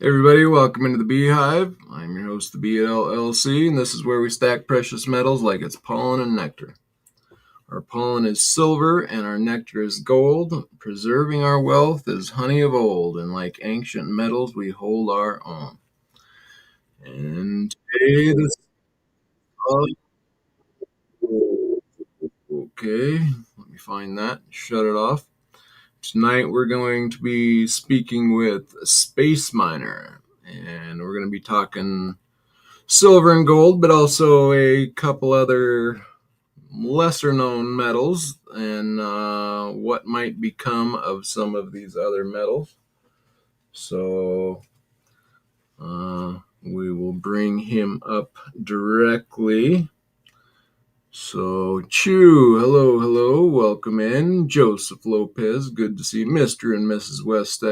Everybody, welcome into the Beehive. I'm your host, TheBee LLC, and this is where we stack precious metals like it's pollen and nectar. Our pollen is silver and our nectar is gold. Preserving our wealth is honey of old, and like ancient metals, we hold our own. And today, okay, let me find that, shut it off. Tonight, we're going to be speaking with Space Miner, and we're going to be talking silver and gold, but also a couple other lesser known metals and what might become of some of these other metals. So we will bring him up directly. So, Chew, hello, welcome in. Joseph Lopez, good to see Mr. and Mrs. West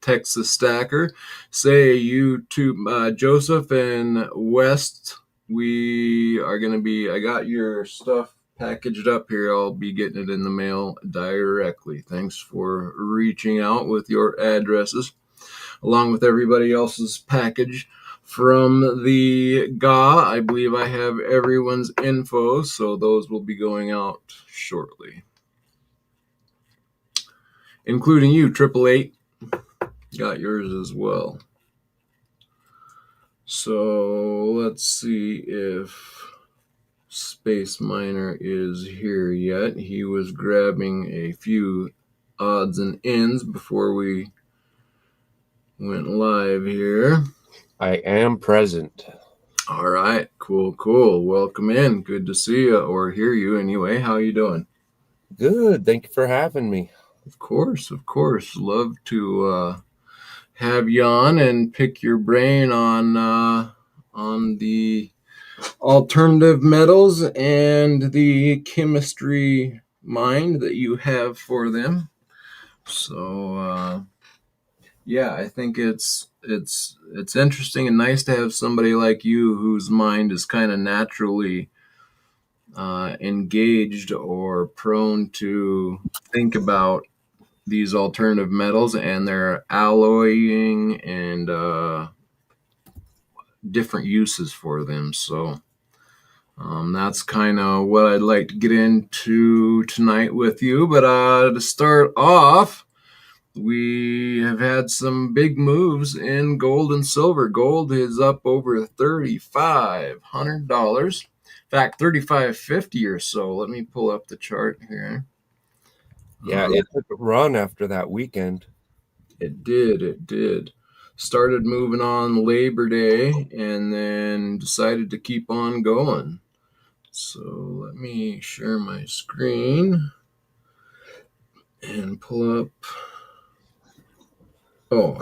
Texas Stacker. Say you to Joseph and West, we are going to be, I got your stuff packaged up here. I'll be getting it in the mail directly. Thanks for reaching out with your addresses, along with everybody else's package. From the GA, I believe I have everyone's info, so those will be going out shortly. Including you, 888. Got yours as well. So let's see if Space Miner is here yet. He was grabbing a few odds and ends before we went live here. I am present. All right, cool. Welcome in. Good to see you or hear you anyway. How you doing? Good. Thank you for having me. Of course. Love to have you on and pick your brain on the alternative metals and the chemistry mind that you have for them. So yeah, I think it's interesting and nice to have somebody like you whose mind is kind of naturally engaged or prone to think about these alternative metals and their alloying and different uses for them. So that's kind of what I'd like to get into tonight with you. But to start off, we have had some big moves in gold and silver. Gold is up over $3,500. In fact, $3,550 or so. Let me pull up the chart here. Yeah, it took a run after that weekend. It did. Started moving on Labor Day and then decided to keep on going. So let me share my screen and pull up. Oh,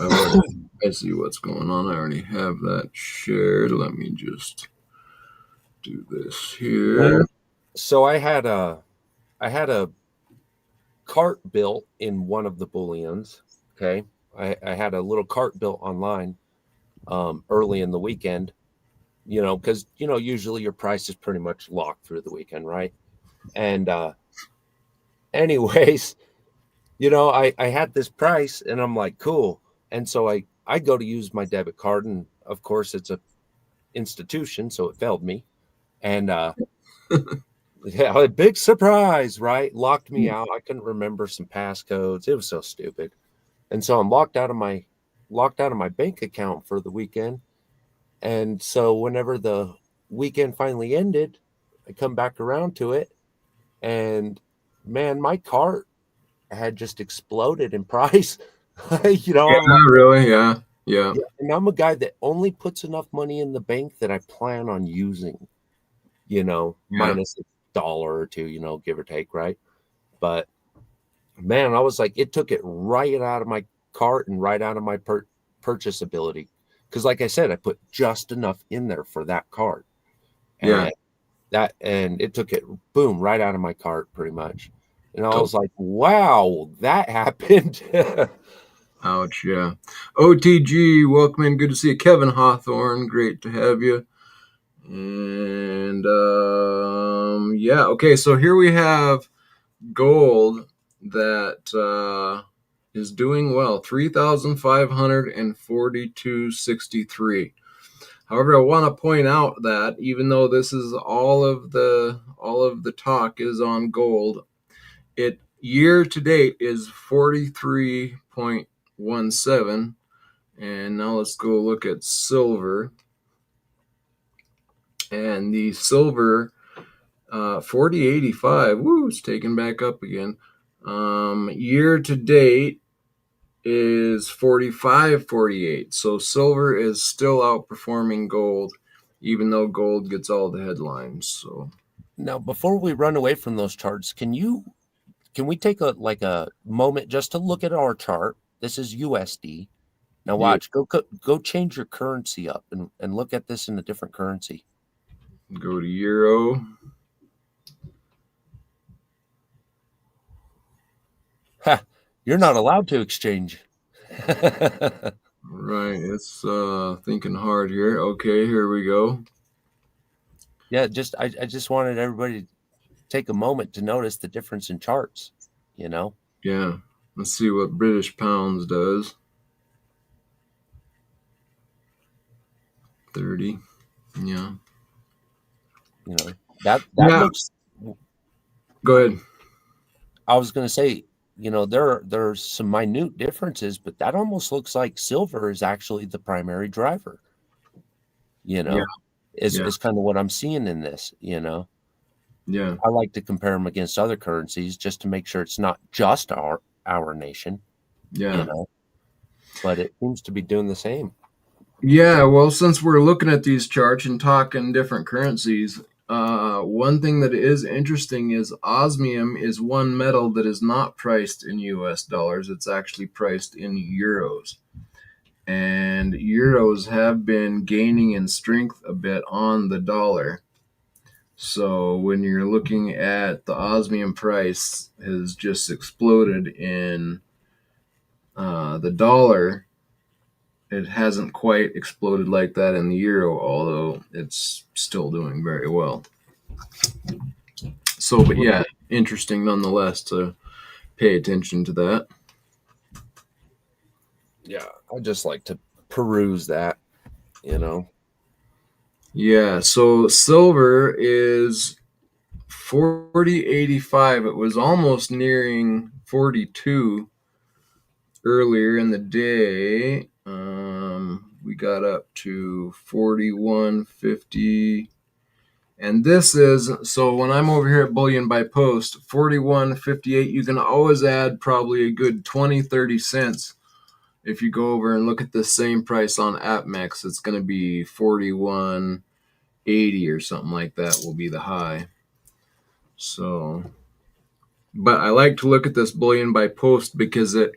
I see what's going on. I already have that shared. Let me just do this here. So I had a cart built in one of the bullions. Okay, I had a little cart built online early in the weekend. Because usually your price is pretty much locked through the weekend, right? And anyways, I had this price, and I'm like, cool. And so I go to use my debit card, and of course it's a institution, so it failed me. And yeah, a big surprise, right? Locked me out. I couldn't remember some passcodes. It was so stupid. And so I'm locked out of my bank account for the weekend. And so whenever the weekend finally ended, I come back around to it, and man, my cart had just exploded in price. I'm like, Really? Yeah. and I'm a guy that only puts enough money in the bank that I plan on using, minus $1 or $2, give or take, right? But man, I was like, it took it right out of my cart and right out of my purchase ability. Because like I said, I put just enough in there for that cart. And and it took it boom right out of my cart pretty much. And I was like, wow, that happened. Ouch, yeah. OTG, welcome in. Good to see you. Kevin Hawthorne, great to have you. And okay, so here we have gold that is doing well, 3,542.63. However, I want to point out that even though this is all of the talk is on gold, it year to date is 43.17. And now let's go look at silver. And the silver 40.85, woo, it's taken back up again. Year to date is 45.48. So silver is still outperforming gold, even though gold gets all the headlines. So Now, before we run away from those charts, can we take a moment just to look at our chart? This is USD. Now yeah, watch, go change your currency up and look at this in a different currency. go to euro. Ha, you're not allowed to exchange. Right, it's thinking hard here. Okay, here we go. Yeah, I just wanted everybody to take a moment to notice the difference in charts, you know. Yeah, let's see what British pounds does. 30. Yeah. You know, that Yeah, looks go ahead. I was going to say, there's some minute differences, but that almost looks like silver is actually the primary driver, you Yeah, know, is yeah, is kind of what I'm seeing in this. yeah, I like to compare them against other currencies just to make sure it's not just our nation, you yeah. know, but it seems to be doing the same. Yeah, well, since we're looking at these charts and talking different currencies, one thing that is interesting is osmium is one metal that is not priced in US dollars. It's actually priced in euros. And euros have been gaining in strength a bit on the dollar. So when you're looking at the osmium price has just exploded in the dollar, it hasn't quite exploded like that in the euro, although it's still doing very well. So, but Well, yeah, interesting nonetheless to pay attention to that. yeah, I just like to peruse that. Yeah, so silver is 40.85. It was almost nearing 42 earlier in the day. We got up to 41.50. And this is, so when I'm over here at Bullion by Post, 41.58, you can always add probably a good 20-30 cents. If you go over and look at the same price on AppMex, it's going to be 41.80 or something like that will be the high. So, but I like to look at this bullion by post because it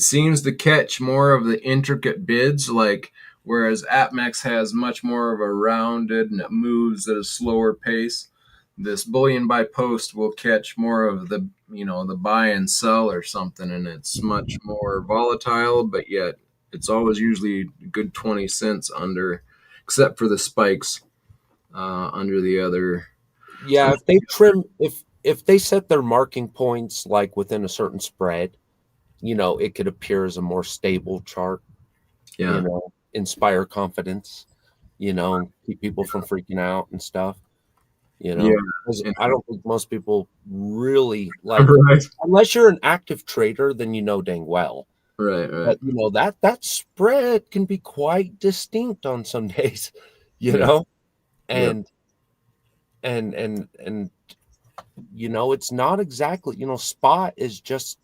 seems to catch more of the intricate bids, like whereas AppMex has much more of a rounded and it moves at a slower pace. This bullion by post will catch more of the buy and sell or something, and it's much more volatile, but yet it's always usually a good 20 cents under, except for the spikes under the other. Yeah, if they trim if they set their marking points like within a certain spread, it could appear as a more stable chart, Yeah, inspire confidence, and keep people from freaking out and stuff, yeah, 'cause and, I don't think most people really like right, unless you're an active trader, then you know dang well. right, right. But that spread can be quite distinct on some days, you Yeah, know, yeah, and and it's not exactly, spot is just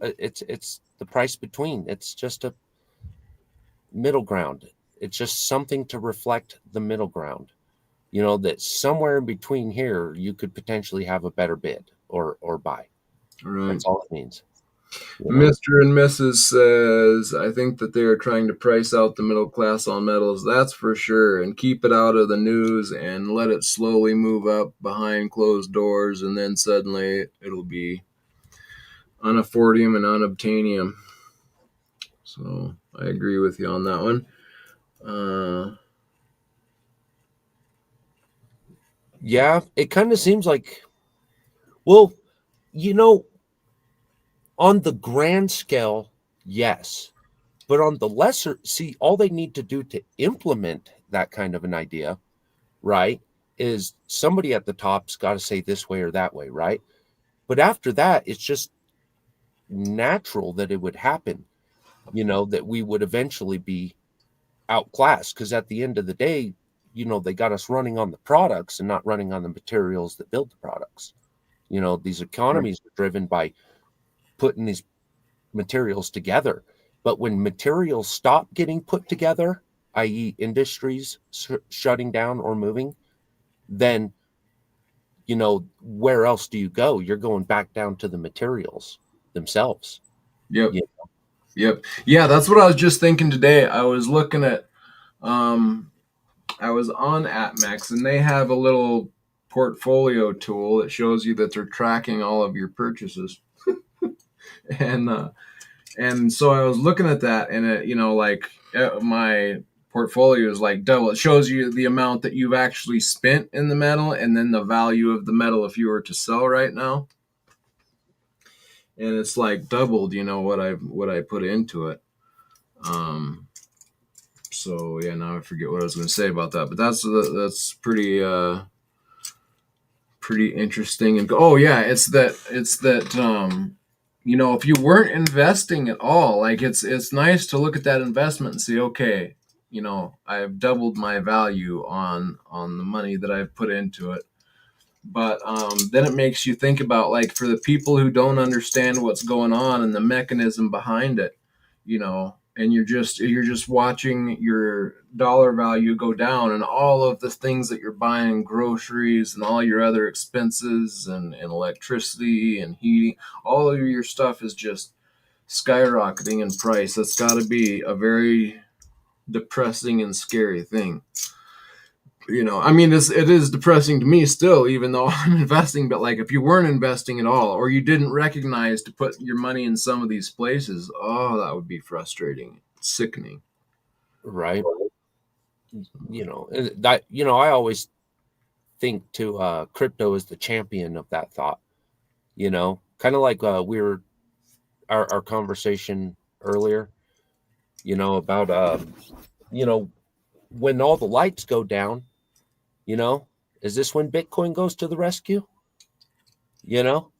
it's the price between. It's just a middle ground. It's just something to reflect the middle ground. That somewhere in between here you could potentially have a better bid or buy. right. That's all it means. You know. Mr. and Mrs. says, I think that they are trying to price out the middle class on metals. That's for sure. And keep it out of the news and let it slowly move up behind closed doors. And then suddenly it'll be unaffordium and unobtainium. So I agree with you on that one. Uh, Yeah, it kind of seems like, well, you know, On the grand scale, yes. But on the lesser, see, all they need to do to implement that kind of an idea, right, is somebody at the top's got to say this way or that way, right? But after that, it's just natural that it would happen, that we would eventually be outclassed because at the end of the day, they got us running on the products and not running on the materials that build the products. These Right. economies are driven by putting these materials together. But when materials stop getting put together, i.e., industries shutting down or moving, then where else do you go? You're going back down to the materials themselves. Yep. Yeah. Yep. Yeah, that's what I was just thinking today. I was looking at um I was on AppMax and they have a little portfolio tool that shows you that they're tracking all of your purchases. And so I was looking at that and it, like my portfolio is like double. It shows you the amount that you've actually spent in the metal and then the value of the metal if you were to sell right now. And it's like doubled, what I put into it. Um so yeah, now I forget what I was going to say about that, but that's pretty interesting. And oh yeah, it's that if you weren't investing at all, like it's nice to look at that investment and see, okay, I've doubled my value on the money that I've put into it. But then it makes you think about, like, for the people who don't understand what's going on and the mechanism behind it, and you're just watching your dollar value go down, and all of the things that you're buying, groceries and all your other expenses and electricity and heating, all of your stuff is just skyrocketing in price. That's got to be a very depressing and scary thing. I mean, it is depressing to me still, even though I'm investing. But like, if you weren't investing at all, or you didn't recognize to put your money in some of these places, oh, that would be frustrating, sickening. Right. That, I always think to crypto is the champion of that thought, kind of like we were our conversation earlier, about you know, when all the lights go down, you know, is this when Bitcoin goes to the rescue? You know,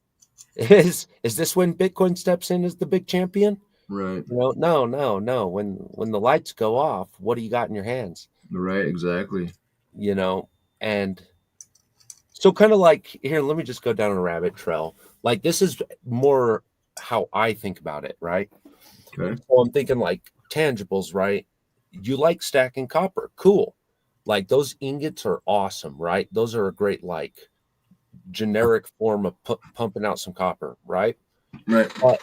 is this when Bitcoin steps in as the big champion? Right. No, no, no. When the lights go off, what do you got in your hands? Right. Exactly. You know, and so kind of like here, let me just go down a rabbit trail. Like this is more how I think about it, right? Okay. So I'm thinking like tangibles, right? You like stacking copper, cool. Like those ingots are awesome, right? Those are a great like generic form of pumping out some copper, right? Right. But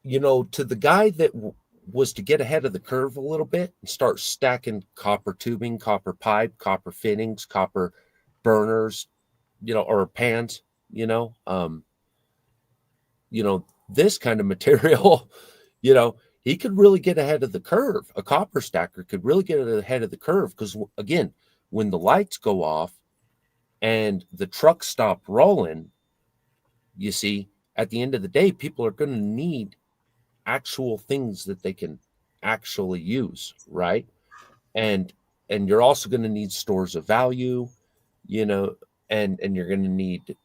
to the guy that was to get ahead of the curve a little bit and start stacking copper tubing, copper pipe, copper fittings, copper burners, or pans, you know, um, this kind of material, he could really get ahead of the curve. A copper stacker could really get ahead of the curve because, again, when the lights go off and the trucks stop rolling, you see, at the end of the day, people are going to need actual things that they can actually use, right? And you're also going to need stores of value, you know, and you're going to need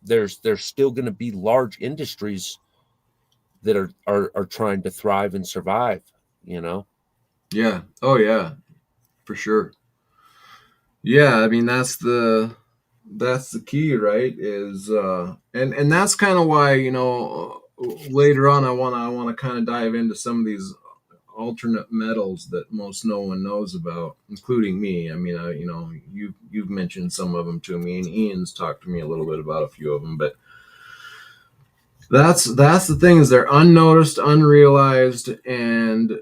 there's still going to be large industries that are trying to thrive and survive, you know. Yeah. Oh yeah. For sure. Yeah. I mean, that's the key, right? Is and that's kind of why, later on I want to kind of dive into some of these alternate metals that most no one knows about, including me. I mean, you've mentioned some of them to me, and Ian's talked to me a little bit about a few of them. But that's the thing, is they're unnoticed, unrealized, and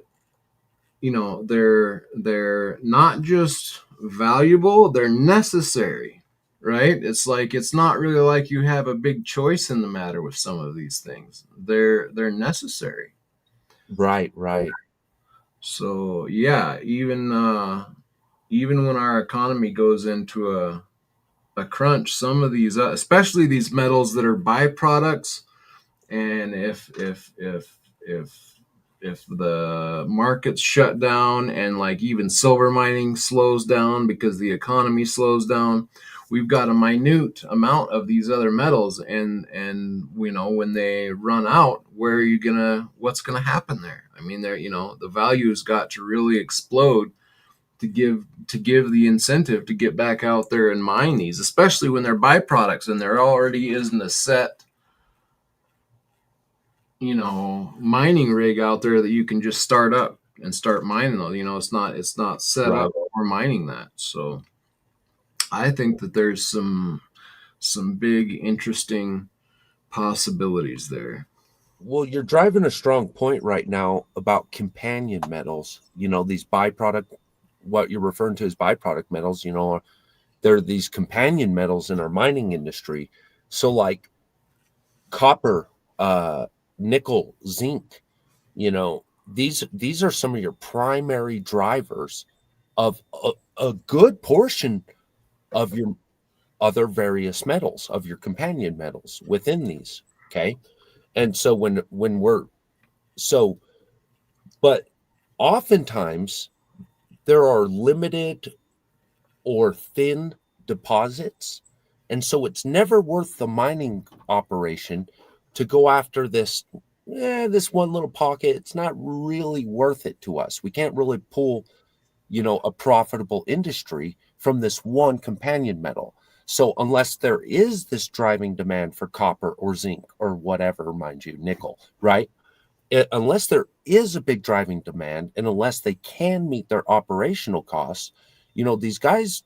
they're not just valuable; they're necessary. Right? It's like, it's not really like you have a big choice in the matter with some of these things. They're necessary. Right, right. So yeah, even when our economy goes into a crunch, some of these, especially these metals that are byproducts, And if the markets shut down and like even silver mining slows down because the economy slows down, we've got a minute amount of these other metals, and when they run out, what's gonna happen there? I mean, the value's got to really explode to give the incentive to get back out there and mine these, especially when they're byproducts and there already isn't a set mining rig out there that you can just start up and start mining those. It's not set up Right. for mining that. So I think that there's some big interesting possibilities there. Well, you're driving a strong point right now about companion metals. These byproduct, what you're referring to as byproduct metals, there are these companion metals in our mining industry. So, like copper, nickel, zinc, these are some of your primary drivers of a good portion of your other various metals, of your companion metals within these. Okay. And so when we're so but oftentimes there are limited or thin deposits. And so it's never worth the mining operation to go after this one little pocket. It's not really worth it to us. We can't really pull, a profitable industry from this one companion metal. So unless there is this driving demand for copper or zinc or whatever, mind you, nickel, right? Unless there is a big driving demand and unless they can meet their operational costs, these guys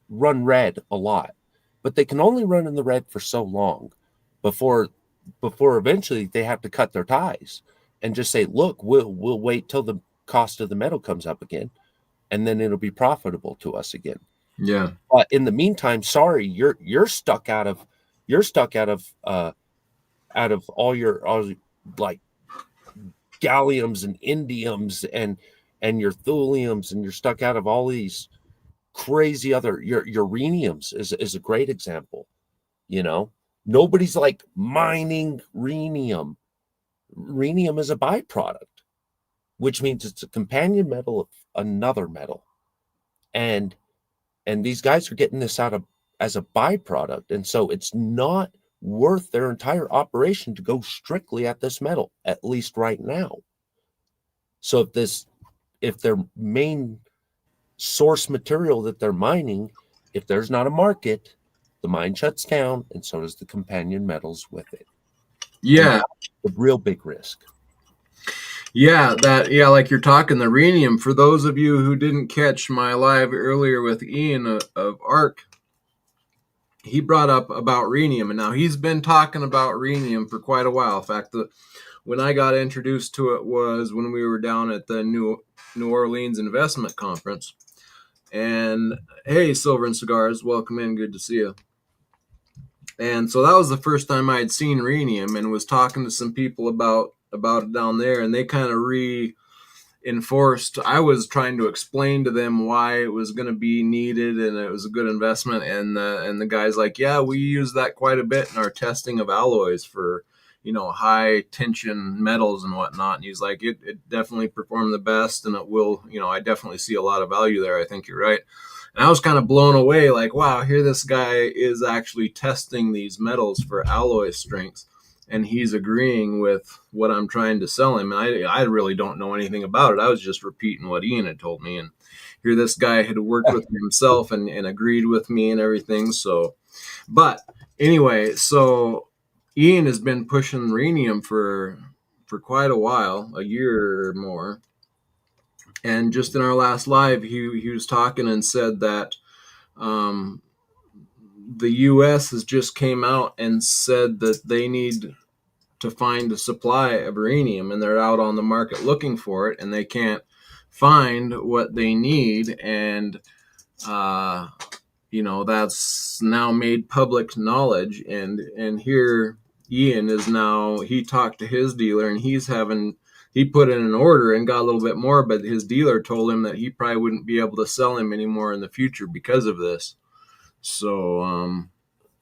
run red a lot, but they can only run in the red for so long before eventually they have to cut their ties and just say, look, we'll wait till the cost of the metal comes up again, and then it'll be profitable to us again. Yeah. But in the meantime, sorry, you're stuck out of out of all like galliums and indiums and your thuliums, and you're stuck out of all these crazy other your uraniums is a great example. You know, nobody's like mining rhenium. Rhenium is a byproduct, which means it's a companion metal of another metal, and these guys are getting this out of as a byproduct, and so it's not worth their entire operation to go strictly at this metal, at least right now. So if their main source material that they're mining, if there's not a market, the mine shuts down, and so does the companion metals with it. And Yeah. that's the real big risk. Yeah, like you're talking the rhenium. For those of you who didn't catch my live earlier with Ian of ARC, he brought up about rhenium, and now he's been talking about rhenium for quite a while. In fact, when I got introduced to it was when we were down at the New Orleans Investment Conference. And hey, Silver and Cigars, welcome in. Good to see you. And so that was the first time I had seen rhenium, and was talking to some people about it down there, and they kind of reinforced. I was trying to explain to them why it was going to be needed and it was a good investment, and the guy's like, yeah, we use that quite a bit in our testing of alloys for high tension metals and whatnot. And he's like, it definitely performed the best, and it will. I definitely see a lot of value there. I think you're right. And I was kind of blown away, like, wow, here this guy is actually testing these metals for alloy strengths, and he's agreeing with what I'm trying to sell him. And I really don't know anything about it. I was just repeating what Ian had told me. And here this guy had worked with me himself and agreed with me and everything. So, but anyway, so Ian has been pushing rhenium for quite a while, a year or more. And just in our last live, he was talking and said that um, the U.S. has just came out and said that they need to find a supply of uranium, and they're out on the market looking for it, and they can't find what they need. And uh, that's now made public knowledge. And here Ian is now, he talked to his dealer, and he put in an order and got a little bit more, but his dealer told him that he probably wouldn't be able to sell him anymore in the future because of this. So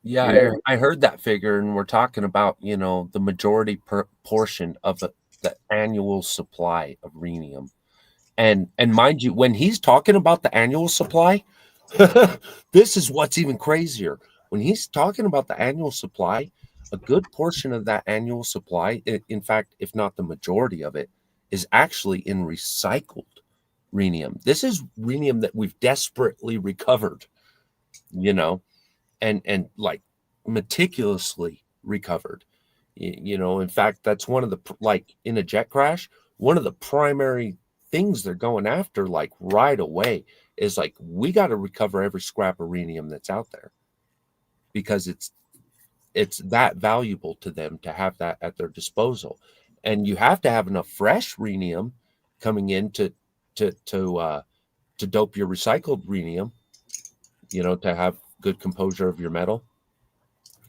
Yeah, Yeah, I heard that figure, and we're talking about, the majority portion of the annual supply of rhenium. And mind you, when he's talking about the annual supply, this is what's even crazier. When he's talking about the annual supply, a good portion of that annual supply, in fact, if not the majority of it, is actually in recycled rhenium. This is rhenium that we've desperately recovered, you know, and like meticulously recovered. In fact, that's one of the like in a jet crash, one of the primary things they're going after like right away is like we got to recover every scrap of rhenium that's out there because it's that valuable to them to have that at their disposal. And you have to have enough fresh rhenium coming in to dope your recycled rhenium, to have good composure of your metal.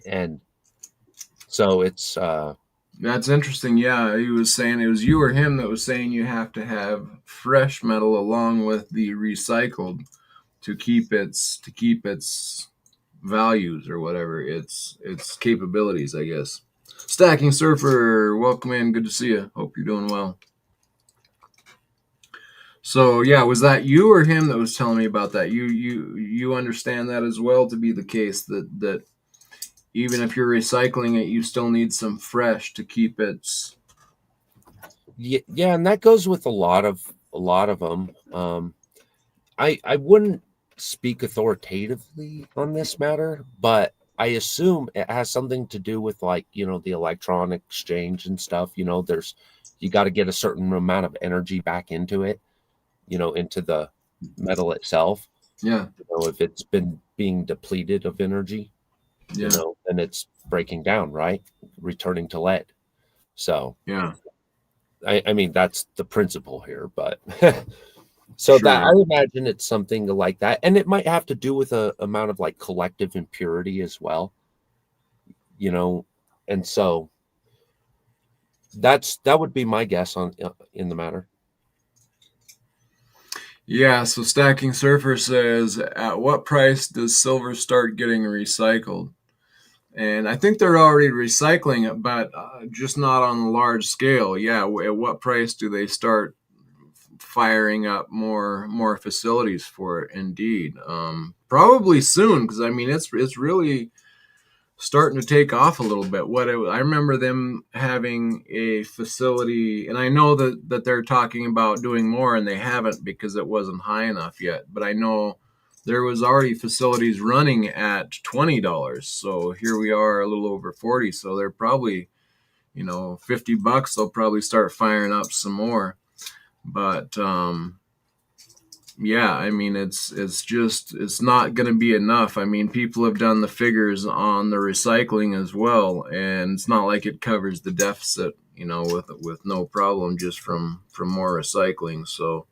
And so it's that's interesting. Yeah, he was saying it was you or him that was saying you have to have fresh metal along with the recycled to keep its values or whatever its capabilities, I guess. Stacking Surfer, welcome in. Good to see you. Hope you're doing well. So yeah, was that you or him that was telling me about that? You understand that as well to be the case that even if you're recycling it, you still need some fresh to keep its. yeah, and that goes with a lot of them. I wouldn't speak authoritatively on this matter, but I assume it has something to do with like, the electron exchange and stuff. You got to get a certain amount of energy back into it, into the metal itself. Yeah, If it's been being depleted of energy, yeah, then it's breaking down, right? Returning to lead. So, yeah, I mean, that's the principle here, but so that I sure. imagine it's something like that, and it might have to do with a amount of like collective impurity as well, you know. And so that would be my guess on in the matter. Yeah, so Stacking Surfer says, at what price does silver start getting recycled? And I think they're already recycling it, but just not on a large scale. Yeah, at what price do they start firing up more facilities for it? Indeed, probably soon, because I mean it's really starting to take off a little bit. I remember them having a facility, and I know that they're talking about doing more, and they haven't because it wasn't high enough yet. But I know there was already facilities running at $20. So here we are, a little over 40. So they're probably $50. They'll probably start firing up some more. But yeah, I mean it's not going to be enough. I mean, people have done the figures on the recycling as well, and it's not like it covers the deficit, with no problem just from more recycling. So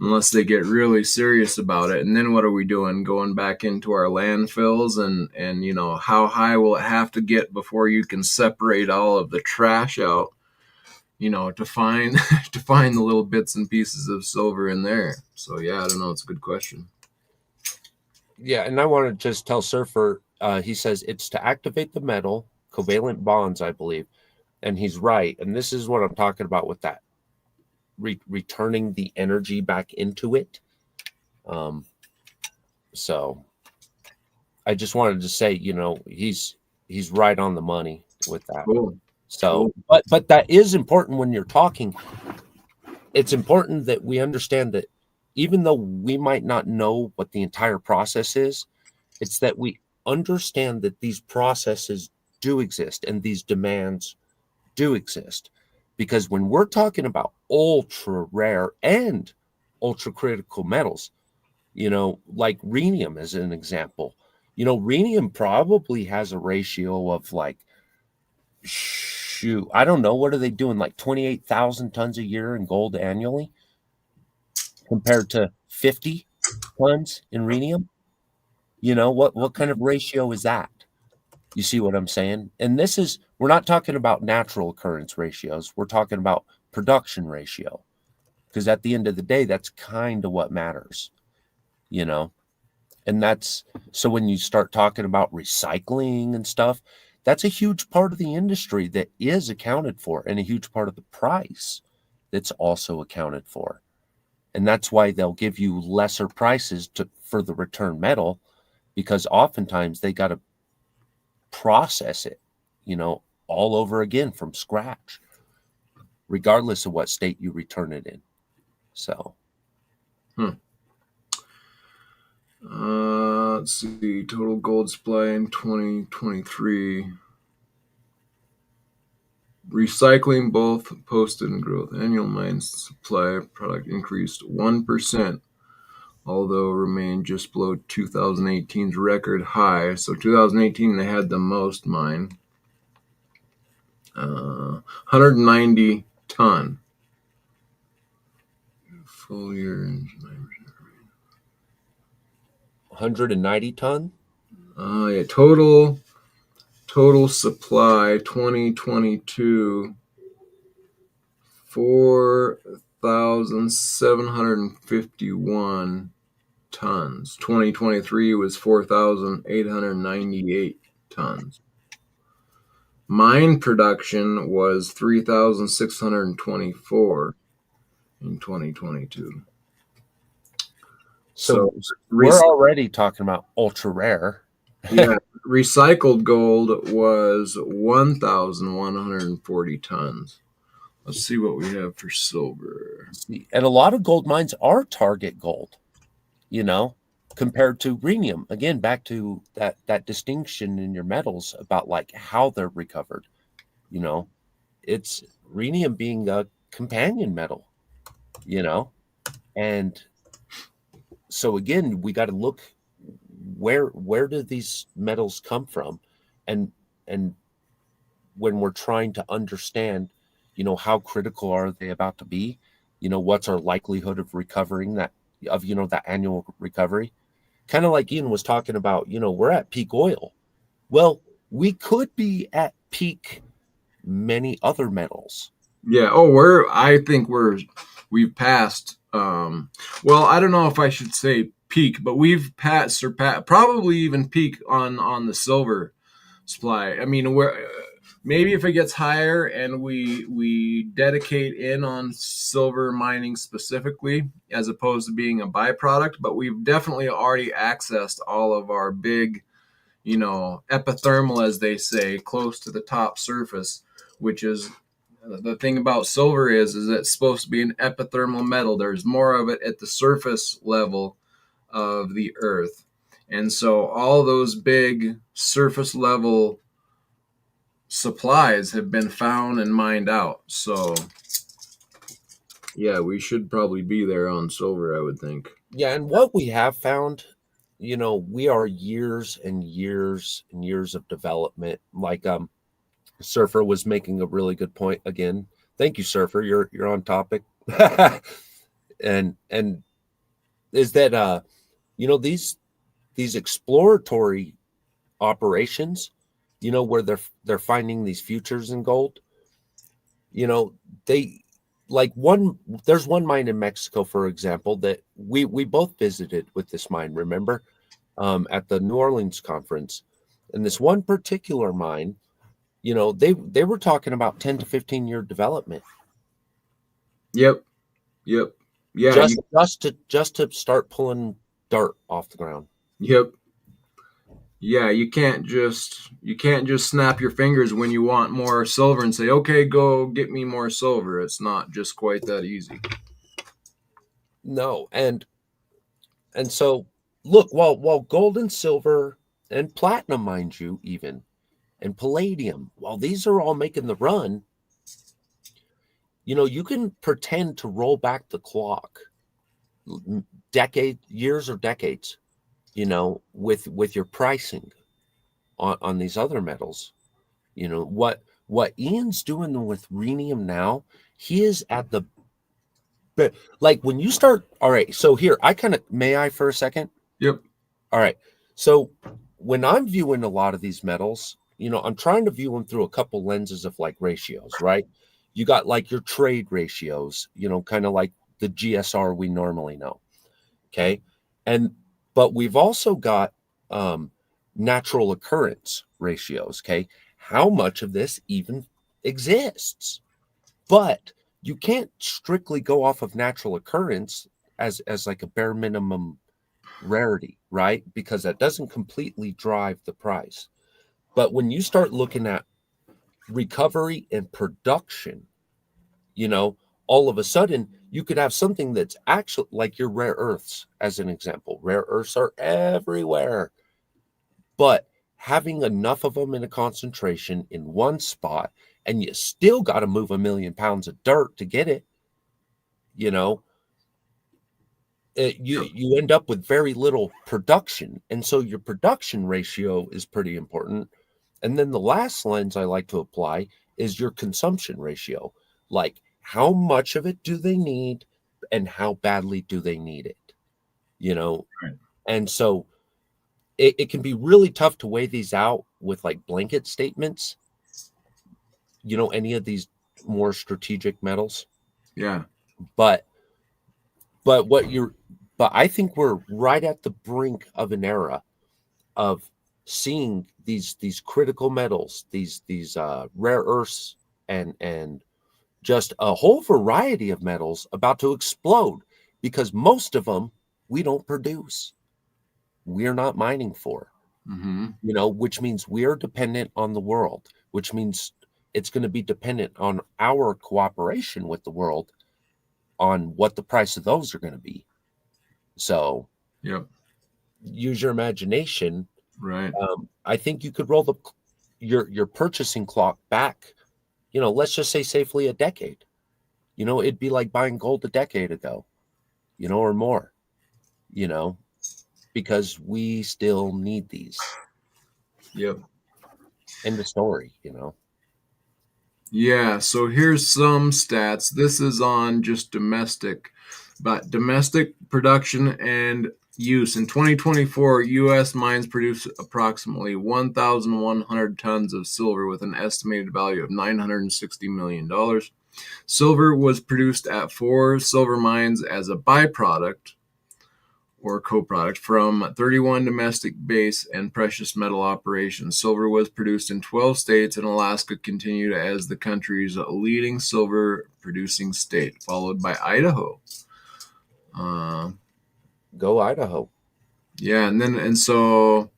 unless they get really serious about it, and then what are we doing? Going back into our landfills, and how high will it have to get before you can separate all of the trash out, to find to find the little bits and pieces of silver in there. So yeah, I don't know. It's a good question. Yeah, and I want to just tell Surfer. He says it's to activate the metal covalent bonds, I believe, and he's right. And this is what I'm talking about with that returning the energy back into it. Um, so I just wanted to say, he's right on the money with that. Cool. So, Cool. but that is important when you're talking. It's important that we understand that even though we might not know what the entire process is, it's that we understand that these processes do exist and these demands do exist. Because when we're talking about ultra rare and ultra critical metals, like rhenium as an example, rhenium probably has a ratio of like, shoot, I don't know, what are they doing? Like 28,000 tons a year in gold annually compared to 50 tons in rhenium? What kind of ratio is that? You see what I'm saying? And we're not talking about natural occurrence ratios. We're talking about production ratio. Because at the end of the day, that's kind of what matters, you know? And that's so when you start talking about recycling and stuff, that's a huge part of the industry that is accounted for, and a huge part of the price that's also accounted for. And that's why they'll give you lesser prices for the return metal, because oftentimes they got to process it, all over again from scratch, regardless of what state you return it in. So, Hmm. Let's see. Total gold supply in 2023. Recycling both posted and growth. Annual mine supply product increased 1%, although remained just below 2018's record high. So 2018 they had the most mine. 190 ton. Full year. 190 ton. Yeah, total supply 2022 4,751 tons. 2023 was 4,898 tons. Mine production was 3,624 in 2022. So So, we're already talking about ultra rare. yeah, recycled gold was 1,140 tons. Let's see what we have for silver. And a lot of gold mines are target gold, you know, compared to rhenium. Again, back to that distinction in your metals about like how they're recovered. You know, it's rhenium being a companion metal, you know, and so again, we got to look where do these metals come from, and and when we're trying to understand, how critical are they about to be, what's our likelihood of recovering that annual recovery, kind of like Ian was talking about, we're at peak oil. Well, we could be at peak many other metals. Yeah. Oh, I think we've passed. Well, I don't know if I should say peak, but we've surpassed, probably even peak on the silver supply. I mean, maybe if it gets higher and we dedicate in on silver mining specifically, as opposed to being a byproduct, but we've definitely already accessed all of our big, epithermal, as they say, close to the top surface, which is the thing about silver is it's supposed to be an epithermal metal. There's more of it at the surface level of the earth. And so all those big surface level supplies have been found and mined out. So yeah, we should probably be there on silver, I would think. Yeah, and what we have found, we are years and years and years of development. Like Surfer was making a really good point again. Thank you, Surfer. You're on topic. And is that these exploratory operations, where they're finding these futures in gold, they like one there's one mine in Mexico, for example, that we both visited with this mine, remember, at the New Orleans conference. And this one particular mine, they were talking about 10 to 15-year development, Yep. Yep. Yeah, just to start pulling dirt off the ground. yep. Yeah, you can't just snap your fingers when you want more silver and say, "Okay, go get me more silver." It's not just quite that easy. No, and so look, while gold and silver and platinum, mind you, even, and palladium, while these are all making the run, you can pretend to roll back the clock years or decades, with your pricing on these other metals. What Ian's doing with rhenium now, he is at the like when you start. All right, so here I kind of may I for a second. Yep. All right, so when I'm viewing a lot of these metals, I'm trying to view them through a couple lenses of like ratios, right? You got like your trade ratios, kind of like the GSR we normally know. Okay. And But we've also got um, natural occurrence ratios. Okay. How much of this even exists? But you can't strictly go off of natural occurrence as like a bare minimum rarity, right? Because that doesn't completely drive the price. But when you start looking at recovery and production, you know, all of a sudden you could have something that's actually like your rare earths, as an example. Rare earths are everywhere, but having enough of them in a concentration in one spot, and you still got to move 1 million pounds of dirt to get it, you know, Yep. you end up with very little production. And so your production ratio is pretty important. And then the last lens I like to apply is your consumption ratio. Like, how much of it do they need and how badly do they need it? You know, Right. and so it can be really tough to weigh these out with like blanket statements, any of these more strategic metals. Yeah. But but what you're but I think we're right at the brink of an era of seeing these critical metals, these rare earths, and just a whole variety of metals about to explode because most of them we don't produce. We're not mining for, Mm-hmm. which means we're dependent on the world, which means it's going to be dependent on our cooperation with the world on what the price of those are going to be. So Yep. use your imagination. Right. I think you could roll your purchasing clock back, let's just say safely a decade. It'd be like buying gold a decade ago, or more, you know, because we still need these. Yep. End of story. Yeah, so here's some stats. This is on just domestic, but domestic production and use. In 2024, U.S. mines produced approximately 1,100 tons of silver with an estimated value of $960 million. Silver was produced at 4 silver mines as a byproduct or co-product from 31 domestic base and precious metal operations. Silver was produced in 12 states, and Alaska continued as the country's leading silver producing state, followed by Idaho. Uh, Go Idaho. yeah, and so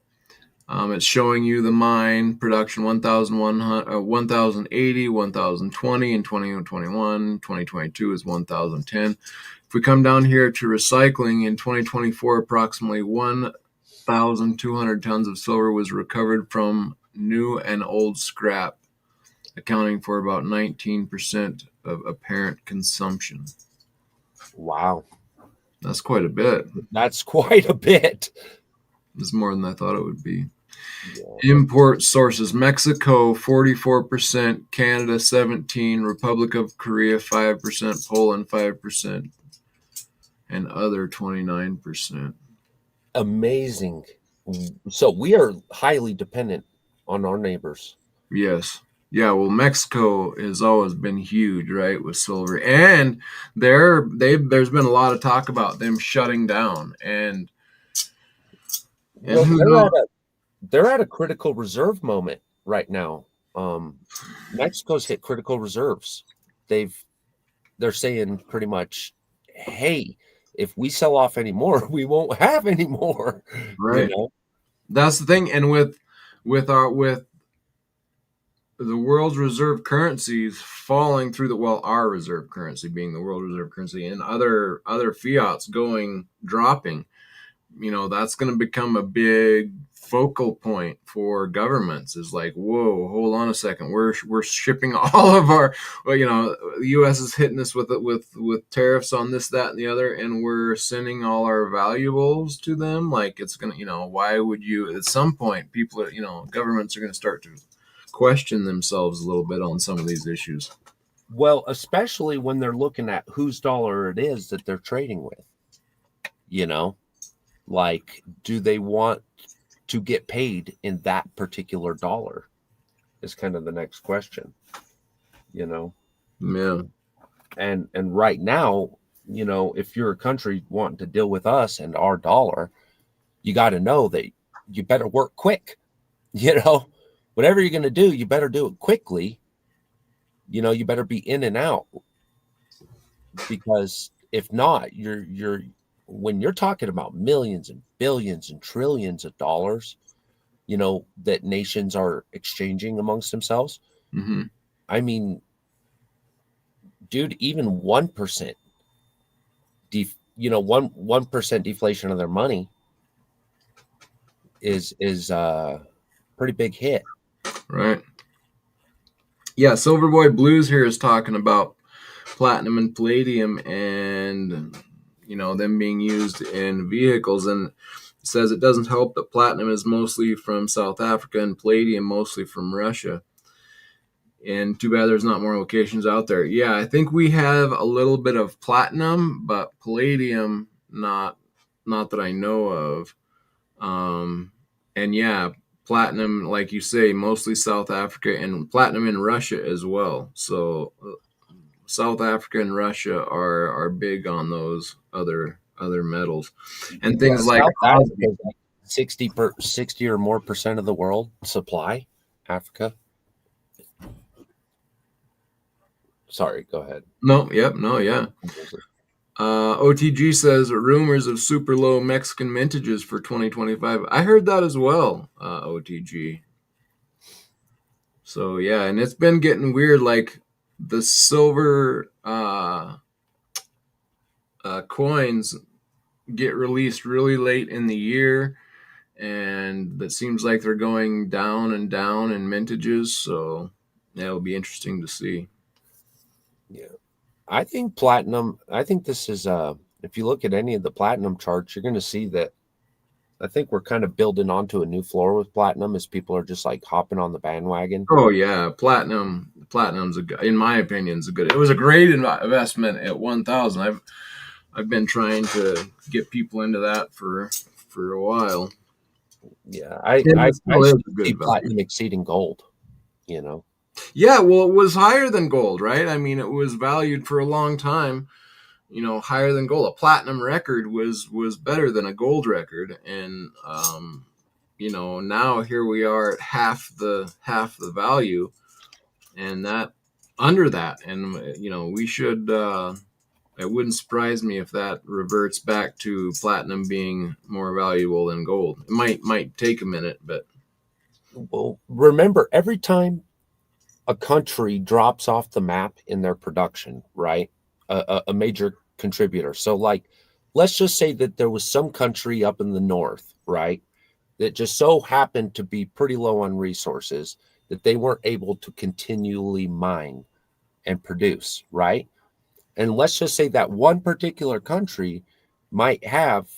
it's showing you the mine production 1,080, 1,020 in 2021, 2022 is 1,010. If we come down here to recycling in 2024, approximately 1,200 tons of silver was recovered from new and old scrap, accounting for about 19% of apparent consumption. Wow. That's quite a bit. That's quite a bit. It's more than I thought it would be. Yeah. Import sources: Mexico 44%, Canada 17%, Republic of Korea 5%, Poland 5%, and other 29%. Amazing. So we are highly dependent on our neighbors. Yes. Yeah, well, Mexico has always been huge, right, with silver, and there's been a lot of talk about them shutting down, and Well, who they're knows, at a they're at a critical reserve moment right now. Um, Mexico's hit critical reserves. They've they're saying pretty much, hey, if we sell off anymore, we won't have any more. You right? know, That's the thing, and with the world's reserve currencies falling through our reserve currency being the world reserve currency and other fiats going dropping, that's going to become a big focal point for governments. Is like, whoa, hold on a second, we're shipping all of our, well, the U.S. is hitting us with tariffs on this, that, and the other, and we're sending all our valuables to them. Like, it's gonna, why would you? At some point, people are, governments are going to start to question themselves a little bit on some of these issues. well, especially when they're looking at whose dollar it is that they're trading with. You know, like, do they want to get paid in that particular dollar? Is kind of the next question. You know, Yeah. and right now, if you're a country wanting to deal with us and our dollar, you got to know that you better work quick. You know, whatever you're going to do, you better do it quickly. You better be in and out, because if not, you're when you're talking about millions and billions and trillions of dollars, that nations are exchanging amongst themselves. Hmm. I mean, dude, even 1% one 1% deflation of their money is a pretty big hit. Right. Yeah, Silverboy Blues here is talking about platinum and palladium and them being used in vehicles, and it says it doesn't help that platinum is mostly from South Africa and palladium mostly from Russia. And too bad there's not more locations out there. Yeah, I think we have a little bit of platinum, but palladium not that I know of. And yeah, platinum, like you say, mostly South Africa, and platinum in Russia as well. So South Africa and Russia are big on those other metals, and Yeah, things like South Africa osmium. is like 60 or more percent of the world supply. Africa. Sorry, go ahead. No, yep, no, yeah. OTG says rumors of super low Mexican mintages for 2025. I heard that as well, OTG. So yeah, and it's been getting weird. Like the silver coins get released really late in the year, and it seems like they're going down and down in mintages. So yeah, it'll be interesting to see. Yeah. I think platinum, I think this is if you look at any of the platinum charts, you're going to see that I think we're kind of building onto a new floor with platinum as people are just like hopping on the bandwagon. Oh yeah, platinum's in my opinion, is a good. It was a great investment at 1,000. I've been trying to get people into that for a while. Yeah, I And I it I still is still a good see value. platinum exceeding gold, you know. Yeah, well, it was higher than gold, right? I mean, it was valued for a long time, higher than gold. A platinum record was better than a gold record, and now here we are at half the value, and that under that, and we should. It wouldn't surprise me if that reverts back to platinum being more valuable than gold. It might take a minute, but Well, remember, every time a country drops off the map in their production, right? A major contributor. So, like, let's just say that there was some country up in the north, right, that just so happened to be pretty low on resources that they weren't able to continually mine and produce, right? And let's just say that one particular country might have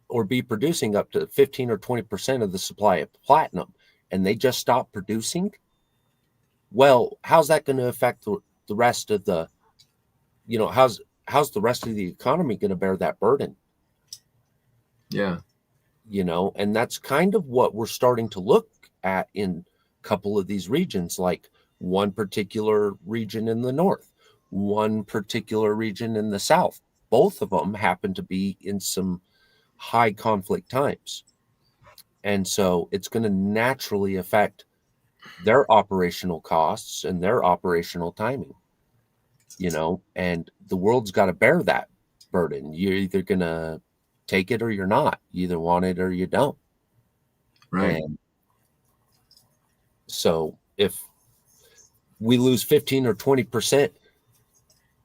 or be producing up to 15 or 20% of the supply of platinum, and they just stop producing. Well, how's that going to affect the rest of the, how's the rest of the economy going to bear that burden? yeah, And that's kind of what we're starting to look at in a couple of these regions, like one particular region in the north, one particular region in the south. Both of them happen to be in some high conflict times. And so it's going to naturally affect their operational costs and their operational timing, and the world's got to bear that burden. You're either going to take it or you're not. You either want it or you don't. right, And so if we lose 15 or 20%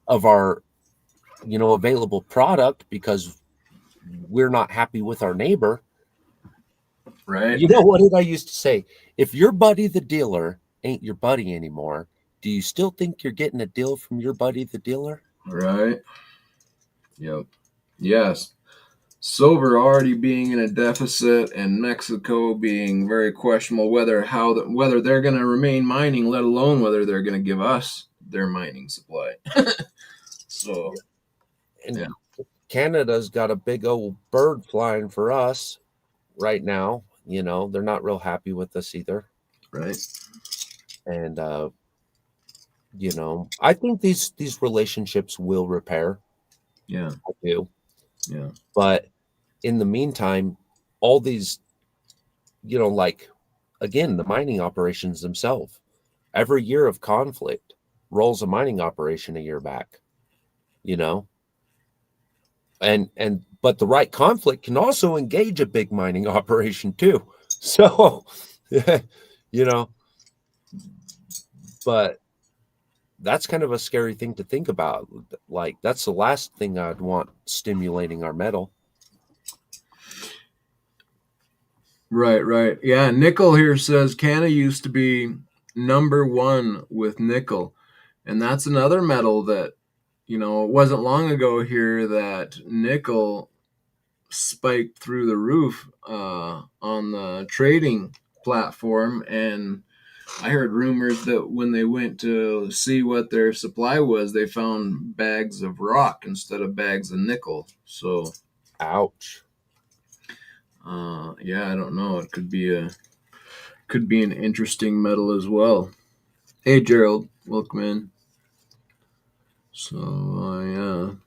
of our, available product because we're not happy with our neighbor, right, what did I used to say? If your buddy the dealer ain't your buddy anymore, do you still think you're getting a deal from your buddy the dealer? right. Yep. Yes. Silver already being in a deficit, and Mexico being very questionable whether they're going to remain mining, let alone whether they're going to give us their mining supply. So yeah, And Canada's got a big old bird flying for us right now. They're not real happy with us either. right. And I think these relationships will repair. Yeah, I do. yeah, But in the meantime, all these, like, again, the mining operations themselves. Every year of conflict rolls a mining operation a year back, you know, and but the right conflict can also engage a big mining operation too. So, you know, but that's kind of a scary thing to think about. Like, that's the last thing I'd want stimulating our metal. Right, right. Yeah, Nickel here says Canada used to be number one with nickel. And that's another metal that, it wasn't long ago here that nickel spiked through the roof on the trading platform. And I heard rumors that when they went to see what their supply was, they found bags of rock instead of bags of nickel. So, Ouch. yeah, I don't know. It could be an interesting metal as well. Hey, Gerald, welcome in. So,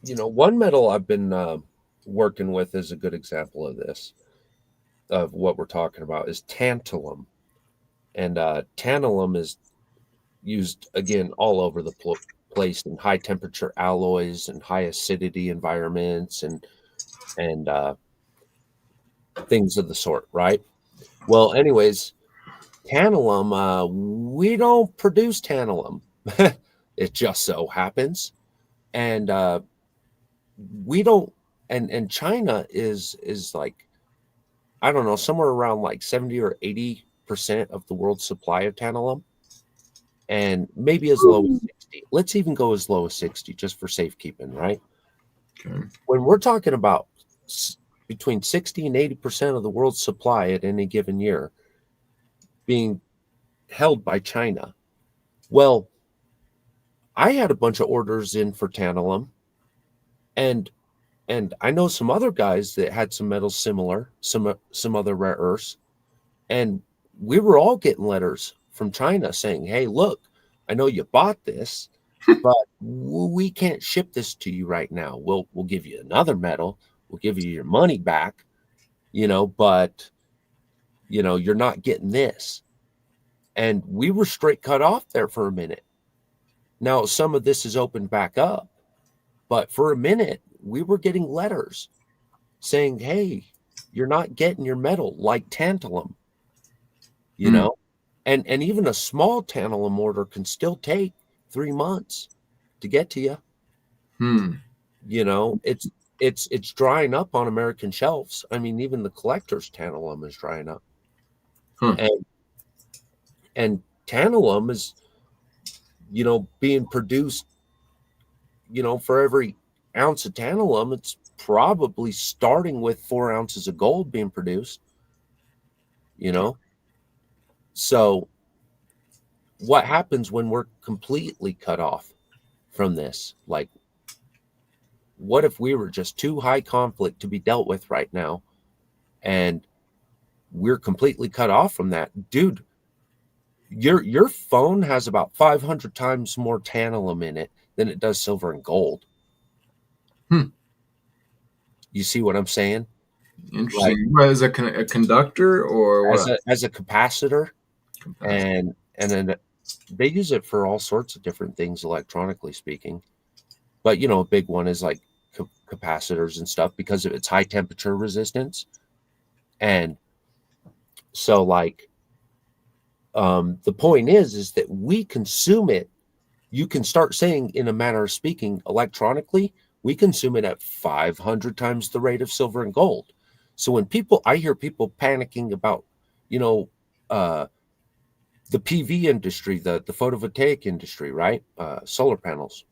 yeah. One metal I've been working with is a good example of this, of what we're talking about, is tantalum. And tantalum is used, again, all over the place in high temperature alloys and high acidity environments and things of the sort, right? Well, anyways, tantalum, we don't produce tantalum. It just so happens. And we don't, and China is like, I don't know, somewhere around like 70 or 80% of the world's supply of tantalum, and maybe as low as 60. Let's even go as low as 60 just for safekeeping, right? Okay. When we're talking about between 60 and 80% of the world's supply at any given year being held by China. Well, I had a bunch of orders in for tantalum, and I know some other guys that had some metals similar, some other rare earths, and we were all getting letters from China saying, "Hey, look, I know you bought this, but we can't ship this to you right now. We'll give you another metal, we'll give you your money back, but you're not getting this." And we were straight cut off there for a minute. Now some of this is opened back up, but for a minute we were getting letters saying, "Hey, you're not getting your metal, like tantalum, you Hmm. know." And even a small tantalum order can still take 3 months to get to you. Hmm. It's drying up on American shelves. I mean, even the collector's tantalum is drying up. Huh. And tantalum is, being produced, for every ounce of tantalum, it's probably starting with 4 ounces of gold being produced, you know. So what happens when we're completely cut off from this? Like, what if we were just too high conflict to be dealt with right now, and we're completely cut off from that? Dude, your phone has about 500 times more tantalum in it than it does silver and gold. Hmm. You see what I'm saying? Like, Interesting. What is a conductor or as what? a capacitor, Capacitor. and then they use it for all sorts of different things, electronically speaking. But a big one is like capacitors and stuff, because of its high temperature resistance. And so, like, the point is that we consume it. You can start saying, in a manner of speaking, electronically, we consume it at 500 times the rate of silver and gold. So when I hear people panicking about, you know, uh, the PV industry, the photovoltaic industry, right? Solar panels,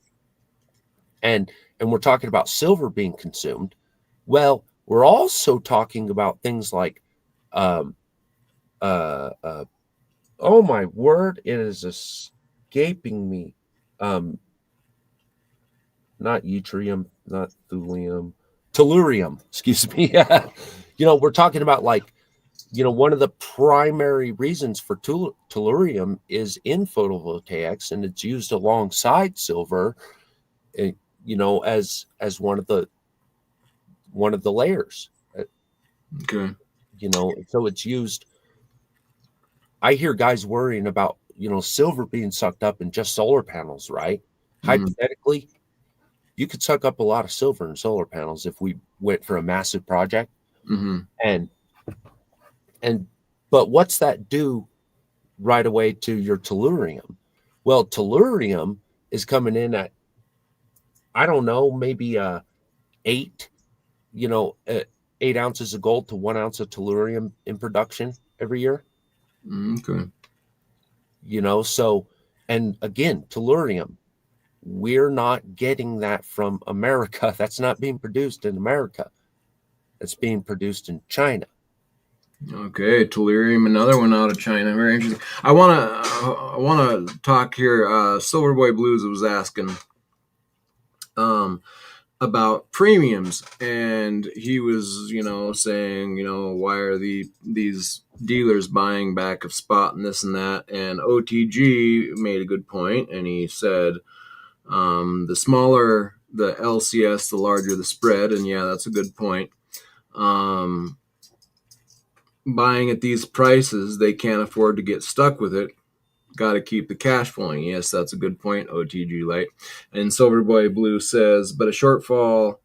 and we're talking about silver being consumed. Well, we're also talking about things like, um, uh, uh, oh my word, it is escaping me. Um, Not yttrium, not thulium, tellurium. Excuse me. We're talking about, like, one of the primary reasons for tellurium is in photovoltaics, and it's used alongside silver, eh, as one of the layers. Okay. So it's used. I hear guys worrying about, silver being sucked up in just solar panels, right? Mm-hmm. Hypothetically, you could suck up a lot of silver in solar panels if we went for a massive project. Mm-hmm. And and but what's that do right away to your tellurium? Well, tellurium is coming in at, I don't know, maybe eight, you know, uh, 8 ounces of gold to 1 ounce of tellurium in production every year. Okay. So, and again, tellurium, we're not getting that from America. That's not being produced in America. It's being produced in China. Okay, Tellurium, another one out of China. Very interesting. I wanna talk here. Silverboy Blues was asking um, about premiums, and he was, saying, why are these dealers buying back of spot and this and that. And OTG made a good point, and he said, the smaller the LCS, the larger the spread. And yeah, that's a good point. Um, Buying at these prices, they can't afford to get stuck with it. Got to keep the cash flowing. Yes, that's a good point, OTG Light. And Silverboy Blue says, but a shortfall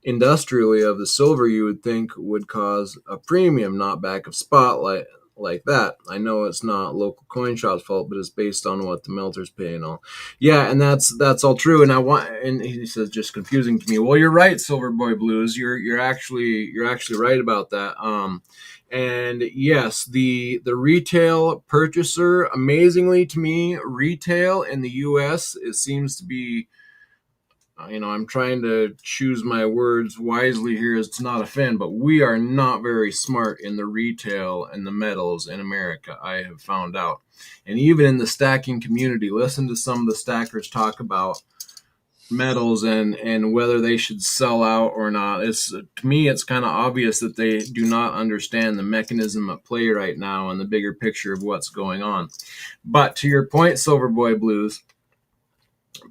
industrially of the silver you would think would cause a premium, not back of spotlight like that. I know it's not local coin shop's fault, but it's based on what the melters pay and all. Yeah, and that's all true. And he says just confusing to me. Well, you're right, Silverboy Blues. You're actually right about that. And yes, the retail purchaser, amazingly to me, retail in the U.S. it seems to be. I'm trying to choose my words wisely here as to not offend, but we are not very smart in the retail and the metals in America. I have found out, and even in the stacking community, listen to some of the stackers talk about metals and whether they should sell out or not. It's to me it's kind of obvious that they do not understand the mechanism at play right now and the bigger picture of what's going on. But to your point, Silverboy Blues,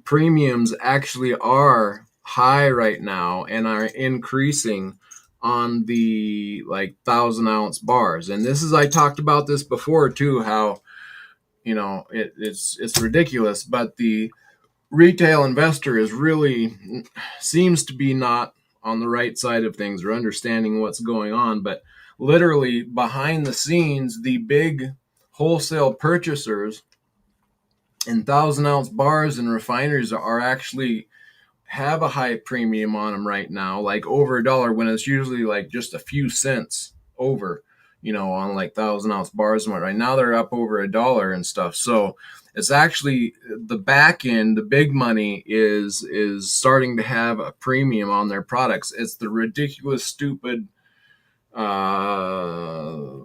premiums actually are high right now and are increasing on the like 1,000 ounce bars. And this is, I talked about this before too, how it's ridiculous, but the retail investor is really seems to be not on the right side of things or understanding what's going on. But literally behind the scenes, the big wholesale purchasers and 1,000 ounce bars and refiners are actually have a high premium on them right now, like over $1, when it's usually like just a few cents over, on like 1,000 ounce bars. And right now they're up over $1 and stuff. So it's actually the back end, the big money is starting to have a premium on their products. It's the ridiculous, stupid, uh,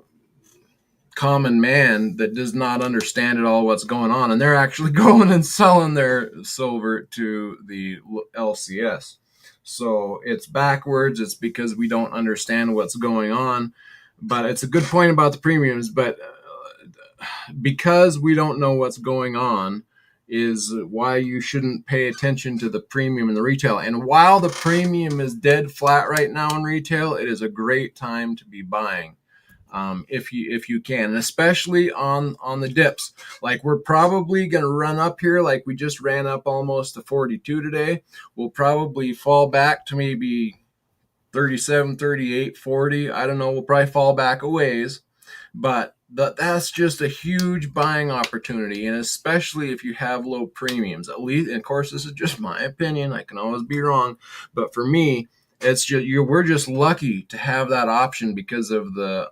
common man that does not understand at all what's going on, and they're actually going and selling their silver to the LCS. So it's backwards. It's because we don't understand what's going on. But it's a good point about the premiums. But because we don't know what's going on, is why you shouldn't pay attention to the premium in the retail. And while the premium is dead flat right now in retail, it is a great time to be buying, if you can, and especially on the dips. Like we're probably going to run up here, like we just ran up almost to 42 today. We'll probably fall back to maybe 37, 38, 40. I don't know. We'll probably fall back a ways, but that's just a huge buying opportunity, and especially if you have low premiums. At least, and of course, this is just my opinion. I can always be wrong, but for me, it's just we're just lucky to have that option because of the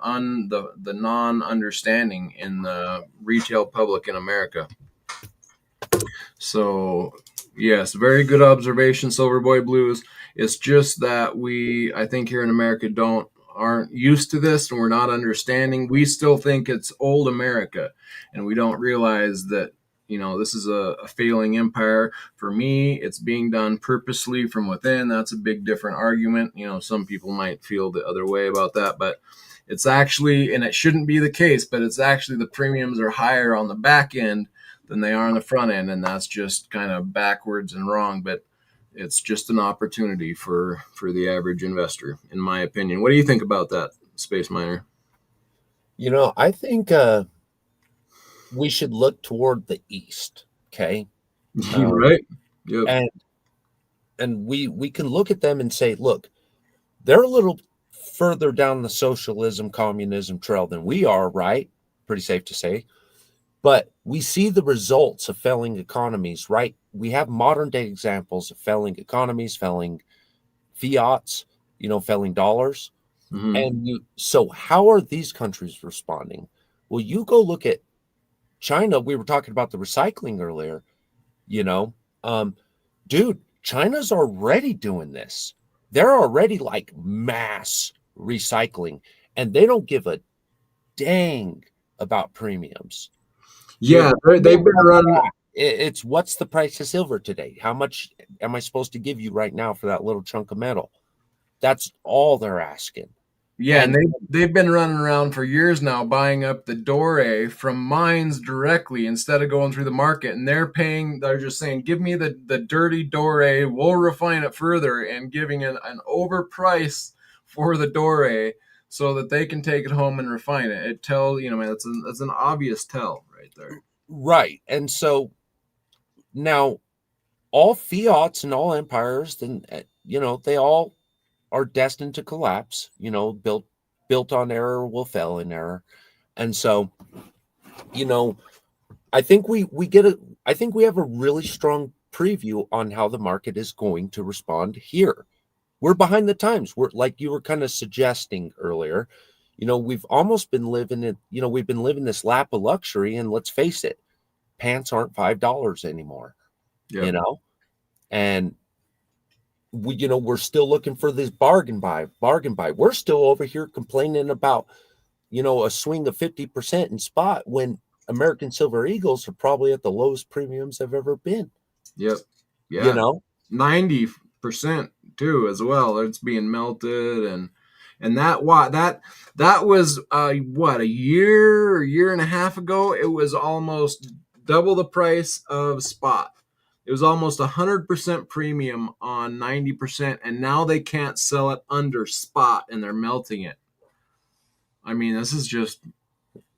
non understanding in the retail public in America. So, yes, very good observation, Silverboy Blues. It's just that I think here in America, aren't used to this and we're not understanding. We still think it's old America, and we don't realize that this is a failing empire. For me, it's being done purposely from within. That's a big different argument. Some people might feel the other way about that, but it's actually, and it shouldn't be the case, but it's actually the premiums are higher on the back end than they are on the front end, and that's just kind of backwards and wrong. But it's just an opportunity for the average investor, in my opinion. What do you think about that, Space Miner. I think we should look toward the east. Okay, You um, right? Yep. and we can look at them and say, look, they're a little further down the socialism communism trail than we are, right? Pretty safe to say. But we see the results of failing economies, right? We have modern day examples of failing economies, failing fiats, failing dollars. Hmm. And so how are these countries responding? Well, you go look at China. We were talking about the recycling earlier, you know. Um, dude, China's already doing this. They're already like mass recycling, and they don't give a dang about premiums. Yeah, they've Premium been or running. flat, it's what's the price of silver today? How much am I supposed to give you right now for that little chunk of metal? That's all they're asking. Yeah, and And they've been running around for years now, buying up the doré from mines directly instead of going through the market. And they're paying. They're just saying, "Give me the dirty doré. We'll refine it further," and giving an overprice for the doré so that they can take it home and refine it. It tells man, that's an obvious tell right there. right. And so now all fiats and all empires, then they all are destined to collapse. Built on error will fail in error. And so, you know, I think we get a I think we have a really strong preview on how the market is going to respond here. We're behind the times. We're like you were kind of suggesting earlier. We've almost been living it, we've been living this lap of luxury, and let's face it, pants aren't $5 anymore, you Yep. know? And we're still looking for this bargain buy. We're still over here complaining about, a swing of 50% in spot when American Silver Eagles are probably at the lowest premiums they've ever been, Yep. you Yeah. know? 90% too as well. It's being melted and that was what, a year and a half ago. It was almost double the price of spot. It was almost 100% premium on 90%, and now they can't sell it under spot, and they're melting it. I mean, this is just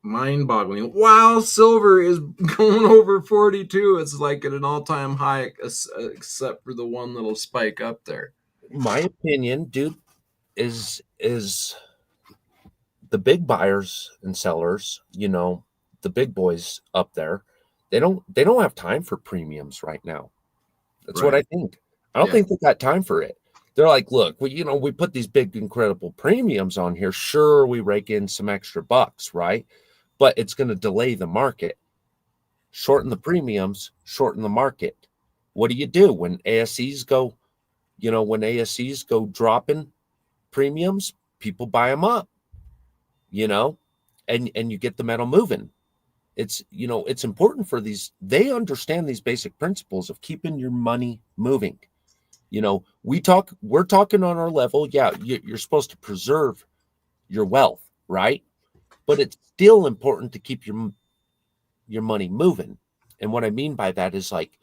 mind-boggling. Wow, silver is going over 42. It's like at an all-time high, except for the one little spike up there. My opinion, dude, is the big buyers and sellers, the big boys up there, they don't have time for premiums right now. That's what Right. I think. I don't Yeah. think they got time for it. They're like, look, we put these big, incredible premiums on here. Sure, we rake in some extra bucks, right? But it's going to delay the market. Shorten the premiums, shorten the market. What do you do when ASCs go, dropping premiums? People buy them up, you know, and you get the metal moving. It's important for these. They understand these basic principles of keeping your money moving. We're talking on our level. Yeah, you're supposed to preserve your wealth, right? But it's still important to keep your money moving. And what I mean by that is like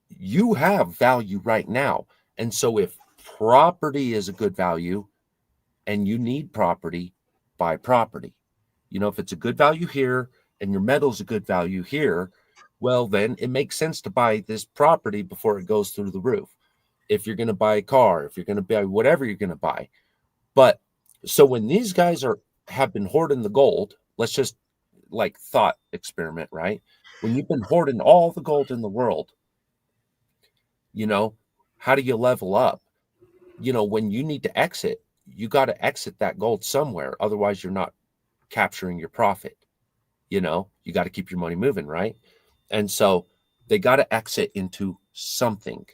you have value right now. And so if property is a good value and you need property, buy property. If it's a good value here and your metal's a good value here, well, then it makes sense to buy this property before it goes through the roof. If you're going to buy a car, if you're going to buy whatever you're going to buy. But so when these guys have been hoarding the gold, let's just like thought experiment, right? When you've been hoarding all the gold in the world, you know, how do you level up? When you need to exit, you got to exit that gold somewhere. Otherwise, you're not capturing your profit. You got to keep your money moving, right? And so they got to exit into something,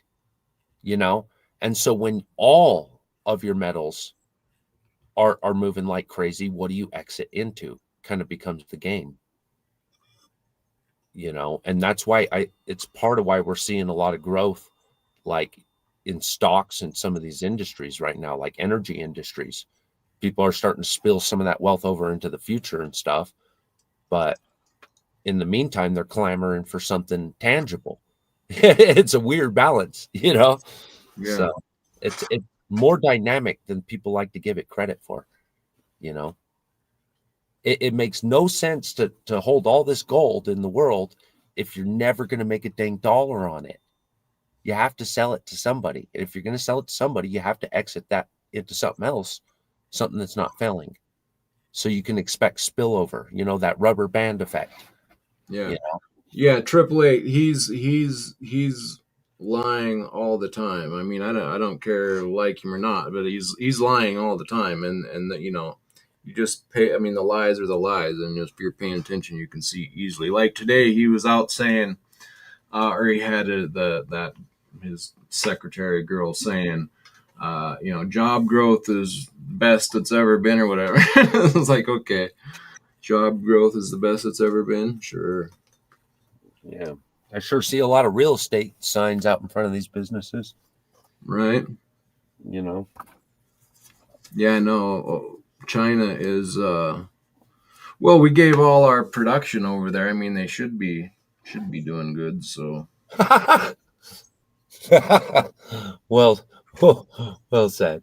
you know? And so when all of your metals are moving like crazy, what do you exit into? Kind of becomes the game, and that's why it's part of why we're seeing a lot of growth like in stocks and some of these industries right now, like energy industries. People are starting to spill some of that wealth over into the future and stuff. But in the meantime, they're clamoring for something tangible. It's a weird balance. Yeah. So it's more dynamic than people like to give it credit for. You know, it makes no sense to hold all this gold in the world if you're never going to make a dang dollar on it. You have to sell it to somebody. And if you're going to sell it to somebody, you have to exit that into something else, something that's not failing. So you can expect spillover, that rubber band effect. Yeah. You know? Yeah, Triple 8. He's lying all the time. I mean, I don't care like him or not, but he's lying all the time, and you just pay. I mean, the lies are the lies, and if you're paying attention, you can see easily. Like today, he was out saying, or he had that his secretary girl saying, job growth is the best it's ever been, or whatever. It's like, okay, job growth is the best it's ever been. Sure. Yeah. I sure see a lot of real estate signs out in front of these businesses, Right. you know. Yeah, no, China is well, we gave all our production over there. I mean, they should be doing good, so well, well said.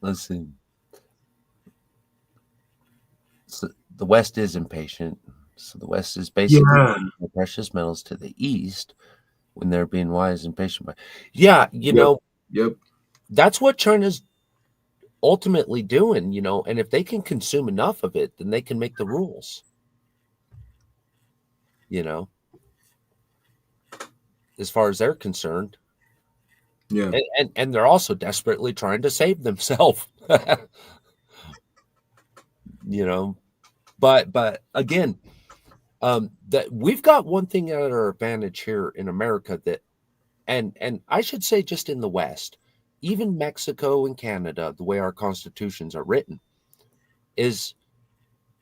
Let's see. So the West is impatient. So the West is basically yeah. the precious metals to the East when they're being wise and patient. Yeah, Yep. Yep. that's what China's ultimately doing, and if they can consume enough of it, then they can make the rules, you know, as far as they're concerned. Yeah. And they're also desperately trying to save themselves, you know. But again, that we've got one thing at our advantage here in America that and I should say just in the West, even Mexico and Canada, the way our constitutions are written, is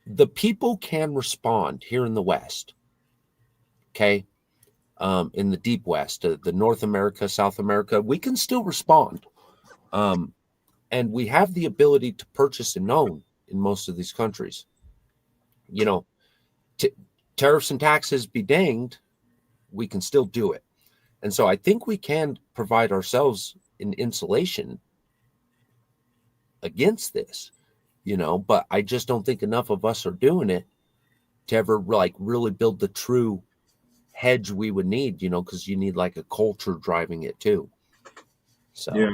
the people can respond here in the West. Okay. In the deep West, the North America, South America, we can still respond. Um, and we have the ability to purchase and own in most of these countries. You know, t- tariffs and taxes be danged, we can still do it. And so I think we can provide ourselves an insulation against this, but I just don't think enough of us are doing it to ever like really build the true hedge we would need, because you need like a culture driving it too. Yeah. So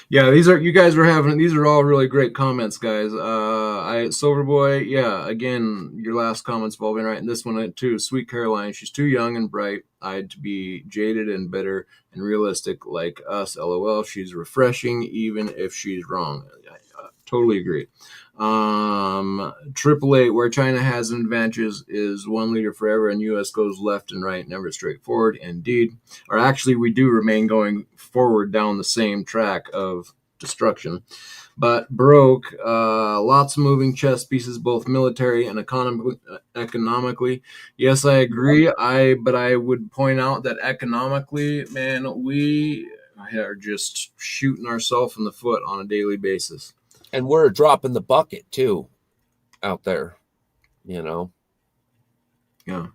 Yeah, these are all really great comments, guys. I Silverboy, yeah, again, your last comments have all been right, and this one too. Sweet Caroline, she's too young and bright. I'd be jaded and bitter and realistic like us. LOL. She's refreshing, even if she's wrong. I totally agree. 888, where China has an advantage is one leader forever, and U.S. goes left and right, never straightforward. Indeed, or actually, we do remain going forward down the same track of destruction, but broke. Lots of moving chess pieces, both military and economically. Yes, I agree. But I would point out that economically, man, we are just shooting ourselves in the foot on a daily basis. and we're a drop in the bucket too out there, you know. Yeah.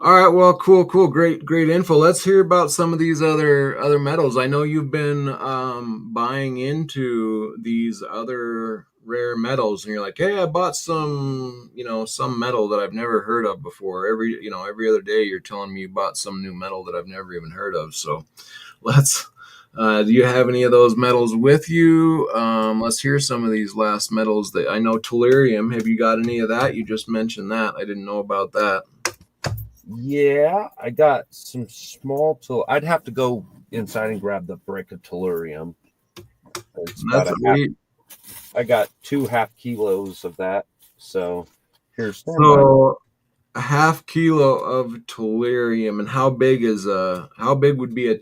All right, well, cool, great info. Let's hear about some of these other metals. I know you've been buying into these other rare metals, and you're like, hey, I bought some metal that I've never heard of before. Every other day, you're telling me you bought some new metal that I've never even heard of. So let's. Do you have any of those metals with you? Let's hear some of these last metals that I know. Tellurium. Have you got any of that? You just mentioned that. I didn't know about that. Yeah, I got some small I'd have to go inside and grab the brick of tellurium. It's about That's a half. we. I got 2.5 kilos of that. So here, stand by. So a half kilo of tellurium, and how big would be a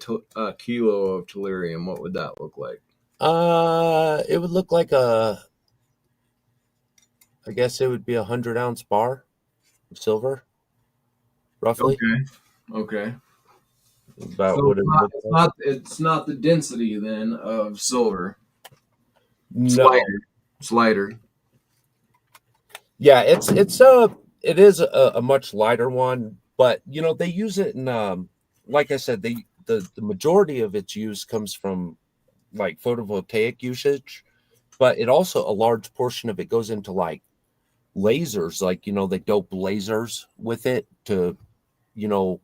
kilo of tellurium? What would that look like? It would look like I guess it would be 100-ounce bar of silver, roughly. Okay, okay. About So what it would look like. it's not the density then of silver. It's No. lighter. It's lighter. Yeah, it is a much lighter one, but they use it in like I said, the majority of its use comes from like photovoltaic usage, but it also a large portion of it goes into like lasers, like they dope lasers with it to you know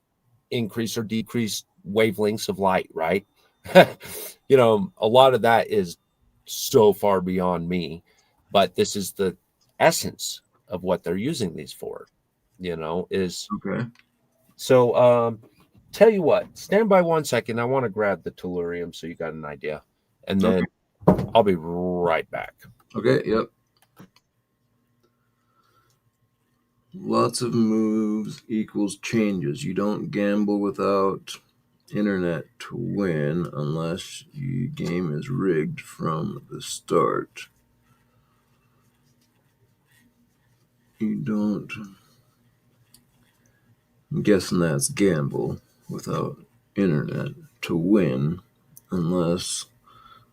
increase or decrease wavelengths of light, right? A lot of that is so far beyond me, but this is the essence of what they're using these for, is Okay. so tell you what, stand by 1 second. I want to grab the tellurium so you got an idea, and Okay. then I'll be right back. Okay. Yep. Lots of moves equals changes. You don't gamble without internet to win unless your game is rigged from the start. You don't. I'm guessing that's gamble without internet to win unless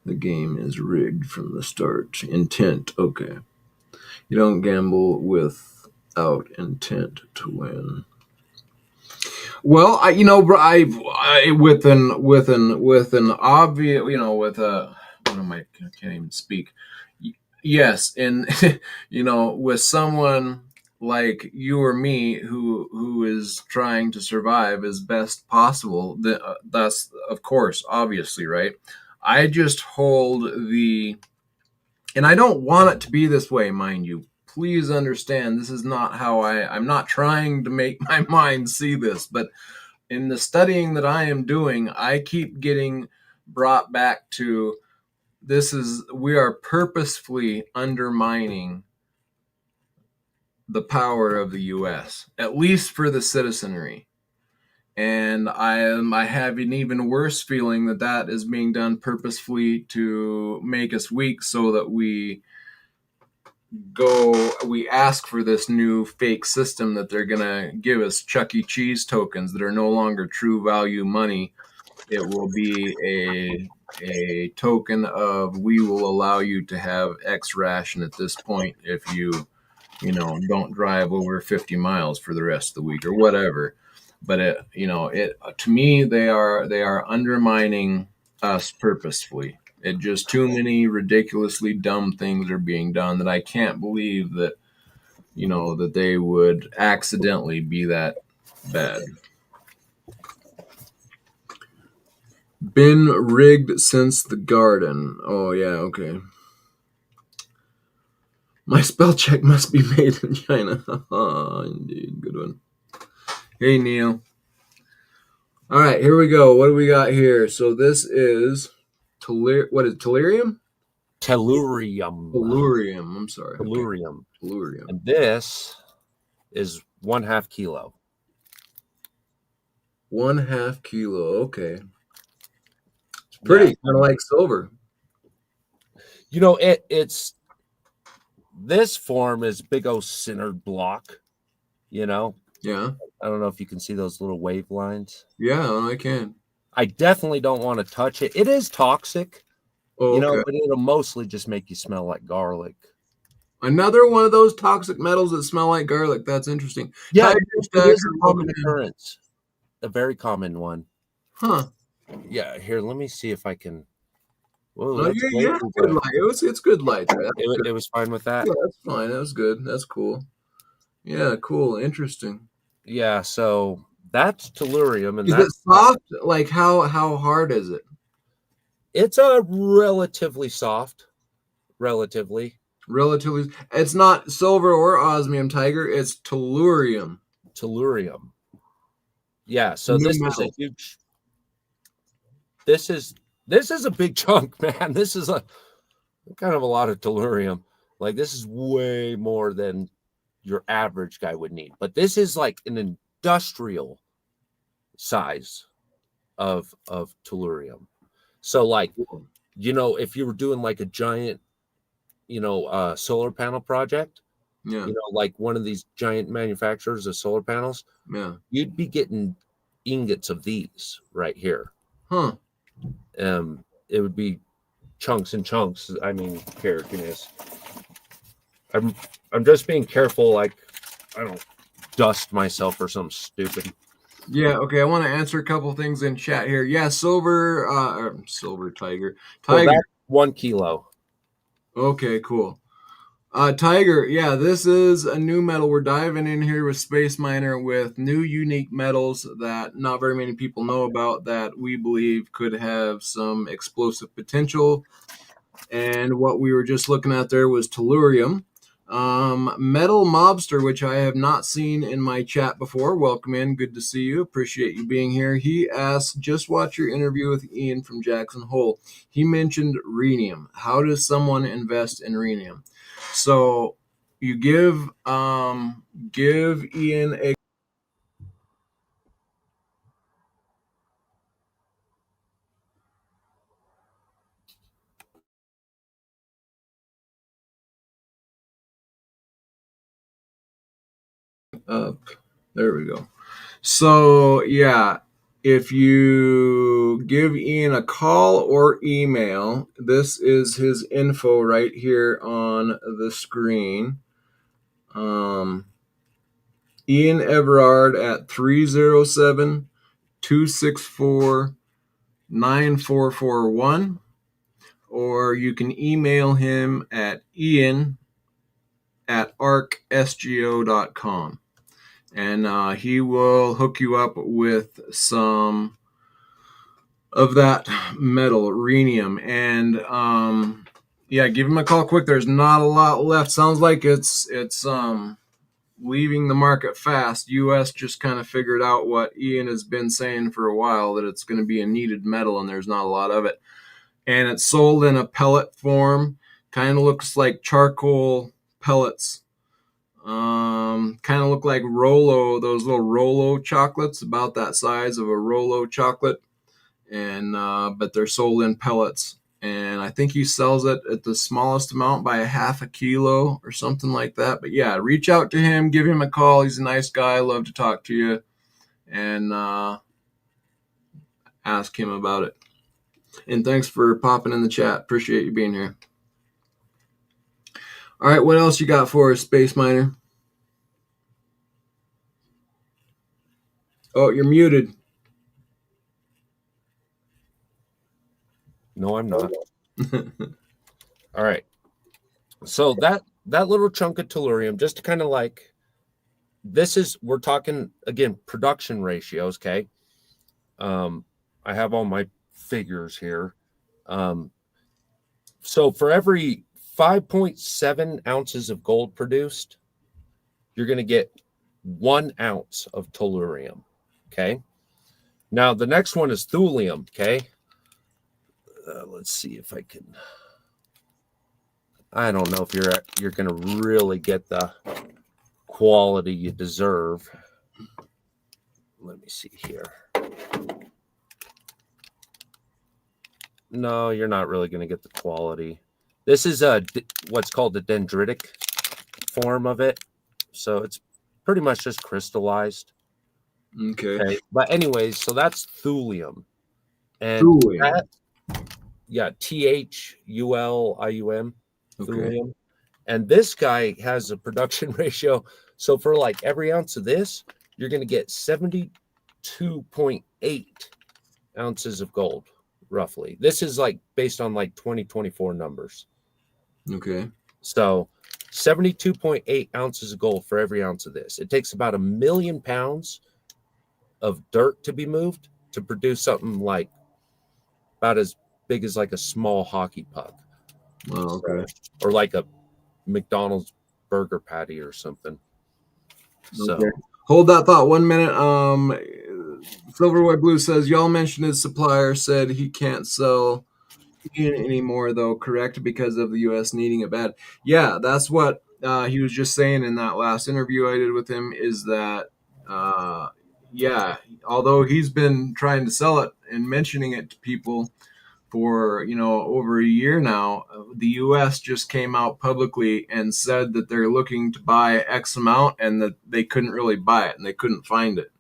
the game is rigged from the start. Intent. Okay. You don't gamble without intent to win. Well, with an obvious, with a, what am I can't even speak. Yes, and with someone like you or me who is trying to survive as best possible, that's of course obviously right. I just hold the, and I don't want it to be this way, mind you. Please understand, this is not how I'm not trying to make my mind see this, but in the studying that I am doing, I keep getting brought back to we are purposefully undermining the power of the US, at least for the citizenry. And I have an even worse feeling that is being done purposefully to make us weak so that we ask for this new fake system that they're going to give us, Chuck E. Cheese tokens that are no longer true value money. It will be a token of, we will allow you to have X ration at this point if don't drive over 50 miles for the rest of the week or whatever. But it to me, they are undermining us purposefully. It just, too many ridiculously dumb things are being done that I can't believe that they would accidentally be that bad. Been rigged since the garden. Oh yeah, okay. My spell check must be made in China. Indeed, good one. Hey Neil. All right, here we go. What do we got here? So this is what is tellurium? Tellurium. Tellurium. I'm sorry. Okay. Tellurium. Tellurium. And this is 1/2 kilo. 1/2 kilo. Okay. It's Yeah. pretty, kind of like silver. It's this form is big old centered block, Yeah. I don't know if you can see those little wave lines. Yeah, I can. I definitely don't want to touch it. It is toxic, Oh, okay. but it'll mostly just make you smell like garlic. Another one of those toxic metals that smell like garlic. That's interesting. Yeah, Tiger it Stacker, is a common welcome in. occurrence. A very common one. Huh. Yeah, here, let me see if I can. Whoa, No, that's way yeah, too good bright. light. It's good light there. That's good. It was fine with that. Yeah, that's fine. That was good. That's cool. Yeah, cool. Interesting. Yeah, so that's tellurium, and Is it that's soft? Like how hard is it? it's a relatively soft, relatively Relatively. It's not silver or osmium, Tiger. It's tellurium. tellurium. Yeah, so New this is a metal. huge. This is a big chunk, man. This is a kind of a lot of tellurium. Like this is way more than your average guy would need. But this is like an industrial size of tellurium. So like, if you were doing like a giant, solar panel project, Yeah. like one of these giant manufacturers of solar panels, Yeah. you'd be getting ingots of these right here. Huh. It would be chunks and chunks. I mean, here, give me this. I'm just being careful, like I don't dust myself or something stupid. Yeah, okay. I want to answer a couple things in chat here. Yeah, silver tiger. So Tiger. that's 1 kilo. Okay, cool. Tiger, yeah, this is a new metal. We're diving in here with Space Miner with new unique metals that not very many people know about that we believe could have some explosive potential. And what we were just looking at there was tellurium. Metal Mobster, which I have not seen in my chat before. Welcome in. Good to see you. Appreciate you being here. He asked, just watch your interview with Ian from Jackson Hole. He mentioned rhenium. How does someone invest in rhenium? So you give Ian a up. There we go. So yeah, if you give Ian a call or email, this is his info right here on the screen. Um, Ian Everard at 307 264 9441, or you can email him at ian at arcsgo.com, and he will hook you up with some of that metal, rhenium. And yeah, give him a call quick. There's not a lot left. Sounds like it's leaving the market fast. US just kind of figured out what Ian has been saying for a while, that it's going to be a needed metal and there's not a lot of it. And it's sold in a pellet form. Kind of looks like charcoal pellets. Kind of look like Rolo, those little Rolo chocolates, about that size of a Rolo chocolate. And but they're sold in pellets. And I think he sells it at the smallest amount by a half a kilo or something like that. But yeah, reach out to him, give him a call. He's a nice guy. Love to talk to you, and ask him about it. And thanks for popping in the chat. Appreciate you being here. All right, what else you got for us, Space Miner? Oh, you're muted. No, I'm not. All right. So that little chunk of tellurium, just to kind of like, this is, we're talking again production ratios. Okay. I have all my figures here. So for every 5.7 ounces of gold produced, you're going to get 1 ounce of tellurium. Okay. Now the next one is thulium. Okay. Let's see if I can. I don't know if you're going to really get the quality you deserve. Let me see here. No, you're not really going to get the quality. This is what's called the dendritic form of it. So it's pretty much just crystallized. Okay. But anyways, so that's thulium. And Thulium. that, yeah, thulium, Okay. thulium. And this guy has a production ratio. So for like every ounce of this, you're going to get 72.8 ounces of gold, roughly. This is like based on like 2024 numbers. Okay. So 72.8 ounces of gold for every ounce of this. It takes about 1,000,000 pounds of dirt to be moved to produce something like about as big as like a small hockey puck. Oh, okay. Or like a McDonald's burger patty or something. So Okay. Hold that thought 1 minute. Silver White Blue says y'all mentioned his supplier said he can't sell anymore though, correct? Because of the US needing it bad. Yeah, that's what he was just saying in that last interview I did with him, is that yeah, although he's been trying to sell it and mentioning it to people for over a year now, the US just came out publicly and said that they're looking to buy X amount and that they couldn't really buy it and they couldn't find it.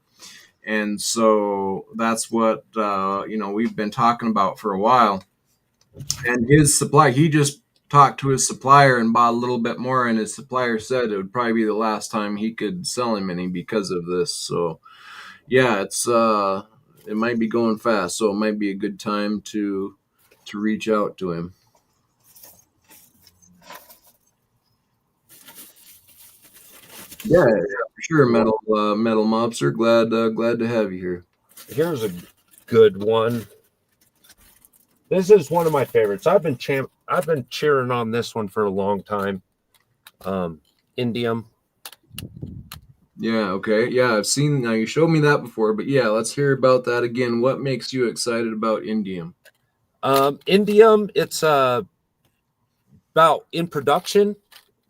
And so that's what we've been talking about for a while. And his supply, he just talked to his supplier and bought a little bit more, and his supplier said it would probably be the last time he could sell him any because of this. So yeah, it might be going fast, so it might be a good time to reach out to him. Yeah, yeah, for sure, metal mobster. Glad to have you here. Here's a good one. This is one of my favorites. I've been cheering on this one for a long time. Indium. Yeah, okay. Yeah, I've seen now you showed me that before, but yeah, let's hear about that again. What makes you excited about indium? Indium, it's about in production,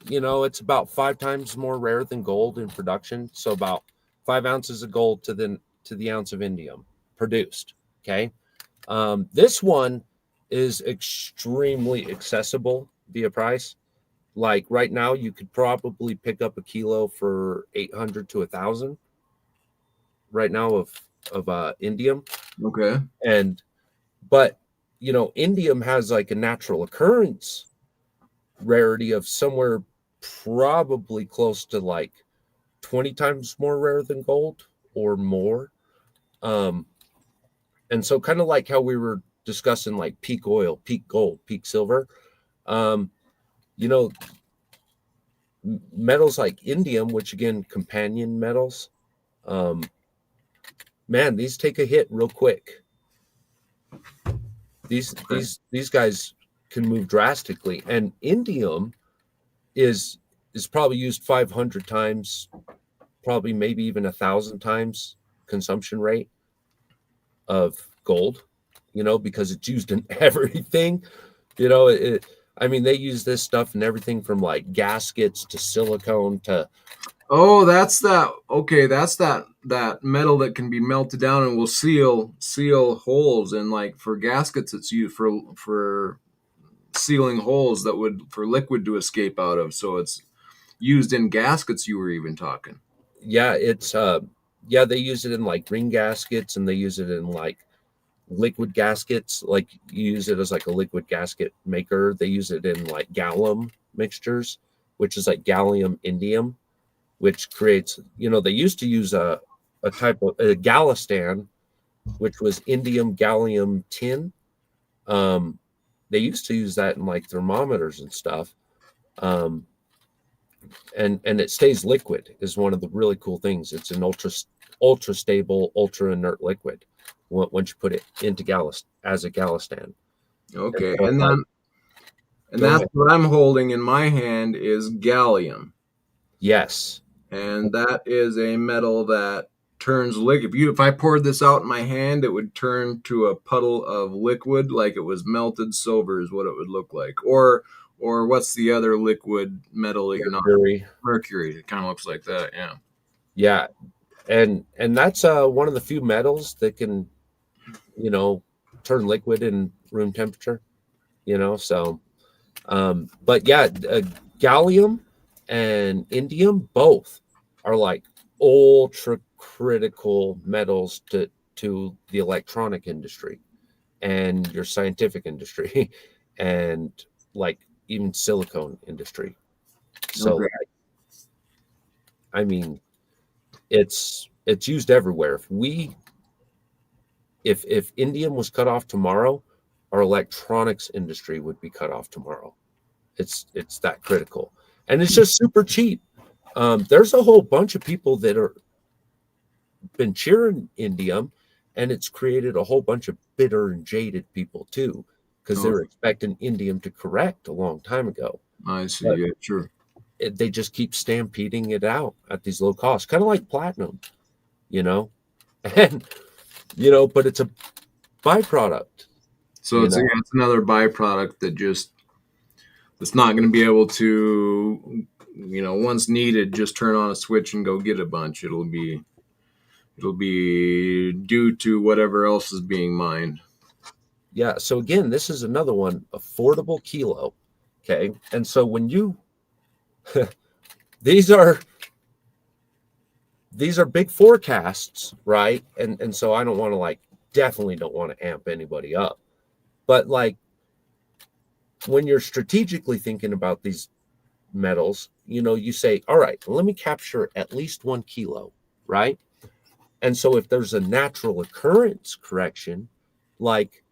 it's about 5 times more rare than gold in production. So about 5 ounces of gold to the ounce of indium produced. Okay. This one is extremely accessible via price. Like right now, you could probably pick up a kilo for 800 to 1,000 right now of indium. Okay. And but indium has like a natural occurrence rarity of somewhere probably close to like 20 times more rare than gold or more. Um, and so kind of like how we were discussing like peak oil, peak gold, peak silver. Um, you know, metals like indium, which again, companion metals, um, man, these take a hit real quick. Okay. These guys can move drastically, and indium is is probably used 500 times, probably maybe even 1,000 times consumption rate of gold, because it's used in everything. I mean, they use this stuff in everything from like gaskets to silicone to, Oh, that's that. Okay, that's that metal that can be melted down and will seal holes, and like for gaskets it's used for sealing holes that would for liquid to escape out of. So it's used in gaskets you were even talking. yeah, yeah, they use it in like ring gaskets, and they use it in like liquid gaskets. Like you use it as like a liquid gasket maker. They use it in like gallium mixtures, which is like gallium indium, which creates, they used to use a type of a gallistan, which was indium gallium tin. Um, they used to use that in like thermometers and stuff. Um, and it stays liquid is one of the really cool things. It's an ultra stable, ultra inert liquid once you put it into as a gallistan. And Okay, so it's like, and go that's ahead. what I'm holding in my hand is gallium. Yes. And that is a metal that turns liquid. If I poured this out in my hand, it would turn to a puddle of liquid, like it was melted silver, is what it would look like. Or what's the other liquid metal that you're not? Mercury. Mercury. It kind of looks like that. Yeah. Yeah. And that's one of the few metals that can, you know, turn liquid in room temperature, so but yeah, gallium and indium both are like ultra critical metals to the electronic industry and your scientific industry and like even silicone industry. So Okay. like, I mean, it's used everywhere. If indium was cut off tomorrow, our electronics industry would be cut off tomorrow. It's that critical, and it's just super cheap. There's a whole bunch of people that are been cheering indium, and it's created a whole bunch of bitter and jaded people too, because they Oh, were expecting indium to correct a long time ago, I see. but Yeah, sure. they just keep stampeding it out at these low costs, kind of like platinum, you know, and but it's a byproduct, So you know. it's another byproduct that just it's not going to be able to, once needed, just turn on a switch and go get a bunch. It'll be due to whatever else is being mined. Yeah. So again, this is another one, affordable kilo. Okay. And so when you these are big forecasts, right? And so I don't want to like definitely don't want to amp anybody up. But like when you're strategically thinking about these metals, you say, all right, let me capture at least 1 kilo, right? And so if there's a natural occurrence correction, like,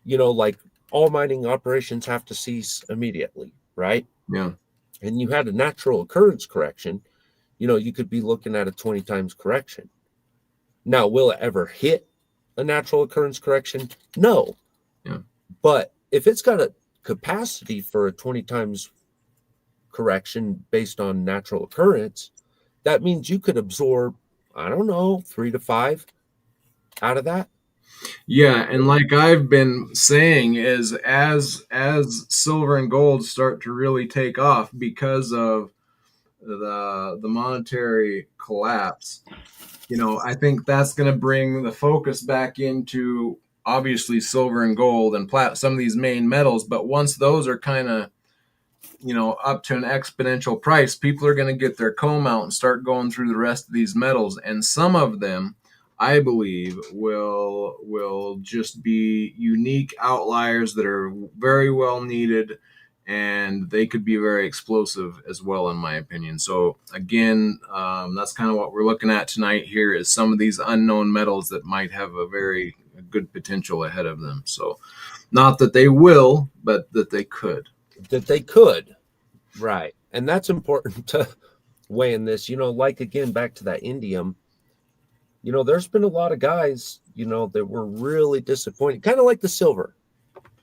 like all mining operations have to cease immediately, right? Yeah. And you had a natural occurrence correction, you could be looking at a 20 times correction. Now, will it ever hit a natural occurrence correction? No. Yeah. But if it's got a capacity for a 20 times correction based on natural occurrence, that means you could absorb, I don't know, 3 to 5 out of that. Yeah, and like I've been saying, is as silver and gold start to really take off because of the monetary collapse, I think that's going to bring the focus back into obviously silver and gold and some of these main metals. But once those are kind of up to an exponential price, people are going to get their comb out and start going through the rest of these metals, and some of them, I believe, will just be unique outliers that are very well needed, and they could be very explosive as well, in my opinion. So again, that's kind of what we're looking at tonight here, is some of these unknown metals that might have a very good potential ahead of them. So not that they will, but that they could. That they could. Right. And that's important to weigh in this. Like again, back to that indium, there's been a lot of guys, that were really disappointed, kind of like the silver.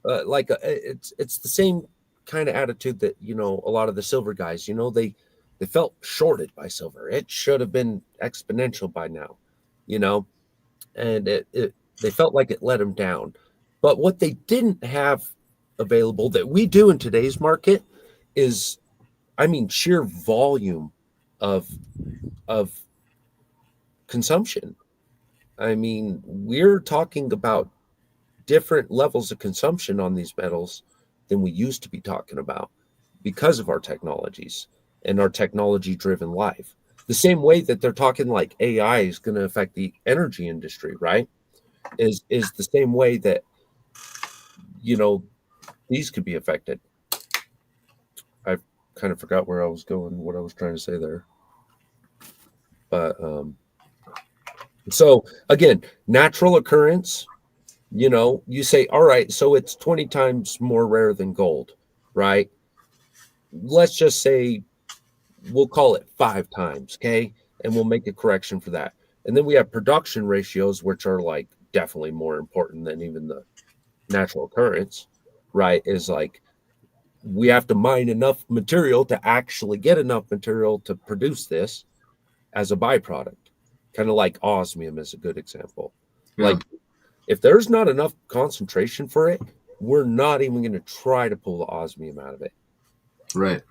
It's the same kind of attitude that, a lot of the silver guys, they felt shorted by silver. It should have been exponential by now, you know, and they felt like it let them down. But what they didn't have available that we do in today's market is, I mean, sheer volume of of consumption. I mean, we're talking about different levels of consumption on these metals than we used to be talking about because of our technologies and our technology driven life. The same way that they're talking like AI is going to affect the energy industry, right? Is the same way that, you know, these could be affected. I kind of forgot where I was going, what I was trying to say there. But so again, natural occurrence, you say, all right, so it's 20 times more rare than gold, right? Let's just say we'll call it 5 times, okay? And we'll make a correction for that. And then we have production ratios, which are like definitely more important than even the natural occurrence, right? Is like we have to mine enough material to actually get enough material to produce this as a byproduct. Kind of like osmium is a good example. Yeah. Like if there's not enough concentration for it, we're not even going to try to pull the osmium out of it, Right.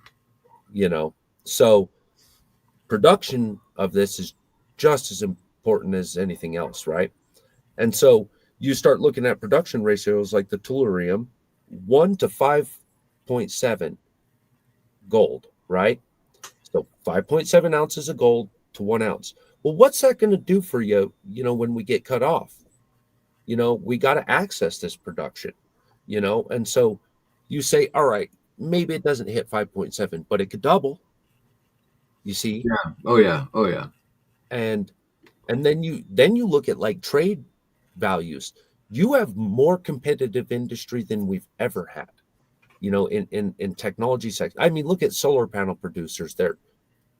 you know? So production of this is just as important as anything else, right? And so you start looking at production ratios like the tellurium, 1 to 5.7 gold, right? So 5.7 ounces of gold to 1 ounce. Well, what's that going to do for you, when we get cut off? We got to access this production, and so you say, all right, maybe it doesn't hit 5.7, but it could double, you see. Yeah. Oh yeah. Oh yeah. And then you look at like trade values. You have more competitive industry than we've ever had, in technology sector. I mean, look at solar panel producers. They're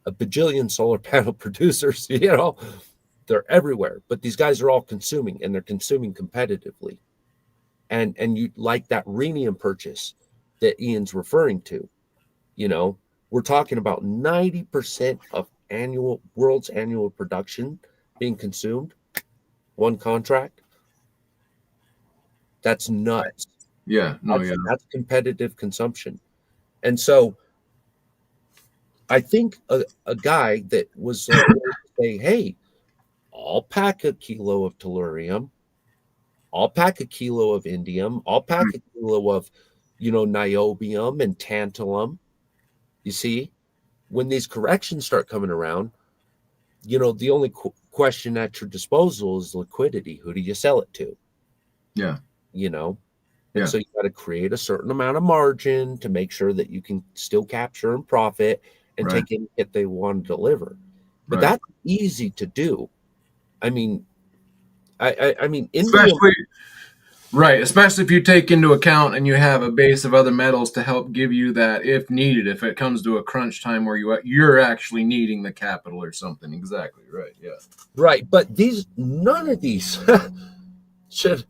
a bajillion solar panel producers, they're everywhere, but these guys are all consuming, and they're consuming competitively. And you like that rhenium purchase that Ian's referring to, we're talking about 90% of world's annual production being consumed, one contract. That's nuts. Yeah. No. That's Yeah. that's competitive consumption. And so I think a guy that was like say, hey, I'll pack a kilo of tellurium, I'll pack a kilo of indium, I'll pack a kilo of, niobium and tantalum. You see, when these corrections start coming around, the only question at your disposal is liquidity. Who do you sell it to? Yeah. You know, and Yeah. so you got to create a certain amount of margin to make sure that you can still capture and profit and Right. take any hit they want to deliver. But Right. that's easy to do. I mean, I mean, indium. Especially right, especially if you take into account and you have a base of other metals to help give you that if needed, if it comes to a crunch time where you're actually needing the capital or something. Exactly right. Yeah. Right, but these none of these should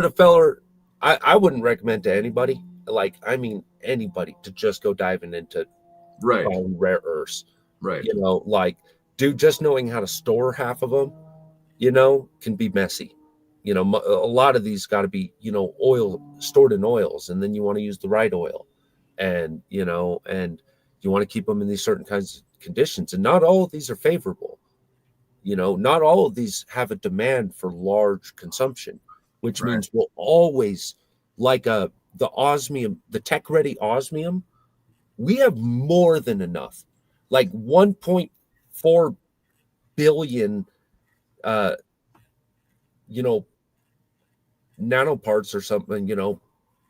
a feller. I wouldn't recommend to anybody. Like, I mean, anybody to just go diving into Right. buying rare earths. Right. Like, dude, just knowing how to store half of them, can be messy. A lot of these got to be, oil stored in oils, and then you want to use the right oil, and you want to keep them in these certain kinds of conditions, and not all of these are favorable. Not all of these have a demand for large consumption, which Right. means we'll always, like the osmium, the tech ready osmium, we have more than enough, like 1.4 billion, uh, you know, nanoparts or something,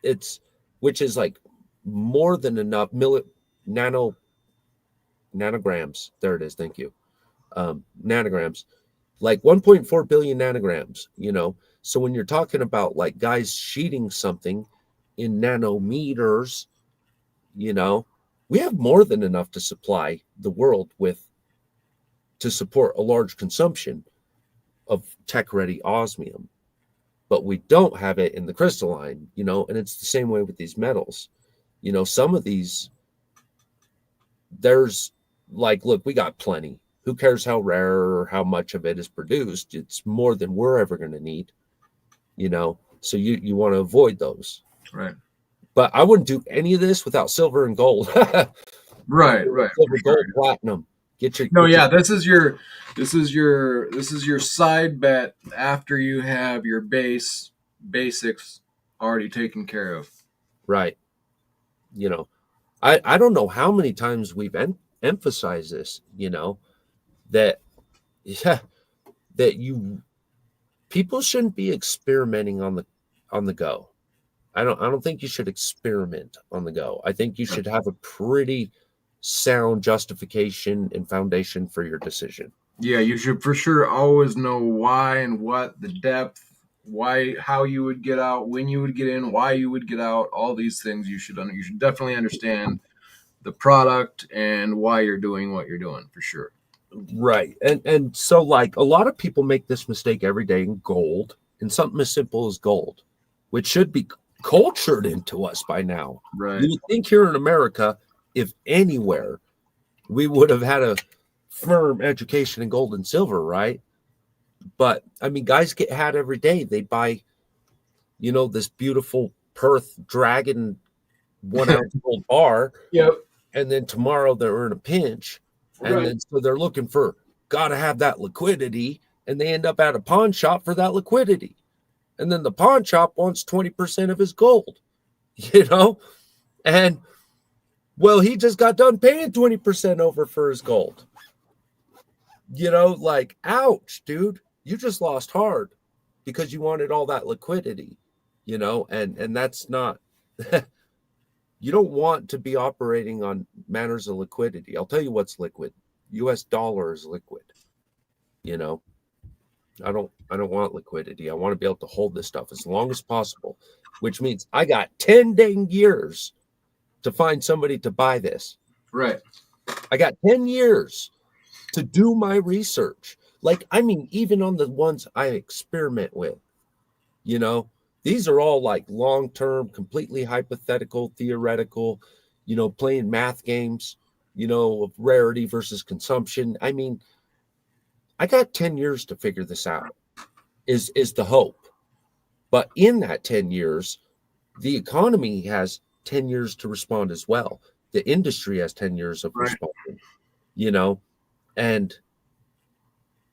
it's which is like more than enough nano nanograms. There it is. Thank you. Nanograms, like 1.4 billion nanograms, So when you're talking about like guys sheeting something in nanometers, you know, we have more than enough to supply the world with to support a large consumption of tech ready osmium. But we don't have it in the crystalline, and it's the same way with these metals. Some of these, there's like, look, we got plenty. Who cares how rare or how much of it is produced? It's more than we're ever going to need, So you want to avoid those. Right. But I wouldn't do any of this without silver and gold. Right. Right. For Silver, sure. gold, platinum. No, Get your yeah, this is your side bet after you have your basics already taken care of. right. You know, I don't know how many times we've emphasized this. That yeah, that you people shouldn't be experimenting on the go. I don't think you should experiment on the go. I think you should have a pretty sound justification and foundation for your decision. Yeah, you should for sure always know why and what, the depth, why, how you would get out, when you would get in, why you would get out. All these things you should definitely understand the product and why you're doing what you're doing for sure. Right. And so like a lot of people make this mistake every day in gold and something as simple as gold, which should be cultured into us by now. You Right. would think here in America, if anywhere, we would have had a firm education in gold and silver, right? But I mean, guys get had every day. They buy, this beautiful Perth Dragon 1 ounce gold bar, Yep. and then tomorrow they're in a pinch, and Right. then so they're looking for gotta have that liquidity, and they end up at a pawn shop for that liquidity, and then the pawn shop wants 20% of his gold, you know, and well, he just got done paying 20% over for his gold, like ouch, dude, you just lost hard because you wanted all that liquidity, and that's not. You don't want to be operating on matters of liquidity. I'll tell you what's liquid. US dollar is liquid. You know, I don't want liquidity. I want to be able to hold this stuff as long as possible, which means I got 10 dang years to find somebody to buy this. Right. I got 10 years to do my research. Like, I mean, even on the ones I experiment with, you know, these are all like long term, completely hypothetical, theoretical, playing math games, of rarity versus consumption. I mean, I got 10 years to figure this out, is the hope. But in that 10 years, the economy has 10 years to respond as well. The industry has 10 years of Right. responding, you know, and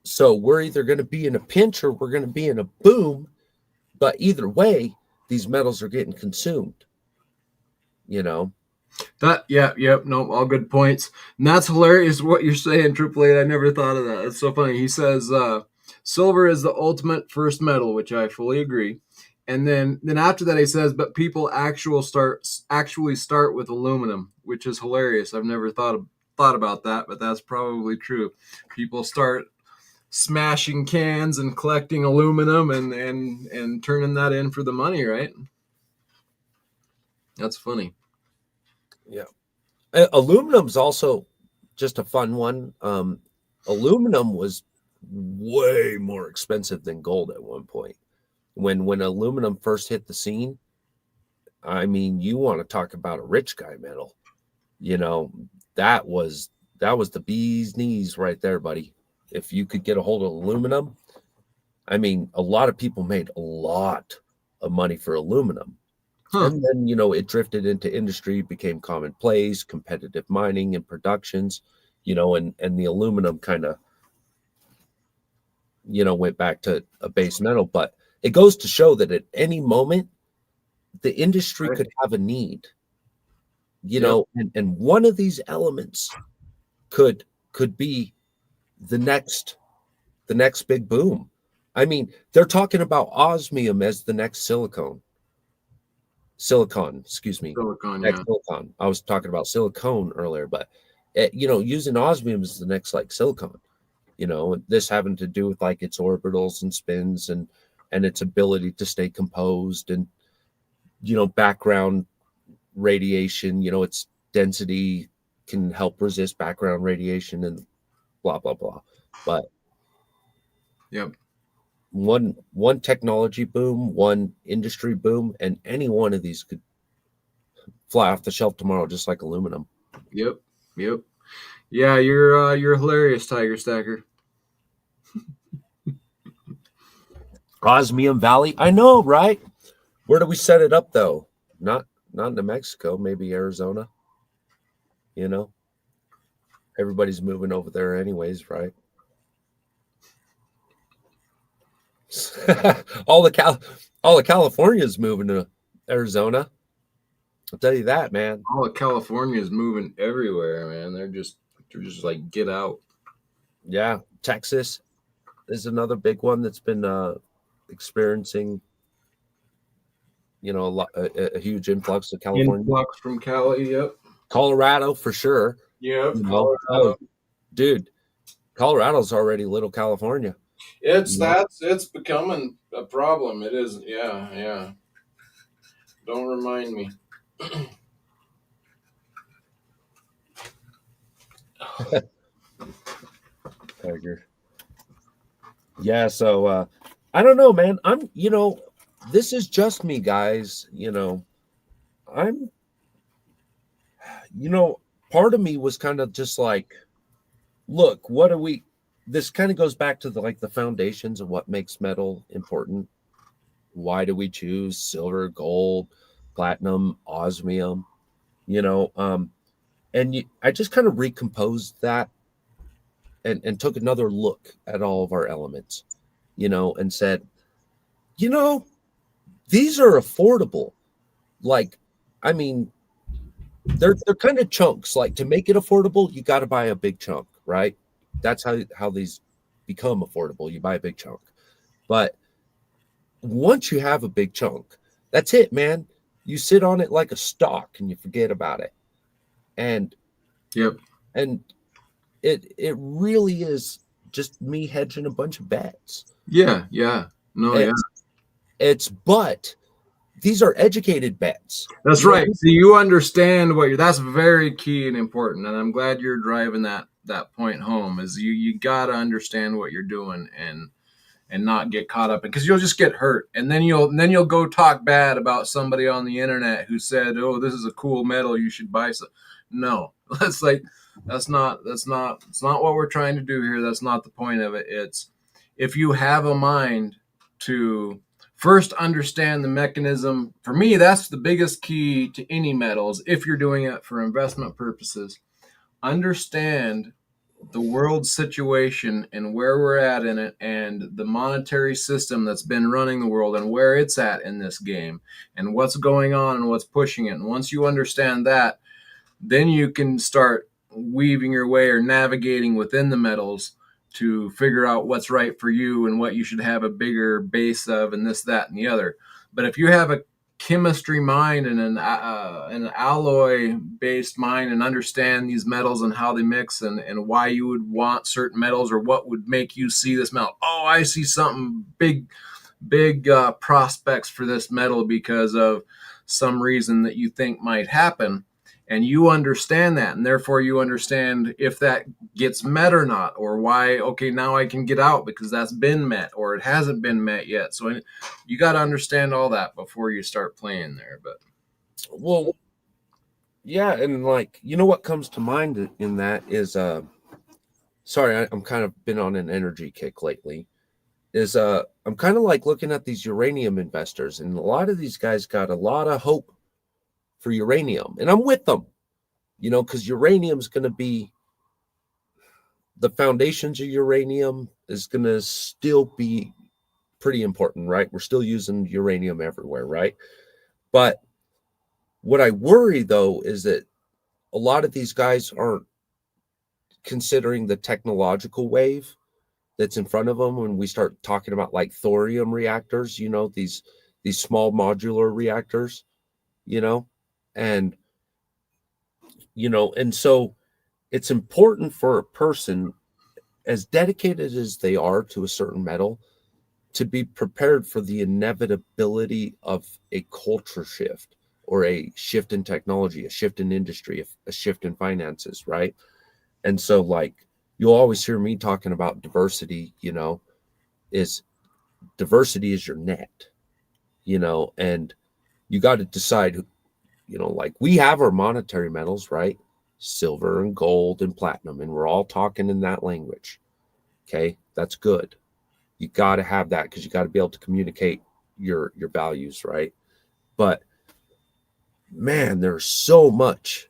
so we're either going to be in a pinch or we're going to be in a boom. But either way, these metals are getting consumed, you know. That, yeah, yep, no, all good points. And that's hilarious what you're saying, Triple Eight. I never thought of that. It's so funny. He says silver is the ultimate first metal, which I fully agree. And then after that he says, but people actually start with aluminum, which is hilarious. I've never thought about that, but that's probably true. People start smashing cans and collecting aluminum and turning that in for the money, right? That's funny. Yeah. Aluminum's also just a fun one. Aluminum was way more expensive than gold at one point. When aluminum first hit the scene, I mean, you want to talk about a rich guy metal. You know, that was that was the bee's knees right there, buddy. If you could get a hold of aluminum, I mean, a lot of people made a lot of money for aluminum. Huh. And then, you know, it drifted into industry, became commonplace, competitive mining and productions, you know, and the aluminum kind of, you know, went back to a base metal. But it goes to show that at any moment, the industry Right. could have a need, you Yep. know, and one of these elements could could be the next big boom. I mean, they're talking about osmium as the next silicon, excuse me, Silicon, yeah. next silicon. I was talking about silicone earlier, but you know, using osmium is the next like silicon. You know, this having to do with like its orbitals and spins and its ability to stay composed and you know background radiation. You know, its density can help resist background radiation and blah blah blah. But Yep. one technology boom, one industry boom, and any one of these could fly off the shelf tomorrow, just like aluminum. Yep. Yep. Yeah, you're hilarious, Tiger Stacker. Osmium Valley, I know, right? Where do we set it up though? Not New Mexico, maybe Arizona. You know, everybody's moving over there anyways, right? all the Cal, all of California's moving to Arizona. I'll tell you that, man. All of California is moving everywhere, man. They're just like get out. Yeah, Texas is another big one that's been experiencing, you know, a huge influx of California. Influx from Cali. Yep. Colorado for sure. Yep. You know, oh, Colorado. dude, Colorado's already little California. It's You know, it's becoming a problem. It is. Yeah. Yeah. Don't remind me. Tiger. Yeah, so I don't know, man. I'm, you know, this is just me, guys. You know, I'm, you know, part of me was kind of just like, look, what are we? This kind of goes back to the like the foundations of what makes metal important. Why do we choose silver, gold, platinum, osmium? You know, and I just kind of recomposed that and took another look at all of our elements, you know, and said, you know, these are affordable. Like, I mean, they're kind of chunks. Like to make it affordable, you got to buy a big chunk, right? That's how these become affordable. You buy a big chunk. But once you have a big chunk, that's it, man. You sit on it like a stock and you forget about it. And Yep. and it really is just me hedging a bunch of bets. Yeah. Yeah. No. Yeah. It's it's but these are educated bets. That's You know, right. So you understand what you're. That's very key and important, and I'm glad you're driving that point home. Is you gotta understand what you're doing and not get caught up because you'll just get hurt, and then you'll go talk bad about somebody on the internet who said, "Oh, this is a cool metal. You should buy some." No, that's like that's not what we're trying to do here. That's not the point of it. It's if you have a mind to first understand the mechanism. For me, that's the biggest key to any metals if you're doing it for investment purposes. Understand the world situation and where we're at in it and the monetary system that's been running the world and where it's at in this game and what's going on and what's pushing it. And once you understand that, then you can start weaving your way or navigating within the metals to figure out what's right for you and what you should have a bigger base of and this, that, and the other. But if you have a chemistry mind and an alloy based mind and understand these metals and how they mix and why you would want certain metals or what would make you see this metal. Oh, I see something big prospects for this metal because of some reason that you think might happen, and you understand that, and therefore you understand if that gets met or not, or why, okay, now I can get out because that's been met or it hasn't been met yet. So you got to understand all that before you start playing there. But Well, yeah, and like, you know what comes to mind in that is sorry, I'm kind of been on an energy kick lately. Is I'm kind of like looking at these uranium investors, and a lot of these guys got a lot of hope for uranium, and I'm with them, you know, because uranium's going to be the foundations of uranium is going to still be pretty important, right? We're still using uranium everywhere, right? But what I worry though is that a lot of these guys aren't considering the technological wave that's in front of them when we start talking about like thorium reactors, you know, these small modular reactors, you know, and and so it's important for a person as dedicated as they are to a certain metal to be prepared for the inevitability of a culture shift or a shift in technology, a shift in industry, a shift in finances, right? And so, like, you'll always hear me talking about diversity, is diversity is your net, and you got to decide, like we have our monetary metals, right? Silver and gold and platinum, and we're all talking in that language. Okay, that's good. You got to have that because you got to be able to communicate your values, right? But man, there's so much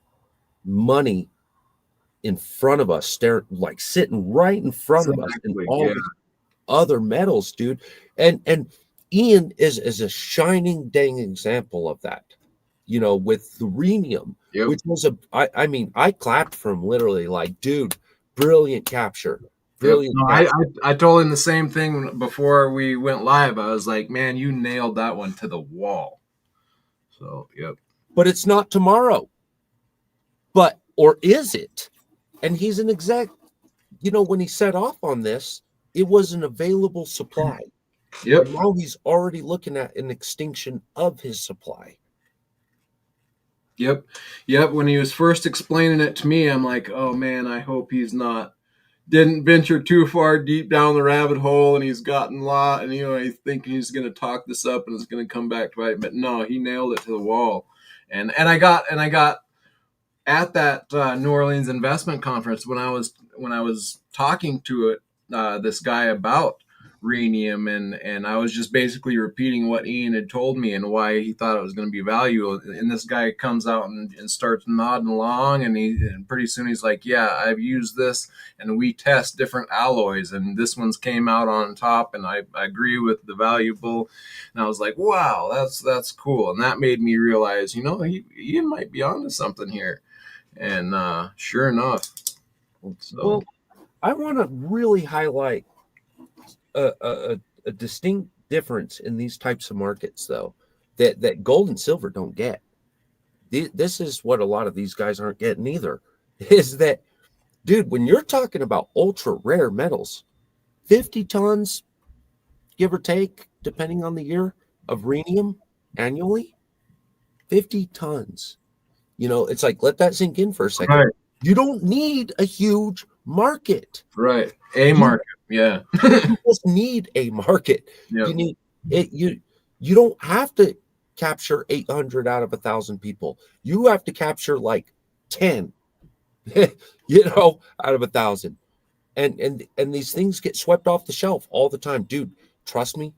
money in front of us, like sitting right in front of us, and exactly, all yeah, these other metals, dude. And Ian is a shining dang example of that. With the rhenium, yep. which was I mean, I clapped for him literally, like, dude, brilliant capture, Yep. brilliant No, capture. I told him the same thing before we went live. I was like, man, you nailed that one to the wall. So, yep. But it's not tomorrow. But or is it? And he's an exact, when he set off on this, it was an available supply. Yep. And now he's already looking at an extinction of his supply. Yep. Yep. When he was first explaining it to me, I'm like, oh man, I hope he's not didn't venture too far deep down the rabbit hole and he's gotten lost and he's thinking he's gonna talk this up and it's gonna come back to bite. But no, he nailed it to the wall. And I got at that New Orleans investment conference when I was talking to this guy about rhenium, and I was just basically repeating what Ian had told me and why he thought it was going to be valuable. And this guy comes out and starts nodding along, and pretty soon he's like, "Yeah, I've used this, and we test different alloys, and this one's came out on top, and I agree with the valuable." And I was like, "Wow, that's cool," and that made me realize, Ian might be onto something here. And sure enough, so Well, I want to really highlight a distinct difference in these types of markets, though, that gold and silver don't get. This is what a lot of these guys aren't getting either. Is that, dude, when you're talking about ultra rare metals, 50 tons, give or take, depending on the year, of rhenium annually, 50 tons. It's like, let that sink in for a second. right, You don't need a huge market. right, a You market, yeah, you just need a market. You yep, need it. You don't have to capture 800 out of 1,000 people. You have to capture like 10, out of 1,000. And these things get swept off the shelf all the time, dude. Trust me,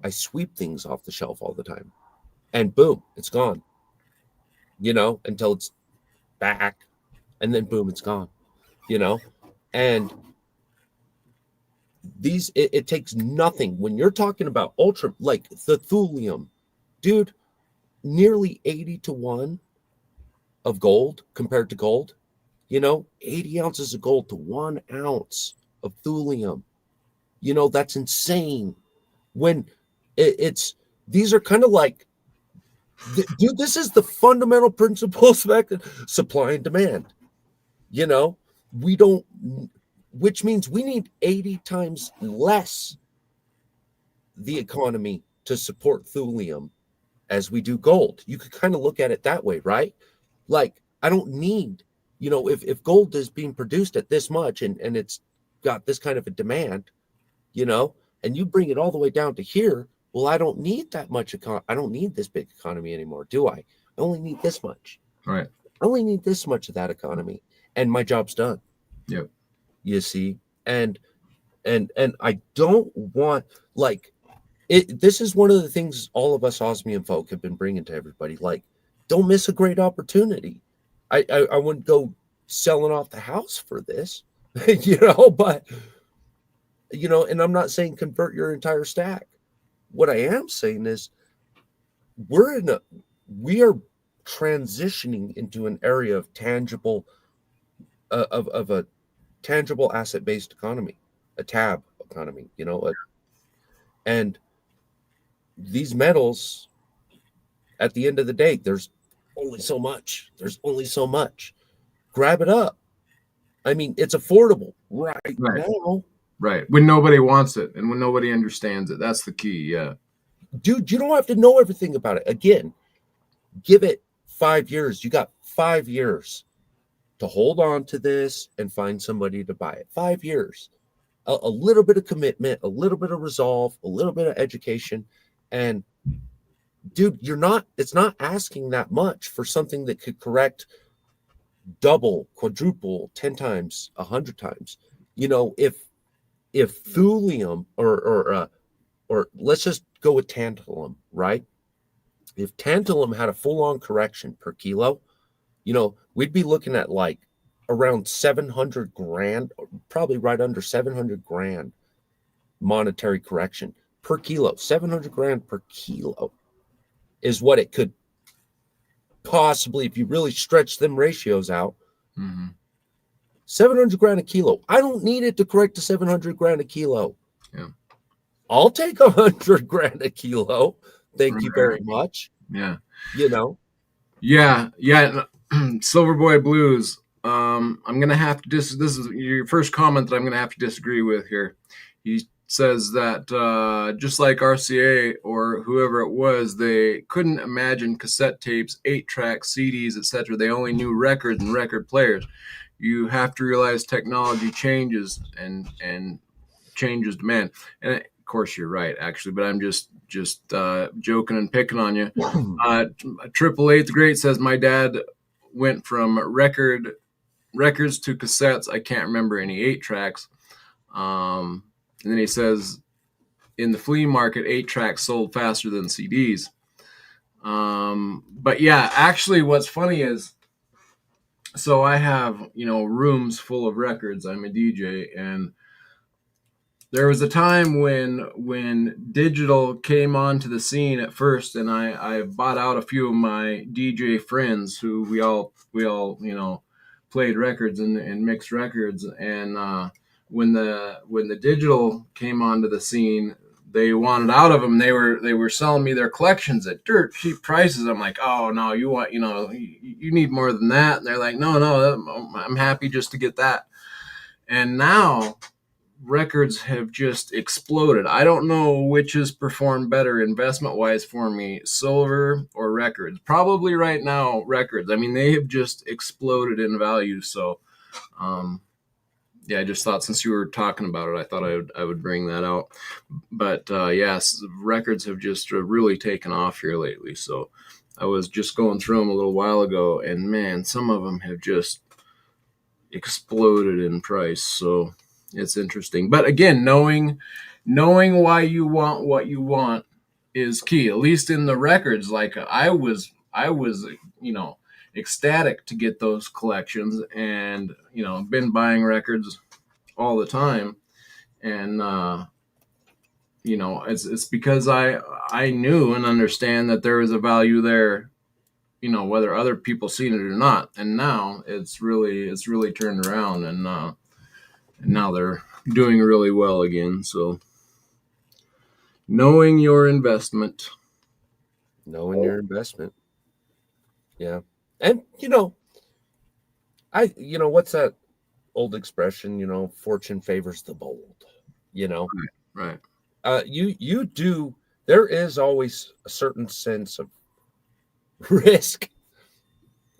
I sweep things off the shelf all the time, and boom, it's gone. Until it's back, and then boom, it's gone. And it takes nothing when you're talking about ultra, like the thulium, dude. Nearly 80 to 1 of gold compared to gold. 80 ounces of gold to 1 ounce of thulium. That's insane. When it's these are kind of like Dude, this is the fundamental principles of supply and demand. You know, we don't, which means we need 80 times less the economy to support thulium as we do gold. You could kind of look at it that way, right? Like, I don't need, if gold is being produced at this much and it's got this kind of a demand, you know, and you bring it all the way down to here, well, I don't need that much. I don't need this big economy anymore, do I? I only need this much. Right. I only need this much of that economy, and my job's done. Yep. You see, and I don't want like it. This is one of the things all of us osmium folk have been bringing to everybody. Like, don't miss a great opportunity. I wouldn't go selling off the house for this, but and I'm not saying convert your entire stack. What I am saying is we are transitioning into an area of tangible of a tangible asset based economy, a tab economy, and these metals at the end of the day, there's only so much. There's only so much. Grab it up. I mean, it's affordable right Right. now. Right. When nobody wants it and when nobody understands it. That's the key. Yeah. Dude, you don't have to know everything about it. Again, give it 5 years. You got 5 years to hold on to this and find somebody to buy it. 5 years. A little bit of commitment, a little bit of resolve, a little bit of education. And dude, it's not asking that much for something that could correct double, quadruple, 10 times, 100 times. If thulium or let's just go with tantalum, right? If tantalum had a full-on correction per kilo, we'd be looking at like around 700 grand, probably right under 700 grand monetary correction per kilo. 700 grand per kilo is what it could possibly, if you really stretch them ratios out. Mm-hmm. 700 grand a kilo. I don't need it to correct to 700 grand a kilo. Yeah. I'll take 100 grand a kilo. Thank you very much. Yeah. Yeah. Yeah. Silverboy Blues. I'm gonna have to this is your first comment that I'm gonna have to disagree with here. He says that just like RCA or whoever it was, they couldn't imagine cassette tapes, 8-track CDs, etc. They only knew records and record players. You have to realize technology changes and changes demand. And of course, you're right, actually, but I'm just joking and picking on you. Triple Eight the Great says my dad went from records to cassettes. I can't remember any 8-tracks. And then he says in the flea market, 8-tracks sold faster than CDs. But yeah, actually, what's funny is, so I have rooms full of records. I'm a DJ, and there was a time when digital came onto the scene at first, and I bought out a few of my DJ friends who we all played records and mixed records. And when the digital came onto the scene, they wanted out of them. They were selling me their collections at dirt cheap prices. I'm like, oh no, you need more than that. And they're like, no, I'm happy just to get that. And now records have just exploded. I don't know which has performed better investment wise for me, silver or records. Probably right now, records. I mean, they have just exploded in value. So, yeah, I just thought since you were talking about it, I thought I would bring that out. But yes, records have just really taken off here lately. So I was just going through them a little while ago, and man, some of them have just exploded in price. So it's interesting. But again, knowing why you want what you want is key. At least in the records, like I was ecstatic to get those collections, and been buying records all the time. And it's because I knew and understand that there is a value there, whether other people seen it or not. And now it's really turned around, and now they're doing really well again. So knowing your investment. Knowing your investment. Yeah. And what's that old expression, fortune favors the bold, you know. Right. You do there is always a certain sense of risk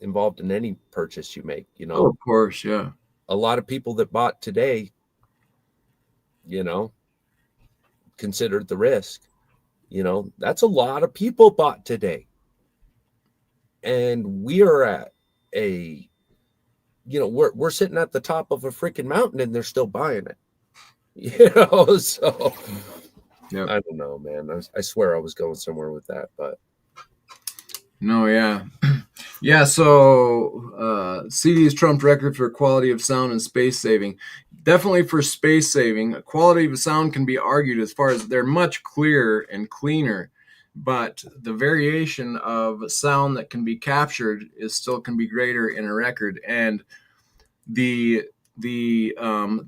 involved in any purchase you make, Oh, of course, yeah. A lot of people that bought today, you know, considered the risk. That's a lot of people bought today. And we are at a we're sitting at the top of a freaking mountain and they're still buying it. So Yep. I don't know, man. I swear I was going somewhere with that, but No, yeah. Yeah, so CDs trumped record for quality of sound and space saving. Definitely for space saving. Quality of sound can be argued as far as they're much clearer and cleaner, but the variation of sound that can be captured is still can be greater in a record. And the the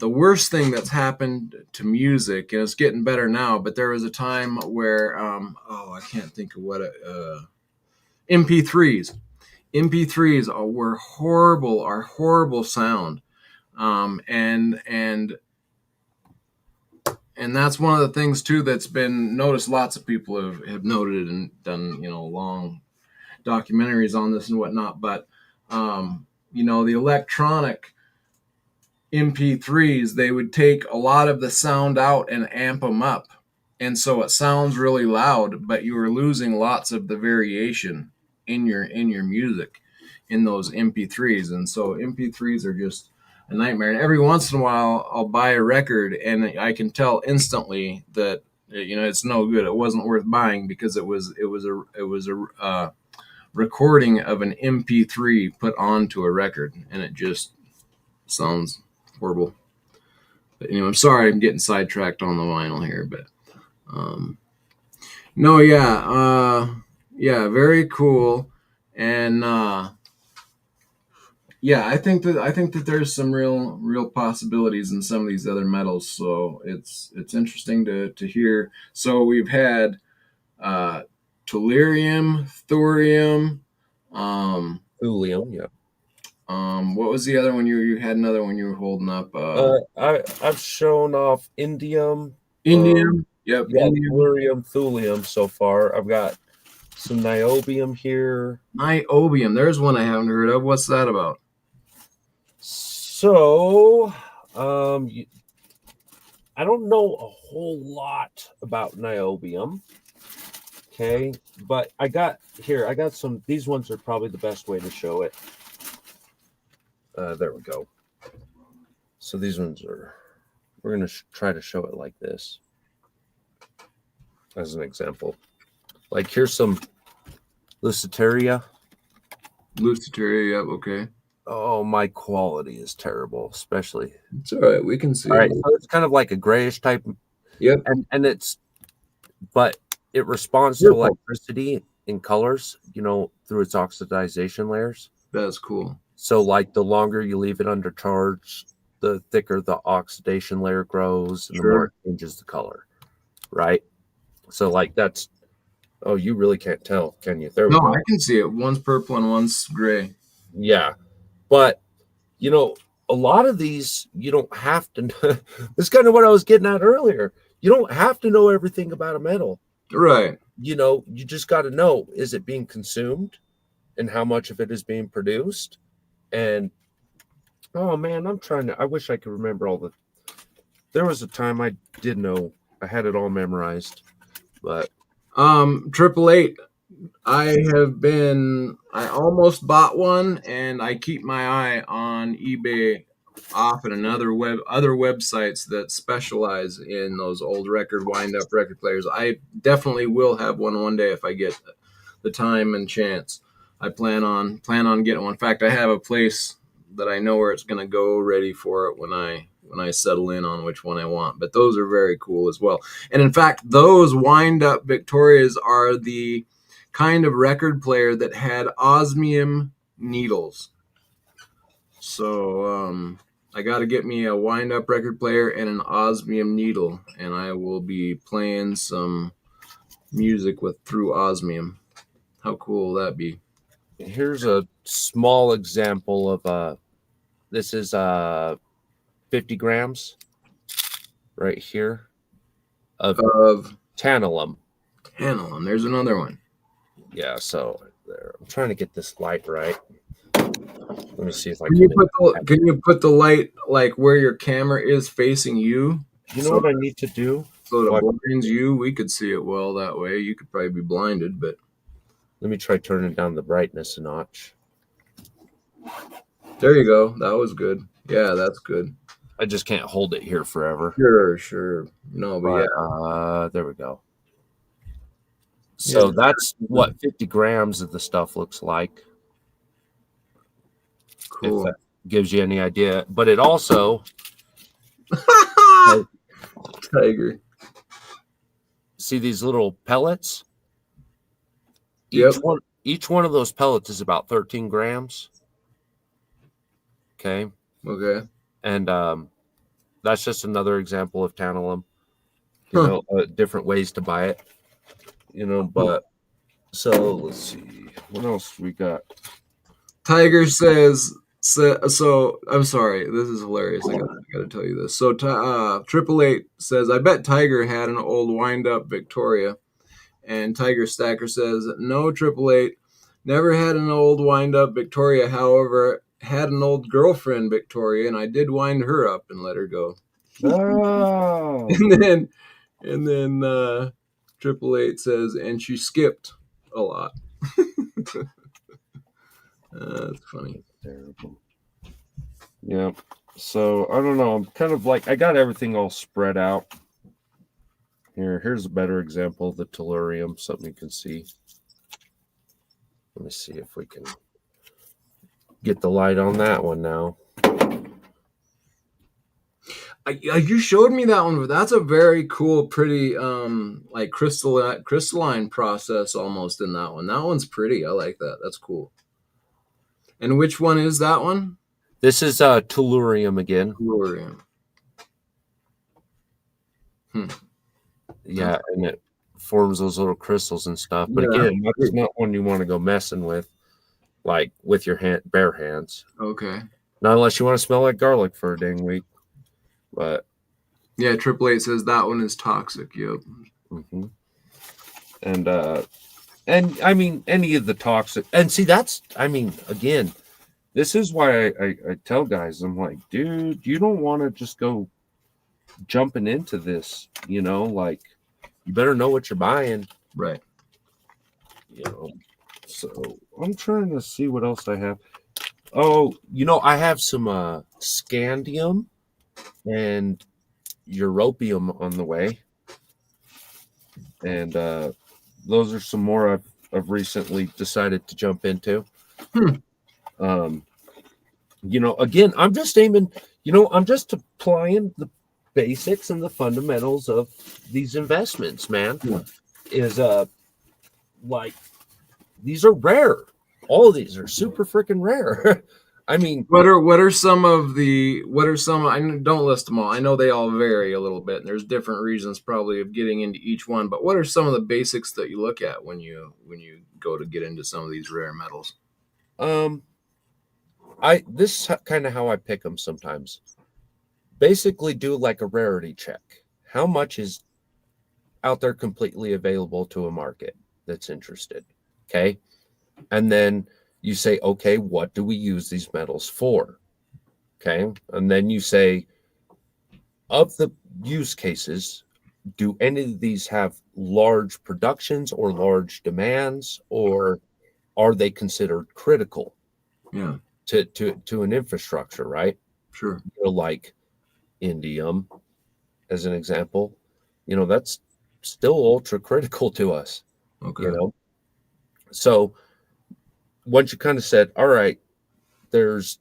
worst thing that's happened to music, and it's getting better now, but there was a time where I can't think of what MP3s. MP3s are horrible sound, and that's one of the things too that's been noticed. Lots of people have noted and done long documentaries on this and whatnot. But the electronic MP3s, they would take a lot of the sound out and amp them up, and so it sounds really loud, but you are losing lots of the variation in your music in those MP3s. And so MP3s are just a nightmare. And every once in a while, I'll buy a record, and I can tell instantly that it's no good. It wasn't worth buying because it was a recording of an MP3 put onto a record, and it just sounds horrible. But anyway, I'm sorry I'm getting sidetracked on the vinyl here, but um, no, yeah, very cool. And yeah, I think that there's some real possibilities in some of these other metals. So it's interesting to hear. So we've had uh, tellurium, thorium. Um, Thulium, yeah. what was the other one you had another one you were holding up? I've shown off indium, Indium. Yep, yeah, indium. tellurium, thulium so far. I've got some niobium here. Niobium. There's one I haven't heard of. What's that about? So, um, I don't know a whole lot about niobium. Okay, but I got some. These ones are probably the best way to show it. There we go. So these ones are. We're gonna try to show it like this, as an example. Like here's some Luciteria. Luciteria. Yep. Okay. Oh, my quality is terrible, especially. It's all right. We can see All right, it. so it's kind of like a grayish type, Yep. and but it responds to Beautiful. electricity in colors, through its oxidization layers. That's cool. So, like, the longer you leave it under charge, the thicker the oxidation layer grows, and the more Sure. it changes the color, right? So, like, that's. Oh, you really can't tell, can you? There we No, go. I can see it. One's purple and one's gray. Yeah, but you know, a lot of these you don't have to. That's kind of what I was getting at earlier. You don't have to know everything about a metal. Right. You just got to know, is it being consumed and how much of it is being produced. And oh man, I wish I could remember all the. There was a time I did know, I had it all memorized, but 888. I almost bought one, and I keep my eye on eBay often and other websites that specialize in those old wind up record players. I definitely will have one day if I get the time and chance. I plan on getting one. In fact, I have a place that I know where it's going to go ready for it when I settle in on which one I want. But those are very cool as well. And in fact, those wind up Victorias are the kind of record player that had osmium needles. So I got to get me a wind up record player and an osmium needle, and I will be playing some music through osmium. How cool will that be? Here's a small example of this is 50 grams right here of Of tantalum. tantalum. There's another one. Yeah, so there. I'm trying to get this light right. Let me see if I Can can you make put it the can happen. you put the light like where your camera is facing you, You know so what I need to do? so it What? blinds you? We could see it well that way. You could probably be blinded, but Let me try turning down the brightness a notch. there you go. That was good. Yeah, that's good. I just can't hold it here forever. Sure, sure. No, but yeah, But there we go. yeah. So that's what 50 grams of the stuff looks like, if Cool. that gives you any idea. But it also, Tiger. see these little pellets? Yep. Each one of those pellets is about 13 grams. Okay. Okay. And that's just another example of tantalum, Huh. different ways to buy it, but so let's see. What else we got? Tiger says so. I'm sorry. This is hilarious. I gotta tell you this. So Triple Eight says, I bet Tiger had an old wind up Victoria. And Tiger Stacker says, no, Triple Eight never had an old wind up Victoria. However, had an old girlfriend Victoria, and I did wind her up and let her go. Oh, And then Triple Eight says, and she skipped a lot. That's funny. terrible. Yeah. So I don't know. I'm kind of like I got everything all spread out. Here's a better example of the tellurium, something you can see. Let me see if we can get the light on that one now. You showed me that one, but that's a very cool, pretty, like crystalline process almost in that one. That one's pretty. I like that. That's cool. And which one is that one? This is tellurium again. Tellurium. Hmm. Yeah, and it forms those little crystals and stuff. But Yeah. again, that's not one you want to go messing with, like with your bare hands. Okay. Not unless you want to smell like garlic for a dang week. But Yeah, Triple Eight says that one is toxic. Yep. mm-hmm. And I mean any of the toxic. And see, that's again, this is why I tell guys, I'm like, dude, you don't want to just go jumping into this. Like you better know what you're buying. Right. So I'm trying to see what else I have. Oh, I have some scandium and europium on the way, and those are some more I've recently decided to jump into. Um, again, I'm just aiming. I'm just applying the basics and the fundamentals of these investments. Man, Yeah. is like these are rare. All of these are super freaking rare. I mean, What are some of the I don't list them all. I know they all vary a little bit, and there's different reasons probably of getting into each one. But what are some of the basics that you look at when you go to get into some of these rare metals? this is kind of how I pick them sometimes. Basically, do like a rarity check. How much is out there completely available to a market that's interested? Okay. And then you say, okay, what do we use these metals for? Okay. And then you say, of the use cases, do any of these have large productions or large demands, or are they considered critical Yeah, to an infrastructure, right? sure. Like indium, as an example, that's still ultra critical to us, Okay. So once you kind of said, all right, there's,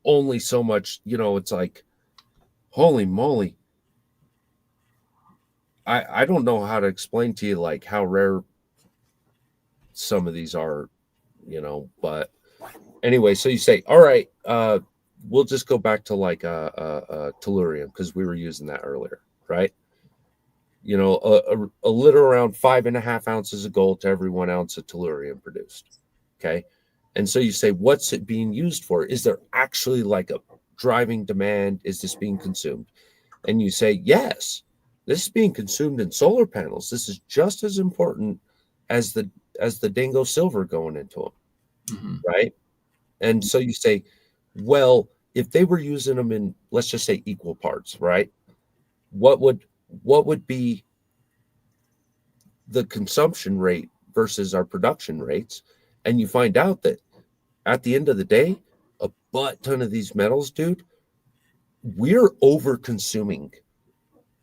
only so much, it's like, holy moly. I don't know how to explain to you like how rare some of these are, but anyway, so you say, all right, we'll just go back to like tellurium because we were using that earlier, right? a little around 5.5 ounces of gold to every 1 ounce of tellurium produced. Okay. And so you say, what's it being used for? Is there actually like a driving demand? Is this being consumed? And you say, yes, this is being consumed in solar panels. This is just as important as the dingo silver going into them, Mhm. right? And so you say, well, if they were using them in, let's just say, equal parts, right? What would what would be the consumption rate versus our production rates? And you find out that at the end of the day, a butt ton of these metals, dude, we're over consuming.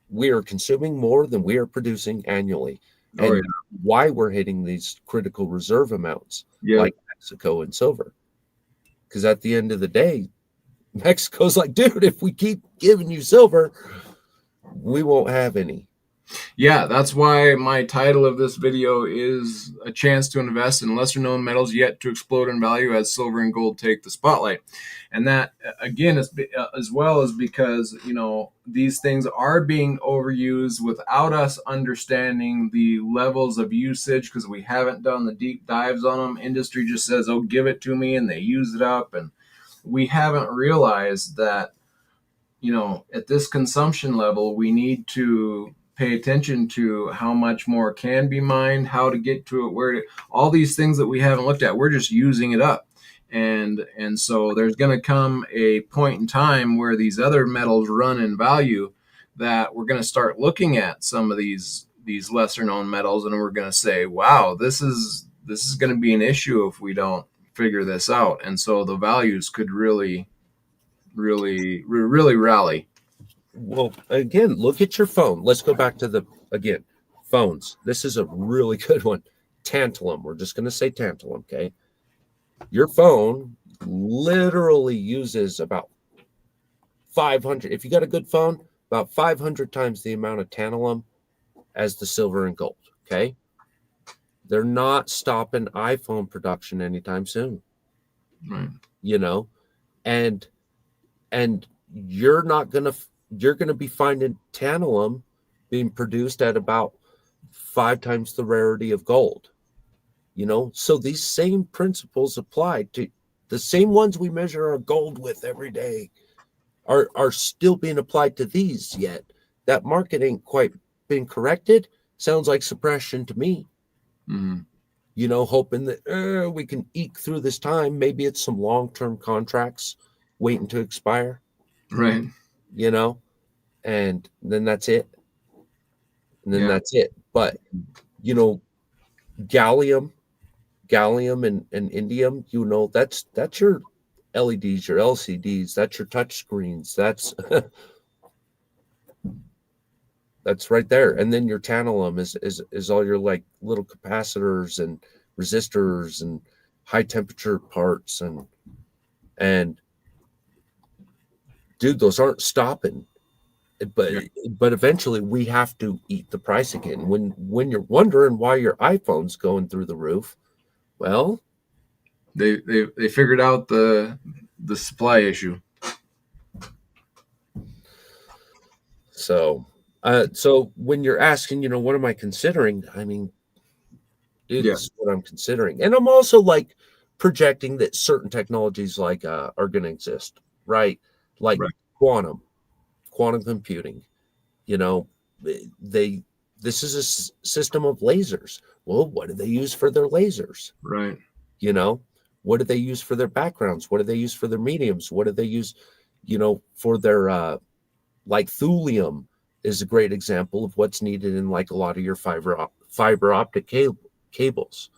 We are consuming more than we are producing annually. Oh yeah. And why we're hitting these critical reserve amounts Yeah. like Mexico and silver. Because at the end of the day, Mexico's like, dude, if we keep giving you silver, we won't have any. Yeah, that's why my title of this video is A Chance to Invest in Lesser Known Metals Yet to Explode in Value as Silver and Gold Take the Spotlight. And that, again, is as well as because, these things are being overused without us understanding the levels of usage because we haven't done the deep dives on them. Industry just says, oh, give it to me, and they use it up. And we haven't realized that at this consumption level, we need to pay attention to how much more can be mined, how to get to it, all these things that we haven't looked at. We're just using it up. And so there's going to come a point in time where these other metals run in value that we're going to start looking at some of these lesser known metals and we're going to say, wow, this is going to be an issue if we don't figure this out. And so the values could really rally. Well, again, look at your phone. Let's go back to again, phones. This is a really good one. Tantalum. We're just going to say tantalum, okay? Your phone literally uses about 500, if you got a good phone, about 500 times the amount of tantalum as the silver and gold, okay? They're not stopping iPhone production anytime soon, Right. you know? And and you're going to be finding tantalum being produced at about 5 times the rarity of gold, so these same principles apply to the same ones we measure our gold with every day are still being applied to these. Yet that market ain't quite been corrected. Sounds like suppression to me. Mm-hmm. Hoping that we can eke through this time. Maybe it's some long-term contracts waiting to expire, Right. you know and then that's it. Yeah. But you know gallium and indium, that's your LEDs, your LCDs, that's your touch screens, that's right there. And then your tantalum is all your like little capacitors and resistors and high temperature parts, and dude, those aren't stopping. but Yeah. but eventually we have to eat the price again. When you're wondering why your iPhone's going through the roof, well, They figured out the supply issue. so when you're asking, what am I considering? I mean, dude, Yeah. this is what I'm considering. And I'm also like projecting that certain technologies like are going to exist, right? Like Right. quantum quantum computing. You know, they this is a system of lasers. Well, what do they use for their lasers? Right. You know, what do they use for their backgrounds? What do they use for their mediums? What do they use, for their like thulium is a great example of what's needed in like a lot of your fiber optic cables.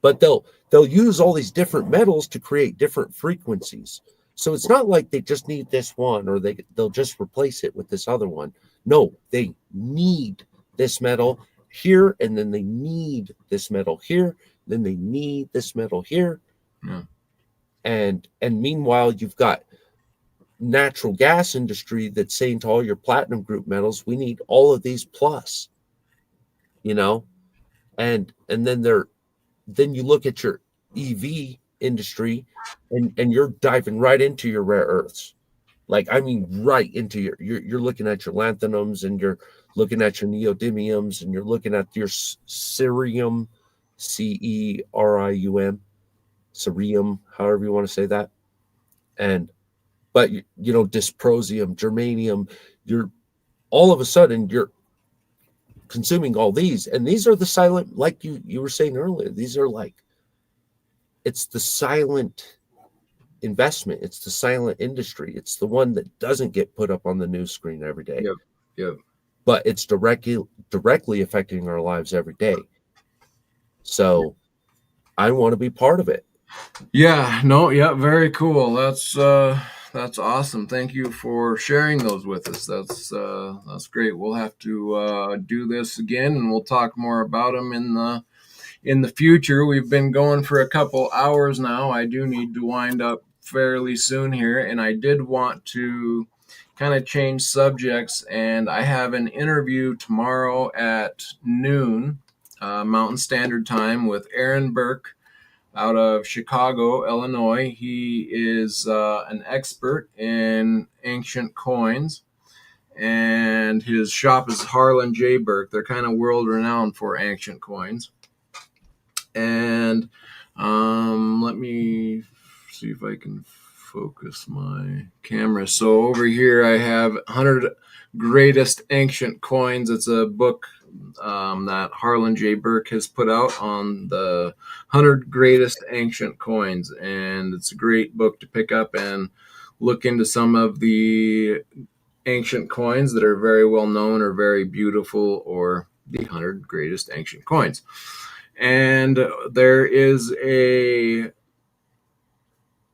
But they'll use all these different metals to create different frequencies. So it's not like they just need this one or they'll just replace it with this other one. No, they need this metal here, and then they need this metal here, then they need this metal here. Yeah. And meanwhile, you've got natural gas industry that's saying to all your platinum group metals, we need all of these plus, you know, and then you look at your EV industry, and you're diving right into your rare earths. Like, I mean, right into you're looking at your lanthanums, and you're looking at your neodymiums, and you're looking at your cerium, cerium, cerium, however you want to say that. And but dysprosium, germanium, you're all of a sudden you're consuming all these, and these are the silent, like you were saying earlier, these are like, it's the silent investment, it's the silent industry, it's the one that doesn't get put up on the news screen every day, Yep. Yep. but it's directly affecting our lives every day. So I want to be part of it. Yeah, no, yeah, very cool. That's awesome. Thank you for sharing those with us. That's great. We'll have to do this again, and we'll talk more about them in the future. We've been going for a couple hours now. I do need to wind up fairly soon here, and I did want to kind of change subjects, and I have an interview tomorrow at noon Mountain Standard Time with Aaron Burke out of Chicago, Illinois. He is an expert in ancient coins, and his shop is Harlan J. Burke. They're kind of world renowned for ancient coins. And let me see if I can focus my camera. So over here I have 100 Greatest Ancient Coins. It's a book that Harlan J. Burke has put out on the 100 Greatest Ancient Coins. And it's a great book to pick up and look into some of the ancient coins that are very well known or very beautiful, or the 100 Greatest Ancient Coins. And there is a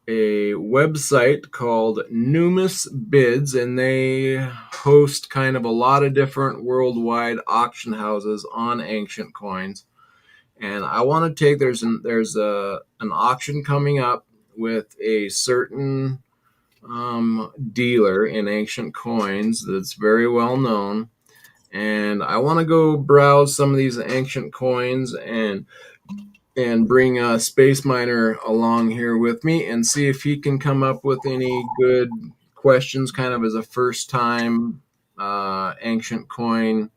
website called Numis Bids, and they host kind of a lot of different worldwide auction houses on ancient coins. And I want to take there's an auction coming up with a certain dealer in ancient coins that's very well known, and I want to go browse some of these ancient coins and bring Space Miner along here with me and see if he can come up with any good questions, kind of as a first time ancient coin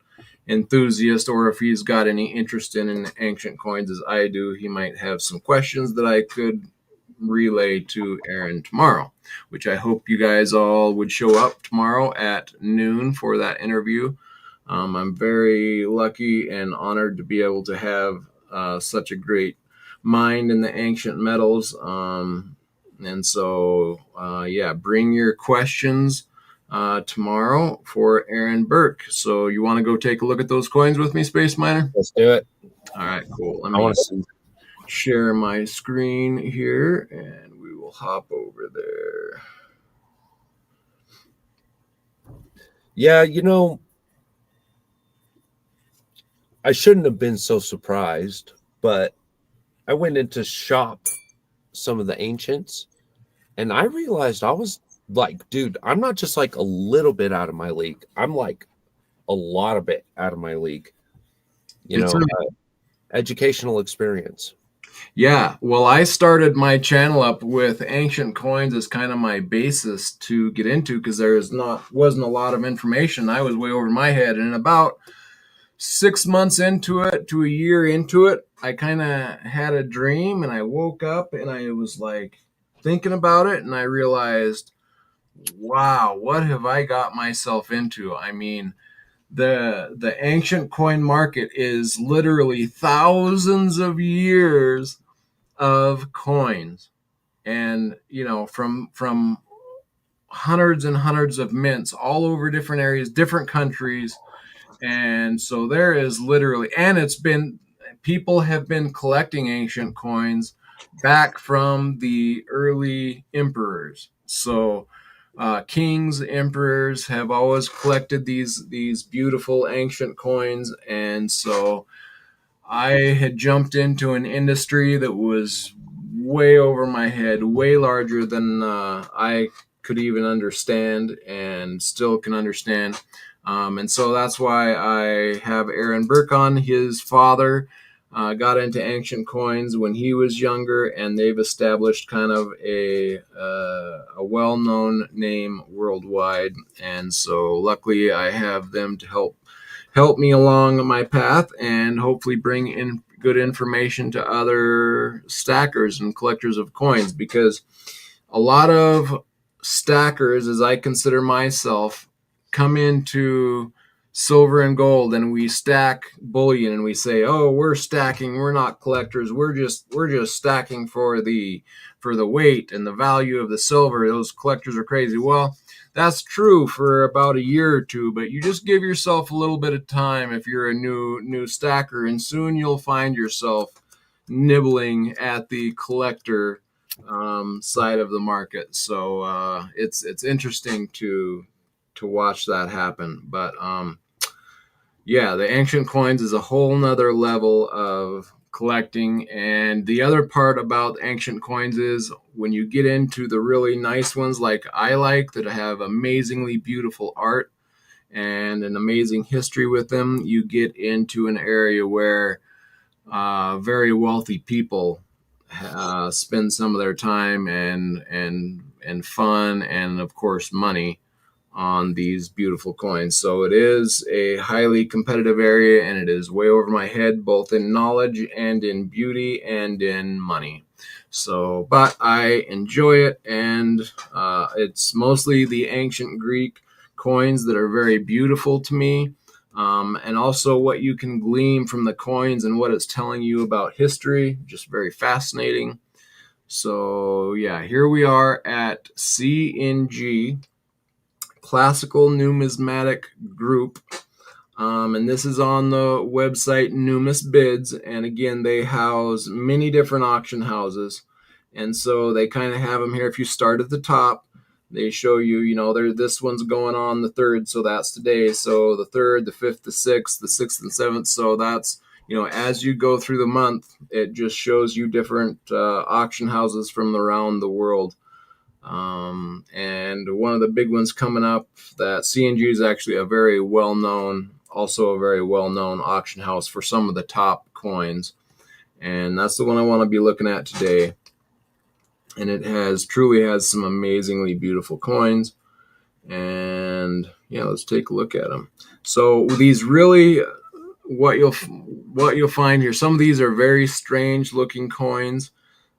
enthusiast, or if he's got any interest in ancient coins as I do. He might have some questions that I could relay to Aaron tomorrow, which I hope you guys all would show up tomorrow at noon for that interview. I'm very lucky and honored to be able to have such a great mind in the ancient metals. And so, yeah, bring your questions tomorrow for Aaron Burke. So you want to go take a look at those coins with me, Space Miner? Let's do it. All right, cool. Let I me want to see. share my screen here, and we will hop over there. Yeah, I shouldn't have been so surprised, but I went in to shop some of the ancients, and I realized I was like, dude, I'm not just like a little bit out of my league. I'm like a lot of it out of my league. It's Educational experience. Yeah, well, I started my channel up with ancient coins as kind of my basis to get into, because wasn't a lot of information. I was way over my head, and about 6 months into it to a year into it, I kind of had a dream, and I woke up and I was like thinking about it, and I realized, wow, what have I got myself into? I mean, the ancient coin market is literally thousands of years of coins, and from hundreds and hundreds of mints all over different areas, different countries. And so there is literally, and it's been, people have been collecting ancient coins back from the early emperors. So kings, emperors have always collected these beautiful ancient coins. And so I had jumped into an industry that was way over my head, way larger than I could even understand, and still can understand. And so that's why I have Aaron Burke on. His father got into ancient coins when he was younger, and they've established kind of a well-known name worldwide. And so, luckily, I have them to help me along my path, and hopefully bring in good information to other stackers and collectors of coins, because a lot of stackers, as I consider myself, come into silver and gold and we stack bullion and we say, "Oh, we're stacking, we're not collectors. We're just stacking for the weight and the value of the silver. Those collectors are crazy." Well, that's true for about a year or two, but you just give yourself a little bit of time if you're a new stacker, and soon you'll find yourself nibbling at the collector side of the market. So it's interesting to watch that happen. But yeah, the ancient coins is a whole nother level of collecting. And the other part about ancient coins is when you get into the really nice ones, like I like, that have amazingly beautiful art and an amazing history with them, you get into an area where very wealthy people spend some of their time and fun and of course money on these beautiful coins. So it is a highly competitive area, and it is way over my head, both in knowledge and in beauty and in money. So, but I enjoy it, and it's mostly the ancient Greek coins that are very beautiful to me. And also what you can glean from the coins and what it's telling you about history, just very fascinating. So, yeah, here we are at CNG, Classical Numismatic Group. And this is on the website Numis Bids. And again, they house many different auction houses. And so they kind of have them here. If you start at the top, they show you, this one's going on the third. So that's today. So the third, the fifth, the sixth and seventh. So that's, as you go through the month, it just shows you different auction houses from around the world. And one of the big ones coming up, that CNG is actually also a very well-known auction house for some of the top coins. And that's the one I want to be looking at today. And it truly has some amazingly beautiful coins. And yeah, let's take a look at them. So these really, what you'll find here, some of these are very strange looking coins,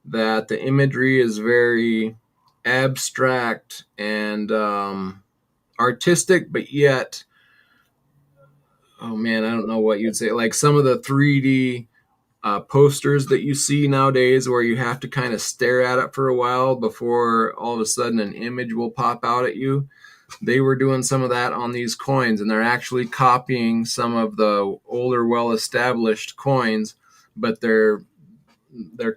that the imagery is very abstract and artistic, but yet, oh man, I don't know what you'd say. Like some of the 3D posters that you see nowadays, where you have to kind of stare at it for a while before all of a sudden an image will pop out at you. They were doing some of that on these coins, and they're actually copying some of the older, well-established coins, but they're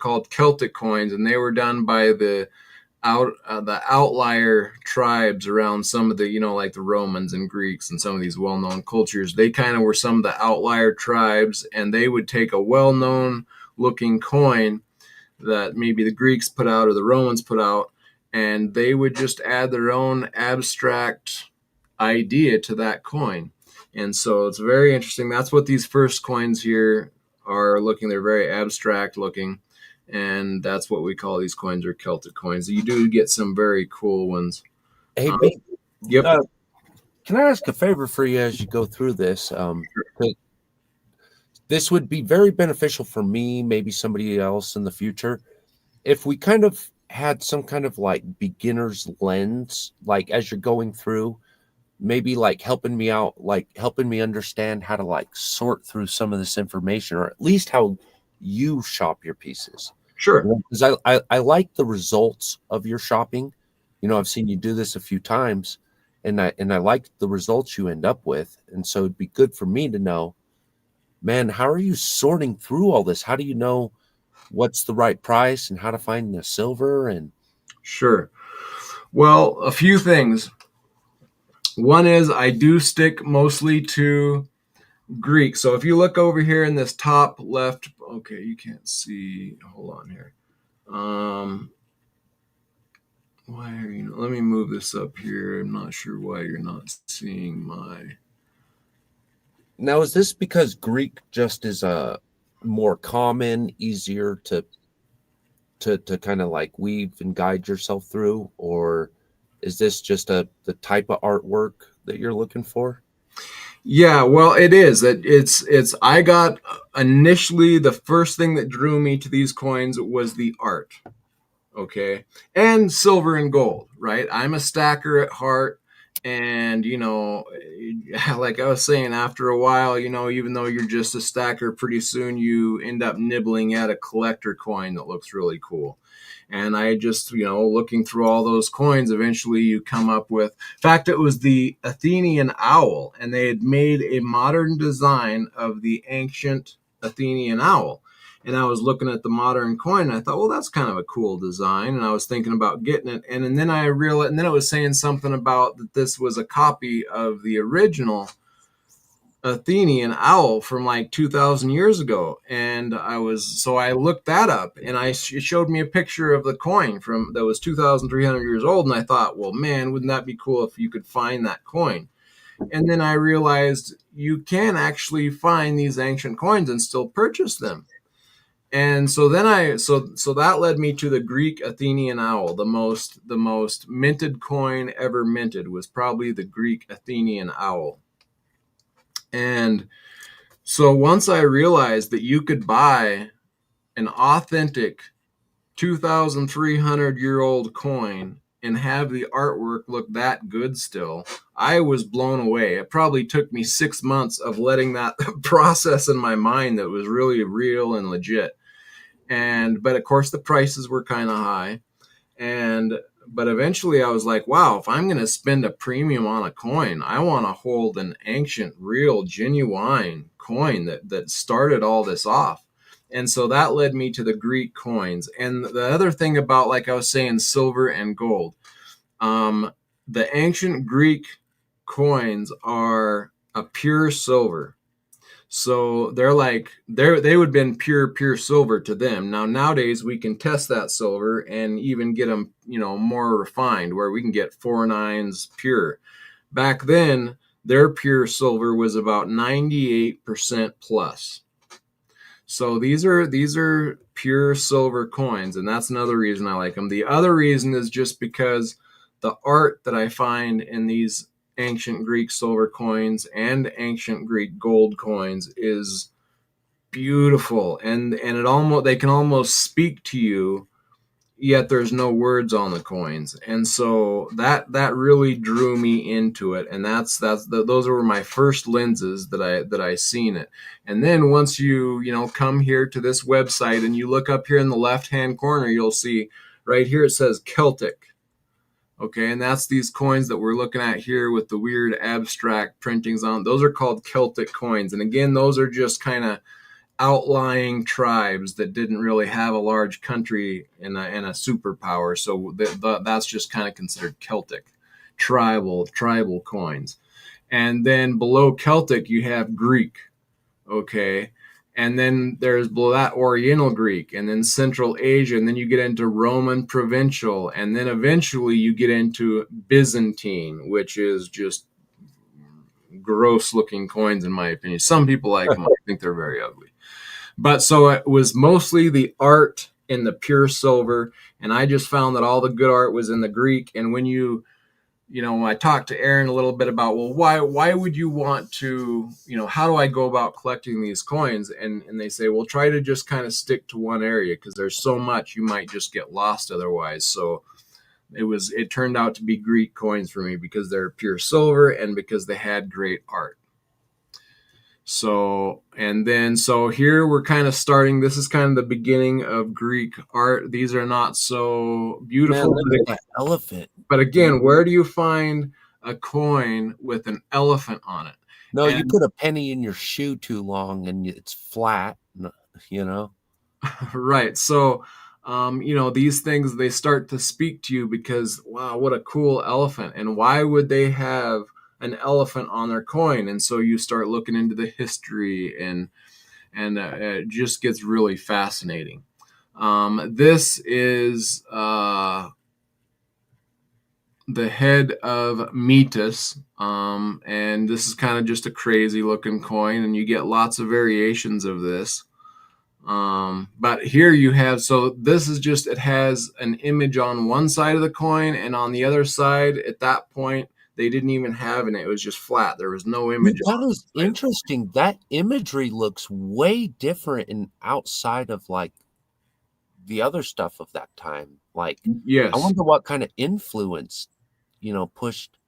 called Celtic coins, and they were done by the outlier tribes around some of the, like the Romans and Greeks and some of these well-known cultures. They kind of were some of the outlier tribes, and they would take a well-known looking coin that maybe the Greeks put out or the Romans put out, and they would just add their own abstract idea to that coin. And so it's very interesting. That's what these first coins here are looking. They're very abstract looking, and that's what we call these coins, are Celtic coins. You do get some very cool ones. Hey, Uh, B, yep. uh, can I ask a favor for you as you go through this? This would be very beneficial for me, maybe somebody else in the future, if we kind of had some kind of like beginner's lens, like as you're going through, maybe like helping me out, like helping me understand how to like sort through some of this information, or at least how you shop your pieces. Sure. Because I like the results of your shopping. I've seen you do this a few times, and I like the results you end up with. And so it'd be good for me to know, man, how are you sorting through all this? How do you know what's the right price and how to find the silver? And Sure. Well, a few things. One is I do stick mostly to Greek. So if you look over here in this top left, okay, you can't see. Hold on here. Um, why are you? Let me move this up here. I'm not sure why you're not seeing my. now, is this because Greek just is a more common, easier to kind of like weave and guide yourself through, or is this just the type of artwork that you're looking for? Yeah, well, it is. It's I got initially the first thing that drew me to these coins was the art. Okay, and silver and gold, right? I'm a stacker at heart, and like I was saying, after a while, even though you're just a stacker, pretty soon you end up nibbling at a collector coin that looks really cool. And I just, looking through all those coins, eventually you come up with, in fact, it was the Athenian owl, and they had made a modern design of the ancient Athenian owl. And I was looking at the modern coin, and I thought, well, that's kind of a cool design. And I was thinking about getting it. And then I realized, and then it was saying something about that this was a copy of the original Athenian owl from like 2,000 years ago. And so I looked that up, and it showed me a picture of the coin from that was 2,300 years old. And I thought, well, man, wouldn't that be cool if you could find that coin? And then I realized you can actually find these ancient coins and still purchase them. And so then so that led me to the Greek Athenian owl. The most minted coin ever minted was probably the Greek Athenian owl. And so once I realized that you could buy an authentic 2,300-year-old coin and have the artwork look that good still, I was blown away. It probably took me 6 months of letting that process in my mind that was really real and legit. But of course the prices were kind of high. But eventually I was like, wow, if I'm going to spend a premium on a coin, I want to hold an ancient, real, genuine coin that started all this off. And so that led me to the Greek coins. And the other thing about, like I was saying, silver and gold, um, the ancient Greek coins are a pure silver. So they would have been pure silver to them. Now nowadays we can test that silver and even get them, more refined, where we can get 4 nines pure. Back then, their pure silver was about 98% plus. So these are pure silver coins, and that's another reason I like them. The other reason is just because the art that I find in these ancient Greek silver coins and ancient Greek gold coins is beautiful, and they can almost speak to you, yet there's no words on the coins. And so that really drew me into it, and those were my first lenses that I seen it. And then once you come here to this website and you look up here in the left hand corner, you'll see right here it says Celtic. Okay, and that's these coins that we're looking at here with the weird abstract printings on. Those are called Celtic coins. And again, those are just kind of outlying tribes that didn't really have a large country and a superpower. So that's just kind of considered Celtic, tribal coins. And then below Celtic, you have Greek. Okay. And then there's below that Oriental Greek, and then Central Asia, and then you get into Roman provincial, and then eventually you get into Byzantine, which is just gross looking coins in my opinion. Some people like them, I think they're very ugly. But so it was mostly the art in the pure silver, and I just found that all the good art was in the Greek. And when I talked to Aaron a little bit about, well, why would you want to, how do I go about collecting these coins? And they say, well, try to just kind of stick to one area, because there's so much you might just get lost otherwise. So it turned out to be Greek coins for me because they're pure silver and because they had great art. So here we're kind of starting. This is kind of the beginning of Greek art. These are not so Man, beautiful, look at that elephant. but again, where do you find a coin with an elephant on it? No, you And put a penny in your shoe too long and it's flat, you know? right, so these things, they start to speak to you because, wow, what a cool elephant, and why would they have an elephant on their coin? And so you start looking into the history, and it just gets really fascinating. This is the head of Metis, and this is kind of just a crazy looking coin, and you get lots of variations of this. But here you have, so this is just, it has an image on one side of the coin, and on the other side, at that point, they didn't even have it. It was just flat. There was no image Dude, on that the is side. interesting. That imagery looks way different and outside of like the other stuff of that time. Like, I Yes. wonder what kind of influence, pushed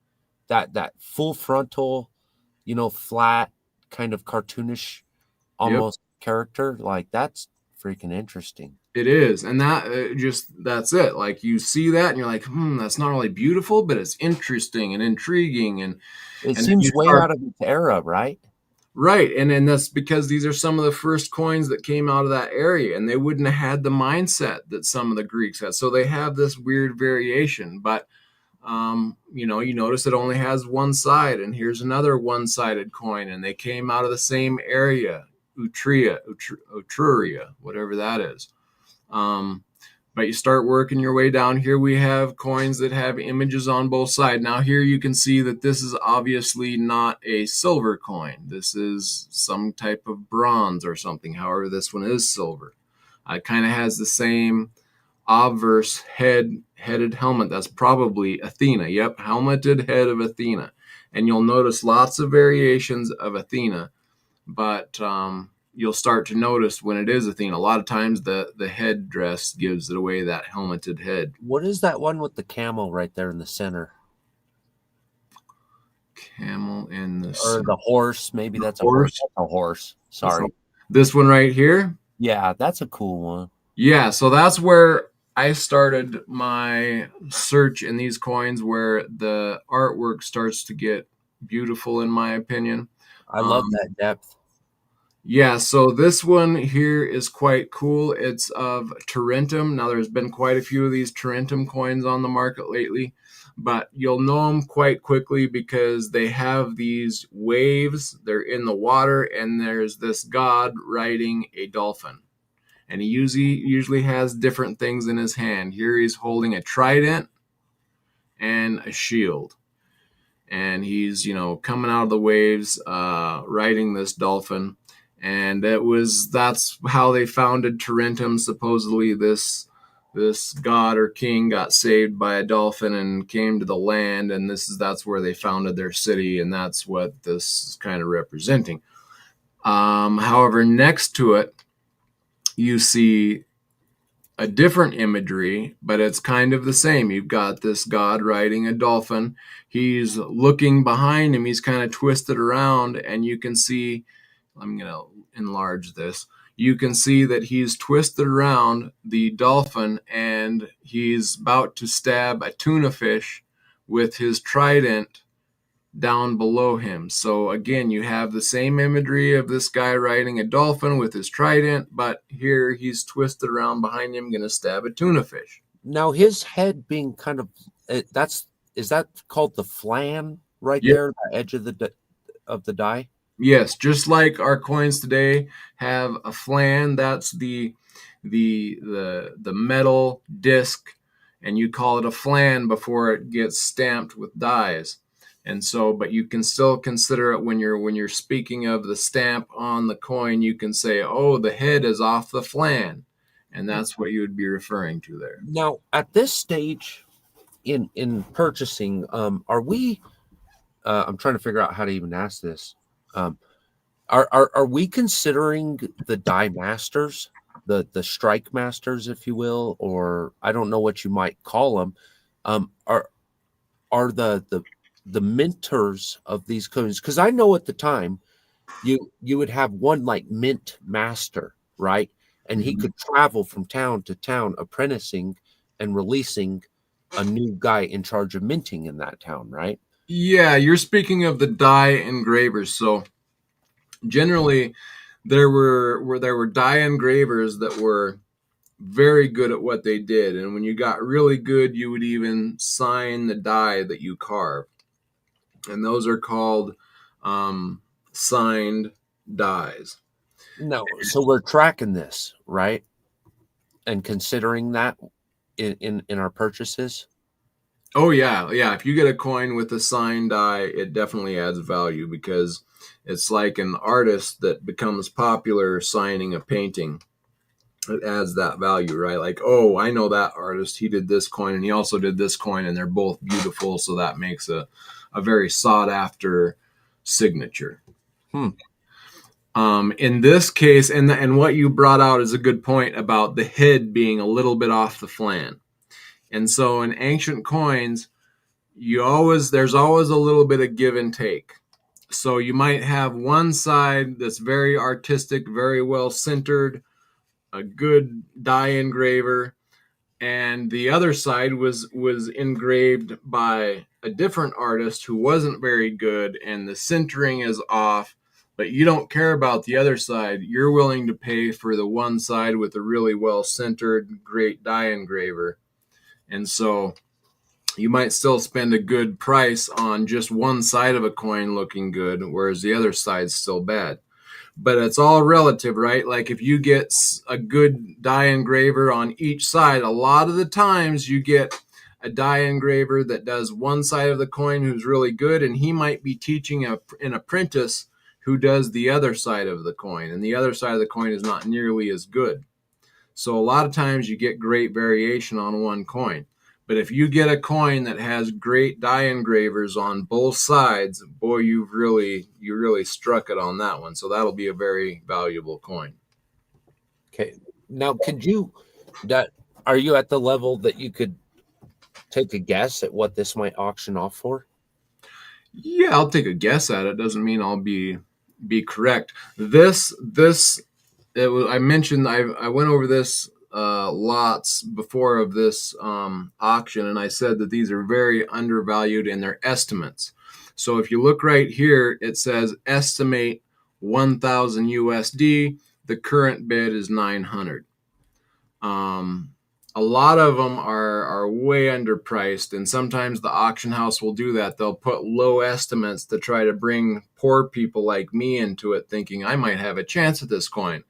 that full frontal, flat kind of cartoonish Yep. almost character. Like, that's freaking interesting. It is. And that just, that's it. Like you see that and you're like, that's not really beautiful, but it's interesting and intriguing. It And then you seems way start, out of its era, right? right. And then that's because these are some of the first coins that came out of that area, and they wouldn't have had the mindset that some of the Greeks had. So they have this weird variation. But you notice it only has one side, and here's another one-sided coin, and they came out of the same area, Utruria, whatever that is. Um, but you start working your way down here. We have coins that have images on both sides. Now here you can see that this is obviously not a silver coin. This is some type of bronze or something. However, this one is silver. It kind of has the same obverse headed helmet. That's probably Athena. Yep, helmeted head of Athena. And you'll notice lots of variations of Athena, but you'll start to notice when it is Athena. A lot of times the headdress gives it away, that helmeted head. What is that one with the camel right there in the center? Camel in the Or the horse? Maybe that's a horse. horse. That's a horse. That's not, Sorry. this one right here. Yeah, that's a cool one. Yeah, so that's where I started my search in these coins, where the artwork starts to get beautiful, in my opinion. I love Um, that depth. yeah, so this one here is quite cool. It's of Tarentum. Now, there's been quite a few of these Tarentum coins on the market lately, but you'll know them quite quickly because they have these waves. They're in the water, and there's this god riding a dolphin. And he usually has different things in his hand. Here he's holding a trident and a shield, and he's coming out of the waves, riding this dolphin. And that's how they founded Tarentum. Supposedly, this god or king got saved by a dolphin and came to the land, and that's where they founded their city, and that's what this is kind of representing. However, next to it, you see a different imagery, but it's kind of the same. You've got this god riding a dolphin. He's looking behind him. He's kind of twisted around, and you can see, I'm going to enlarge this. You can see that he's twisted around the dolphin, and he's about to stab a tuna fish with his trident down below him. So again, you have the same imagery of this guy riding a dolphin with his trident, but here he's twisted around behind him, going to stab a tuna fish. Now his head being kind of that's is that called the flan right Yep. there, the edge of the die? Yes, just like our coins today have a flan, that's the metal disc, and you call it a flan before it gets stamped with dies. And so, but you can still consider it when you're speaking of the stamp on the coin, you can say, "Oh, the head is off the flan," and that's what you would be referring to there. Now at this stage in purchasing, are we? I'm trying to figure out how to even ask this. Um, are we considering the die masters, the strike masters, if you will, or I don't know what you might call them? Are the minters of these coins? Because I know at the time you would have one like mint master, right? And he Mhm. could travel from town to town apprenticing and releasing a new guy in charge of minting in that town, right? Yeah, you're speaking of the die engravers. So generally, there were die engravers that were very good at what they did, and when you got really good, you would even sign the die that you carved, and those are called signed dies. No, so we're tracking this, right? And considering that in our purchases. Oh yeah, yeah. If you get a coin with a signed die, it definitely adds value because it's like an artist that becomes popular signing a painting. it adds that value, right? Like, oh, I know that artist. He did this coin and he also did this coin, and they're both beautiful. So that makes a very sought after signature. Hmm. In this case, and what you brought out is a good point about the head being a little bit off the flan. And so in ancient coins, there's always a little bit of give and take. So you might have one side that's very artistic, very well centered, a good die engraver, and the other side was engraved by a different artist who wasn't very good, and the centering is off, but you don't care about the other side. You're willing to pay for the one side with a really well centered great die engraver. And so you might still spend a good price on just one side of a coin looking good, whereas the other side's still bad. But it's all relative, right? Like if you get a good die engraver on each side, a lot of the times you get a die engraver that does one side of the coin who's really good, and he might be teaching an apprentice who does the other side of the coin, and the other side of the coin is not nearly as good. So a lot of times you get great variation on one coin. But if you get a coin that has great die engravers on both sides, boy, you really struck it on that one. So that'll be a very valuable coin. Okay. Now, could you that are you at the level that you could take a guess at what this might auction off for? Yeah, I'll take a guess at it. Doesn't mean I'll be correct. This I mentioned I went over this lots before of this auction, and I said that these are very undervalued in their estimates. So if you look right here, it says estimate 1,000 USD. The current bid is 900. Um, a lot of them are way underpriced, and sometimes the auction house will do that. They'll put low estimates to try to bring poor people like me into it, thinking I might have a chance at this coin.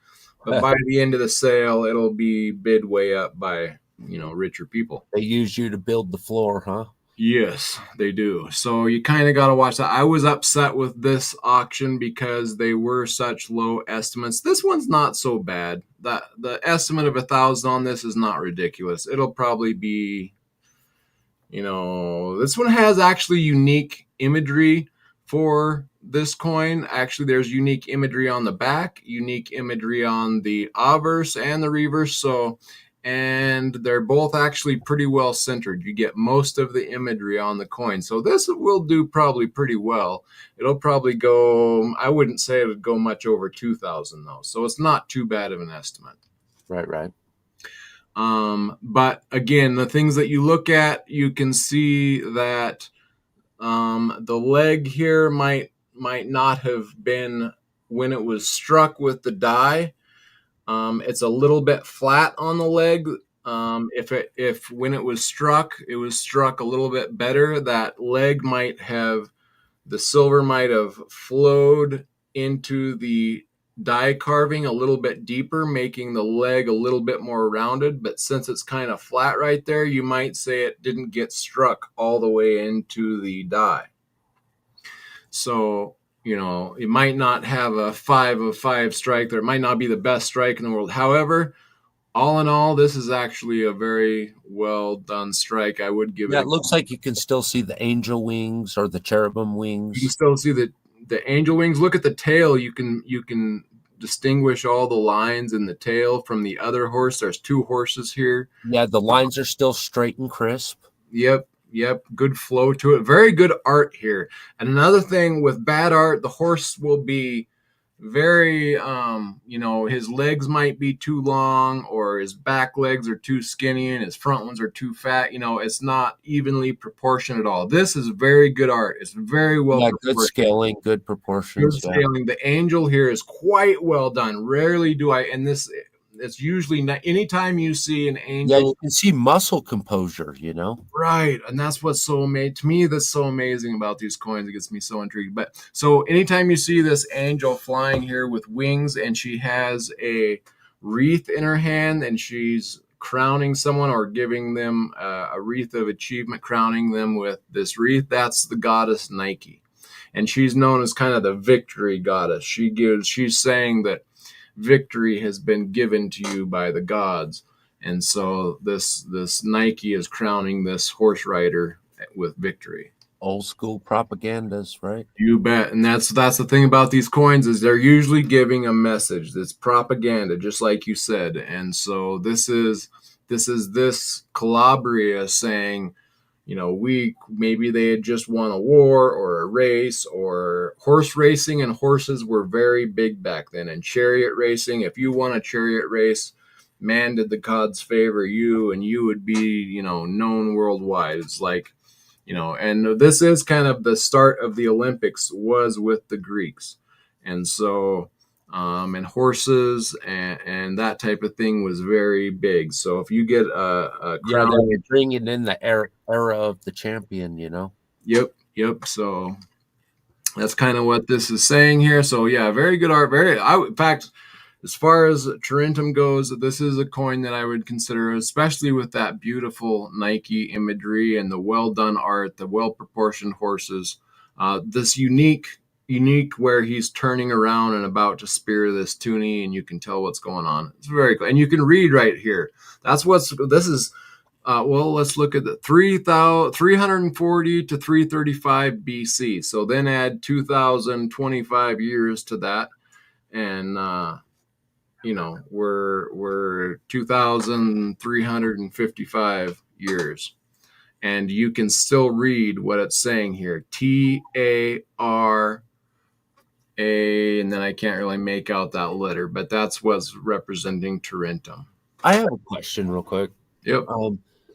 But by the end of the sale, it'll be bid way up by richer people. They use you to build the floor, huh? Yes, they do. So you kind of got to watch that. I was upset with this auction because they were such low estimates. This one's not so bad. The estimate of 1,000 on this is not ridiculous. It'll probably be, this one has actually unique imagery for this coin. Actually, there's unique imagery on the back, unique imagery on the obverse and the reverse. And they're both actually pretty well centered. You get most of the imagery on the coin. So this will do probably pretty well. It'll probably go, I wouldn't say it would go much over 2,000 though. So it's not too bad of an estimate. Right, right. But again, the things that you look at, you can see that the leg here might not have been when it was struck with the die. It's a little bit flat on the leg. If when it was struck a little bit better, that leg the silver might have flowed into the die carving a little bit deeper, making the leg a little bit more rounded. But since it's kind of flat right there, you might say it didn't get struck all the way into the die. So, it might not have a 5 of 5 strike there. It might not be the best strike in the world. However, all in all, this is actually a very well done strike. I would give Yeah, it it looks like you can still see the angel wings or the cherubim you can wings. still see the angel wings. Look at the tail. You can distinguish all the lines in the tail from the other horse. There's two horses here. Yeah, the lines are still straight and crisp. Yep. Good flow to it. Very good art here. And another thing with bad art, the horse will be very his legs might be too long, or his back legs are too skinny and his front ones are too fat. It's not evenly proportioned at all. This is very good art. It's very well Yeah, good proportioned. scaling, good Good proportions. Yeah. scaling. The angel here is quite well done. Rarely do I, and this, it's usually not, anytime you see an Yeah, angel. you can see muscle composure. Right, and that's what's so amazing to me. That's so amazing about these coins. It gets me so intrigued. But so anytime you see this angel flying here with wings, and she has a wreath in her hand, and she's crowning someone or giving them a wreath of achievement, crowning them with this wreath, that's the goddess Nike, and she's known as kind of the victory goddess. She's saying that victory has been given to you by the gods. And so this Nike is crowning this horse rider with victory. Old school propagandas, right? You bet. And that's the thing about these coins is they're usually giving a message. That's propaganda, just like you said. And so this Calabria saying, we maybe they had just won a war or a race, or horse racing, and horses were very big back then. And chariot racing, if you won a chariot race, man, did the gods favor you, and you would be, known worldwide. It's like, and this is kind of the start of the Olympics was with the Greeks. And so, and horses and that type of thing was very big. So if you get a Yeah, they crown, were bringing in the era of the champion, you know. yep, yep. So that's kind of what this is saying here. So yeah, very good art. In fact, as far as Tarentum goes, this is a coin that I would consider, especially with that beautiful Nike imagery and the well done art, the well proportioned horses. This unique where he's turning around and about to spear this toonie, and you can tell what's going on. It's very cool, and you can read right here. This is. Well, let's look at the 340 to 335 BC. So then add 2025 years to that, and we're 2,355 years, and you can still read what it's saying here: TARA, and then I can't really make out that letter, but that's what's representing Tarentum. I have a question real quick. Yep.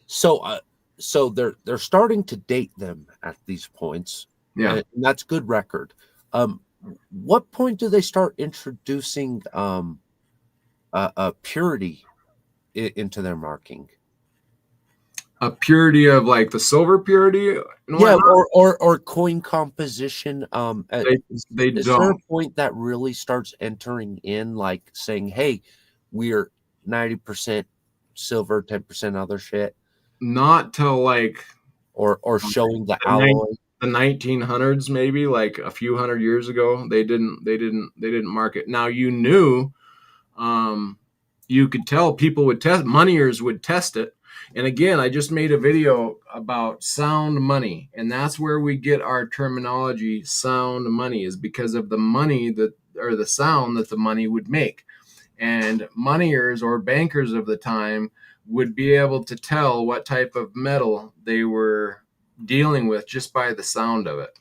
So so they're starting to date them at these points. Yeah. And that's good record. What point do they start introducing purity into their marking? A purity of like the silver purity and Yeah, whatnot? or coin composition. They Is there a don't. point that really starts entering in, like saying, "Hey, we're 90% silver, 10% other shit," Not till like or showing the the alloy? the 1900s, maybe like a few hundred years ago. They didn't mark it. Now um you could tell people would test, moneyers would test it. And again, I just made a video about sound money, and that's where we get our terminology sound money, is because of the money that, or the sound that the money would make. And moneyers or bankers of the time would be able to tell what type of metal they were dealing with just by the sound of it.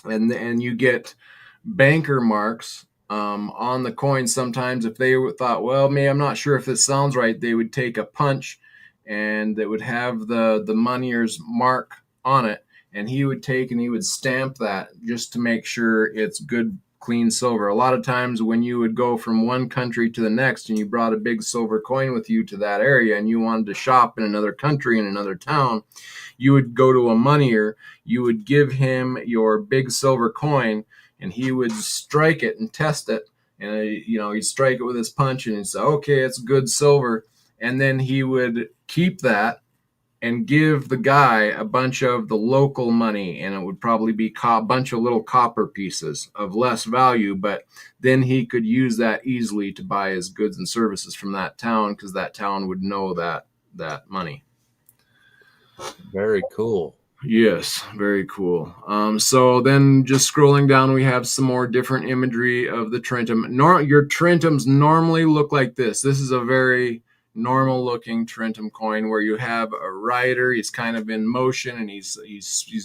And you get banker marks on the coin. Sometimes if they thought, well, me, I'm not sure if this sounds right, they would take a punch and it would have the moneyer's mark on it, and he would take and he would stamp that just to make sure it's good, clean silver. A lot of times when you would go from one country to the next and you brought a big silver coin with you to that area and you wanted to shop in another country, in another town, you would go to a moneyer, you would give him your big silver coin, and he would strike it and test it. And he'd strike it with his punch and he'd say, okay, it's good silver. And then he would keep that and give the guy a bunch of the local money, and it would probably be a bunch of little copper pieces of less value, but then he could use that easily to buy his goods and services from that town, because that town would know that money. Very cool. Yes, very cool. So then just scrolling down, we have some more different imagery of the Trentum. Your Trentums normally look like this. This is a very normal looking Trentum coin where you have a rider. He's kind of in motion, and he's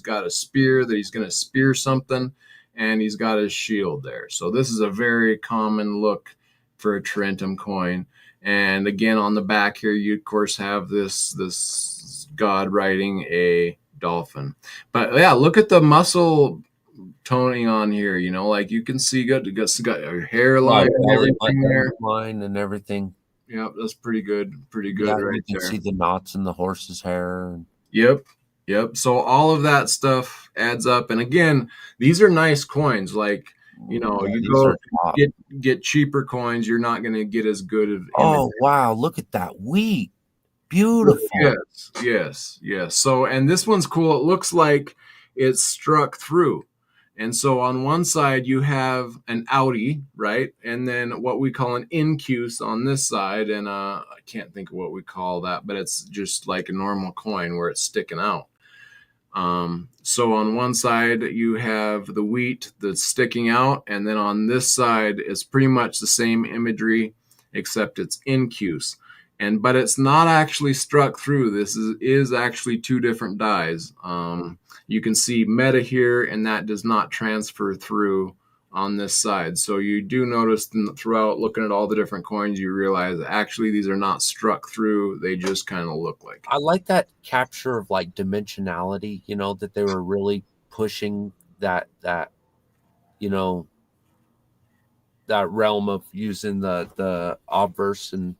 got a spear that he's going to spear something, and he's got his shield there. So this is a very common look for a Trentum coin. And again, on the back here, you of course have this god riding a dolphin. But yeah, look at the muscle toning on here. Like you can see, got a hairline Right, and belly everything there. button line and everything. Yep, that's pretty good Yeah, you right can see there. the knots in the horse's hair. And Yep, yep. So all of that stuff adds up. And again, these are nice coins. Like, yeah, you these go are top. get cheaper coins, you're not going to get as good of image. Oh wow, look at that wheat. Beautiful. Yes, yes, yes. So, and this one's cool. It looks like it's struck through. And so on one side you have an outie, right? And then what we call an incuse on this side, and I can't think of what we call that, but it's just like a normal coin where it's sticking out. So on one side you have the wheat that's sticking out, and then on this side it's pretty much the same imagery, except it's incuse. And but it's not actually struck through. This is actually two different dies. You can see meta here, and that does not transfer through on this side. So you do notice throughout looking at all the different coins, you realize actually these are not struck through. They just kind of look like I it. like that capture of like dimensionality, that they were really pushing that, you know, that realm of using the obverse and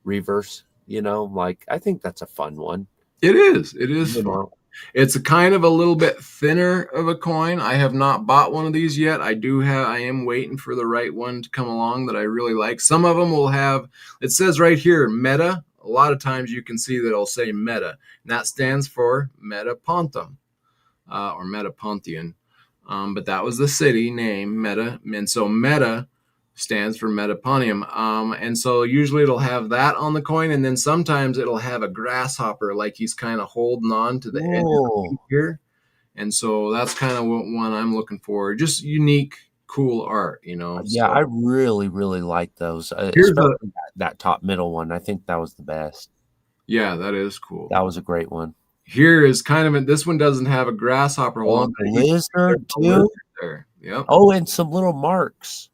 reverse, like I think that's a fun one, It is. It is you fun. know. It's a kind of a little bit thinner of a coin. I have not bought one of these yet. I am waiting for the right one to come along that I really like. Some of them will have, it says right here, meta. A lot of times you can see that it'll say meta, and that stands for Metapontum, or Metapontian. But that was the city name, Meta. And so Meta stands for Metaponium. And so usually it'll have that on the coin, and then sometimes it'll have a grasshopper, like he's kind of holding on to the edge of the Oh, here. And so that's kind of what one I'm looking for. Just unique, cool art. yeah, I So really, really like those, here's a, especially that top middle one. I think that was the best. yeah, that is cool. That was a great one. Here is kind of this one doesn't have a grasshopper hold on, Oh, the but there's lizard a lizard too. there. Yep. Oh, and some little marks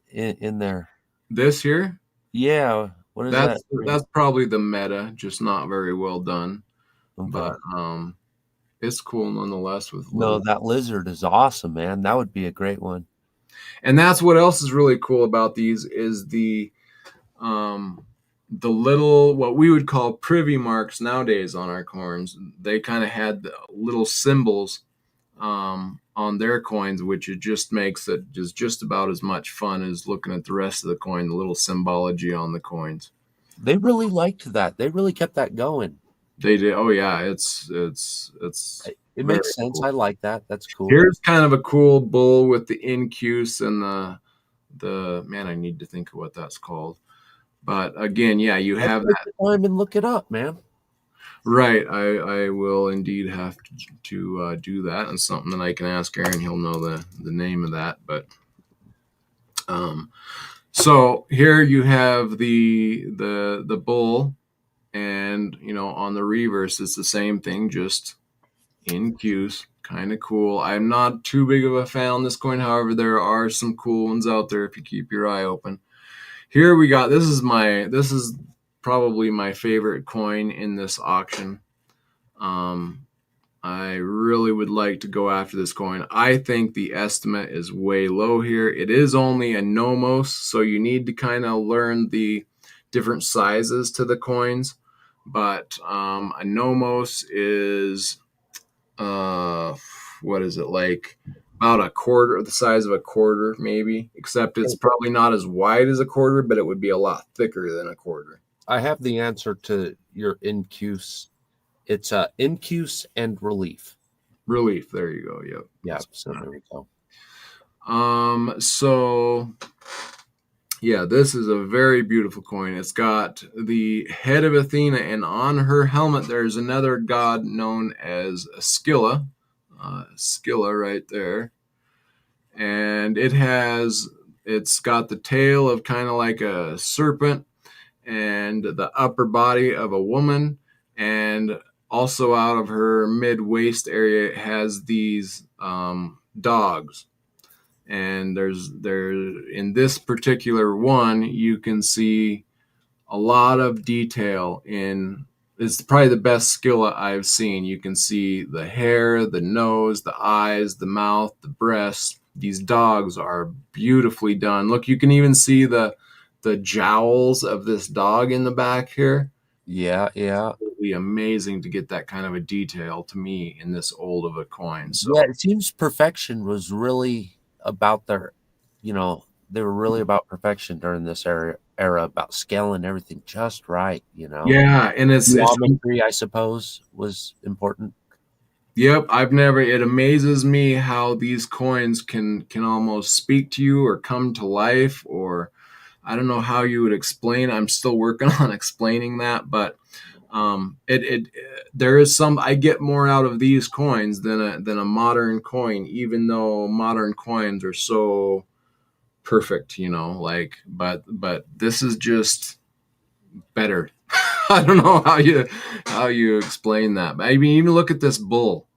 in there. This here, Yeah, what is that? that's probably the meta, just not very well done. But Okay. it's cool nonetheless with No, little. that lizard is awesome, man. That would be a great one. And that's what else is really cool about these is um the little what we would call privy marks nowadays on our coins. They kind of had the little symbols on their coins, which it just makes it just about as much fun as looking at the rest of the coin, the little symbology on the coins. They really liked that. They really kept that going. They did. Oh yeah, it's It very makes sense. cool. I like that. That's cool. Here's kind of a cool bull with the incuse and the man. I need to think of what that's called. But again, yeah, you Let's have take that the time and look it up, man. right. I will indeed have to do that, and something that I can ask Aaron. He'll know the name of that. But um, so here you have the bull, and on the reverse it's the same thing, just in cues. Kind of cool. I'm not too big of a fan on this coin. However, there are some cool ones out there if you keep your eye open. Here we got this is probably my favorite coin in this auction. Um, I really would like to go after this coin. I think the estimate is way low here. It is only a nomos, so you need to kind of learn the different sizes to the coins. But a nomos is uh what is it, like about a quarter, the size of a quarter maybe, except it's probably not as wide as a quarter, but it would be a lot thicker than a quarter. I have the answer to your incuse. It's incuse and relief. Relief, there you go. Yep, Yeah, that's so there we go. so yeah, this is a very beautiful coin. It's got the head of Athena, and on her helmet there's another god known as Scylla, Scylla right there. And it's got the tail of kind of like a serpent, and the upper body of a woman, and also out of her mid waist area it has these dogs. And there in this particular one you can see a lot of detail in. It's probably the best skill I've seen. You can see the hair, the nose, the eyes, the mouth, the breasts. These dogs are beautifully done. Look, you can even see the jowls of this dog in the back here. Yeah, yeah. Absolutely amazing to get that kind of a detail to me in this old of a coin. Yeah, So it seems perfection was really about they were really about perfection during this era about scaling everything just right. yeah, and it's Geometry, I suppose, was important. Yep, I've never. It amazes me how these coins can almost speak to you or come to life, or I don't know how you would explain. I'm still working on explaining that, but it there is some. I get more out of these coins than a modern coin, even though modern coins are so perfect, you know. Like, but this is just better. I don't know how you explain that. I mean, even look at this bull.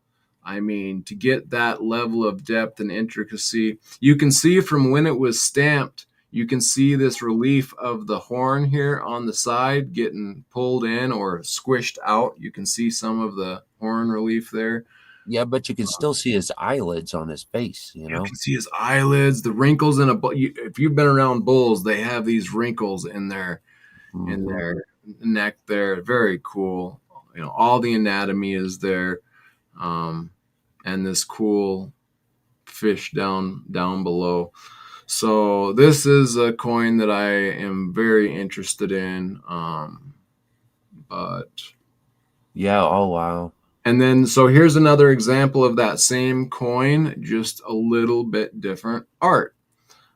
I mean, to get that level of depth and intricacy, you can see from when it was stamped, you can see this relief of the horn here on the side getting pulled in or squished out. You can see some of the horn relief there. Yeah, but you can still see his eyelids on his face, you You know? can see his eyelids, the wrinkles in a bull. If you've been around bulls, they have these wrinkles in Hmm. their neck there. Very cool. You know, all the anatomy is there. Um, and this cool fish down below. So this is a coin that I am very interested in. But Yeah. Oh, wow. and then so here's another example of that same coin, just a little bit different art.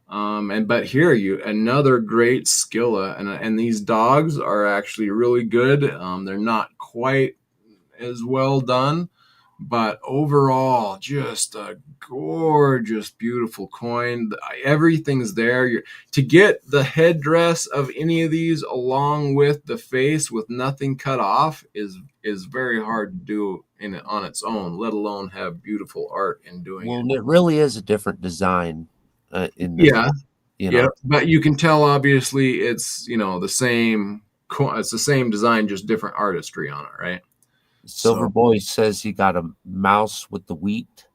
And but here you another great skilla, and these dogs are actually really good. They're not quite as well done, but overall, just a gorgeous, beautiful coin. Everything's there. To get the headdress of any of these along with the face with nothing cut off is very hard to do in it on its own, let alone have beautiful art in doing it. Well, it really is a different design in the Yeah, head, you yeah, know? but you can tell obviously it's the same. It's the same design, just different artistry on it, right? Silver So Boy says he got a mouse with the wheat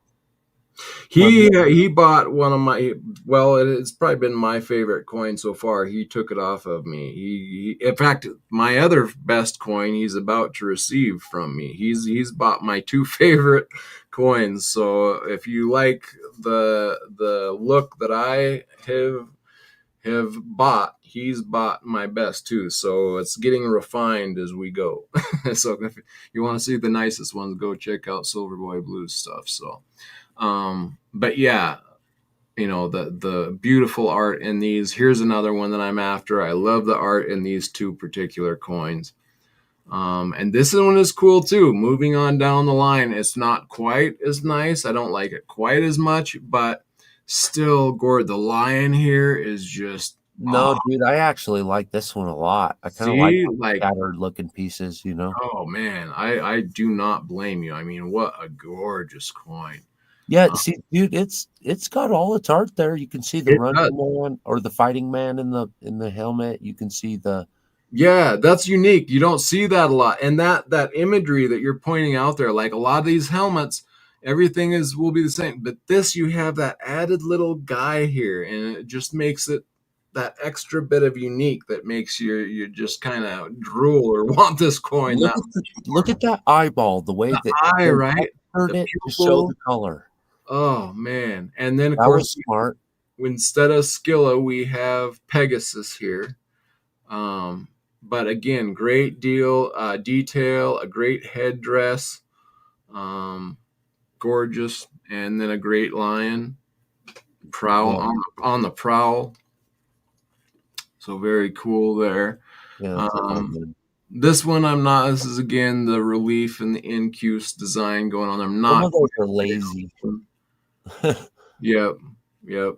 equivalent. he bought one of my well, it's probably been my favorite coin so far. He took it off of me. He in fact my other best coin he's about to receive from me. He's bought my two favorite coins. So if you like the look that I have bought, he's bought my best too. So it's getting refined as we go. So if you want to see the nicest ones, go check out Silverboy Blues stuff. So but yeah, the beautiful art in these. Here's another one that I'm after. I love the art in these two particular coins. And this one is cool too. Moving on down the line, it's not quite as nice. I don't like it quite as much, but still, Gord, the lion here is just No, dude, I actually like this one a lot. I kind of like see, the like, scattered looking pieces, you know? oh man, I do not blame you. I mean, what a gorgeous coin. Yeah, Uh, see, dude, it's got all its art there. You can see the it running does. man or the fighting man in the helmet. You can see the Yeah, that's unique. You don't see that a lot. And that imagery that you're pointing out there, like a lot of these helmets, everything is will be the same. But this you have that added little guy here, and it just makes it that extra bit of unique that makes you just kind of drool or want this coin that look at that eyeball, the way the that eye, they right? textured The it to show pupil. the color. Oh man. And then of That course was smart. instead of Scylla, we have Pegasus here. Um, but again, great deal, detail, a great headdress, um, gorgeous, and then a great lion prowl Yeah, on the prowl. So very cool there. yeah, it's all Um, good. this one I'm not. This is again the relief and the incuse design going on. I'm Some not of those are quite big lazy. on this one. Yep, yep,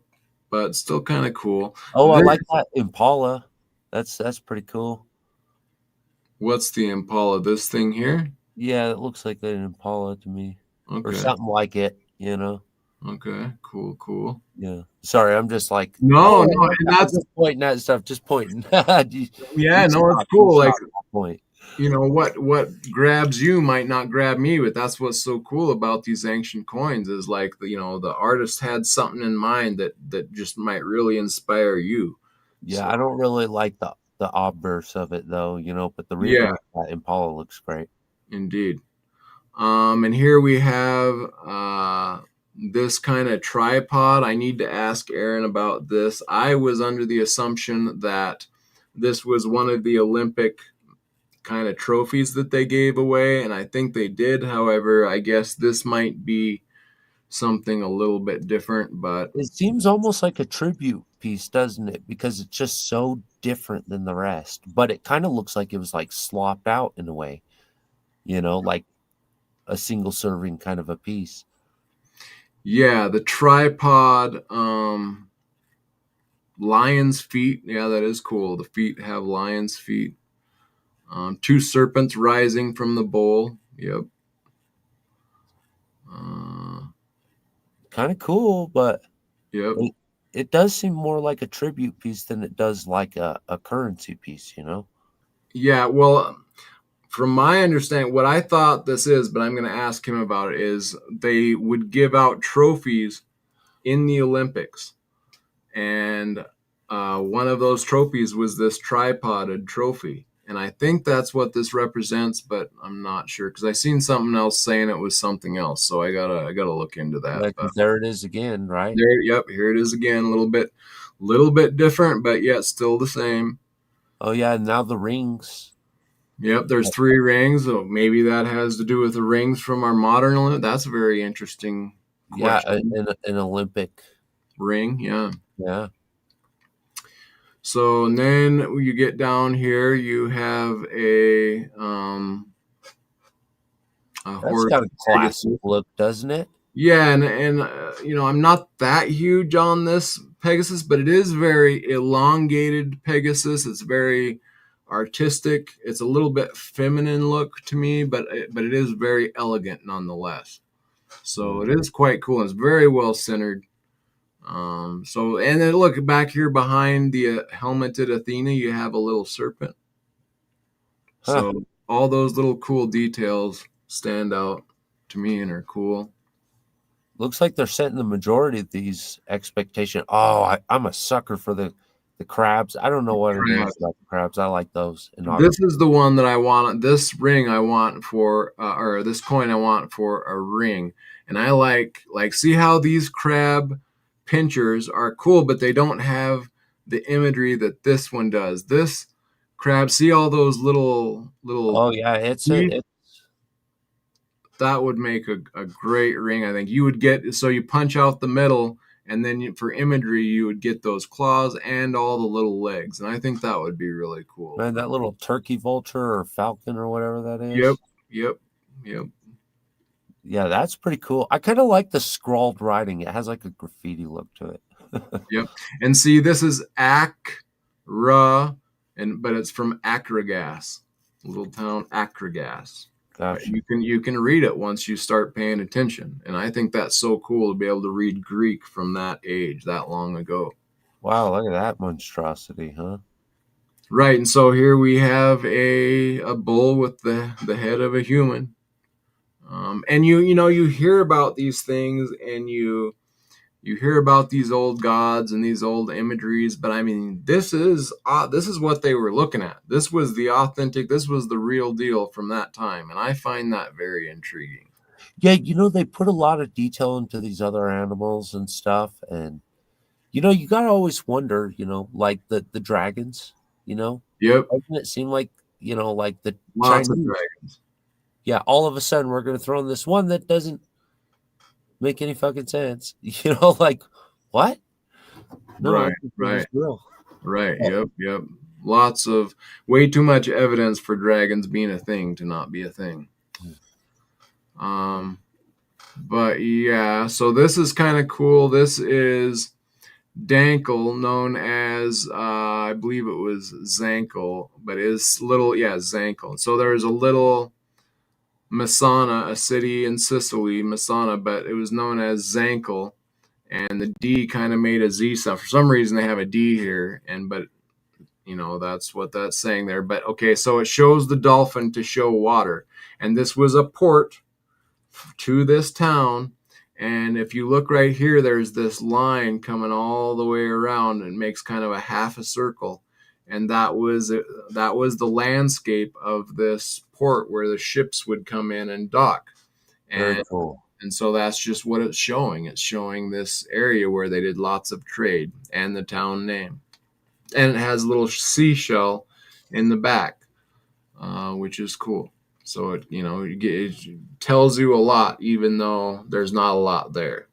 but still kind of cool. Oh, I This like that Impala. That's pretty cool. what's the Impala? This thing here? Yeah, it looks like an Impala to me, or Okay, something like it. You know. okay, cool, cool. Yeah. Sorry, I'm just like, No, oh, no, and I'm that's just pointing at stuff, just pointing. You, yeah, no, it's you cool. Like stop that point. what grabs you might not grab me, but that's what's so cool about these ancient coins is like the artist had something in mind that just might really inspire you. Yeah, So I don't really like the obverse of it though, but the yeah, ribbon on that Impala looks great. indeed. And here we have this kind of tripod. I need to ask Aaron about this. I was under the assumption that this was one of the Olympic kind of trophies that they gave away, and I think they did. However, I guess this might be something a little bit different, but It seems almost like a tribute piece, doesn't it? Because it's just so different than the rest. But it kind of looks like it was like slopped out in a way, like a single serving kind of a piece. yeah, the tripod lion's feet. Yeah, that is cool. The feet have lion's feet. Two serpents rising from the bowl. Yep. Uh, Kind of cool, but yep. it does seem more like a tribute piece than it does like a currency piece. Yeah, well, from my understanding, what I thought this is, but I'm going to ask him about it, is they would give out trophies in the Olympics. And one of those trophies was this tripoded trophy. And I think that's what this represents, but I'm not sure because I seen something else saying it was something else. So I gotta look into that. Yeah, But because there it is again, right? there, yep, here it is again. A little bit different, but yet still the same. Oh yeah, and now the rings. Yep, there's three rings. So maybe that has to do with the rings from our modern Olympic. That's a very interesting Yeah, question. an Olympic. Ring, yeah. Yeah, So and then you get down here, you have a that's horse got a classic Pegasus. look, doesn't it? Yeah, and I'm not that huge on this Pegasus, but it is very elongated Pegasus. It's very artistic. It's a little bit feminine look to me, but it is very elegant nonetheless. So Mm. it is quite cool. It's very well centered. So and then look back here behind the helmeted Athena, you have a little serpent. Huh. So all those little cool details stand out to me and are cool. Looks like they're setting the majority of these expectation. Oh, I'm a sucker for the crabs. I don't know what it is Crabs. about the crabs. I like those in art. This is the one that I want. This ring I want for, or this coin I want for a ring. And I like see how these crab pinchers are cool, but they don't have the imagery that this one does. This crab, see all those little Oh yeah, it's a teeth? it. That would make a great ring. I think you would get so you punch out the middle, and then for imagery you would get those claws and all the little legs, and I think that would be really cool. Man, that little turkey vulture or falcon or whatever that Yep, is. yep, yep, Yeah, that's pretty cool. I kind of like the scrawled writing. It has like a graffiti look to it. yep. And see, this is Acra, and but it's from Akragas, little town Akragas. But Gotcha. you can read it once you start paying attention, and I think that's so cool to be able to read Greek from that age, that long ago. Wow, look at that monstrosity, huh? Right, and so here we have a bull with the head of a human, and you hear about these things, and you hear about these old gods and these old imageries, but I mean this is what they were looking at. This was the authentic. This was the real deal from that time, and I find that very intriguing. Yeah, they put a lot of detail into these other animals and stuff, and you gotta always wonder, like the dragons, you know, Yep, doesn't it seem like, like the lots of Chinese? dragons. Yeah, all of a sudden we're gonna throw in this one that doesn't make any fucking sense. Like what? No, I Right, think it was right, real. right. Yep, yep. Lots of way too much evidence for dragons being a thing to not be a thing. Um, but yeah, so this is kind of cool. This is Dankel, known as I believe it was Zankel, but is little, yeah, Zankel. So there's a little Messana, a city in Sicily, Messana, but it was known as Zankel, and the D kind of made a Z sound. For some reason, they have a D here, and but that's what that's saying there. But okay, so it shows the dolphin to show water, and this was a port to this town. And if you look right here, there's this line coming all the way around and makes kind of a half a circle. And that was the landscape of this port where the ships would come in and dock. Very And cool. and so that's just what it's showing. It's showing this area where they did lots of trade and the town name. And it has a little seashell in the back. which is cool. So it tells you a lot, even though there's not a lot there.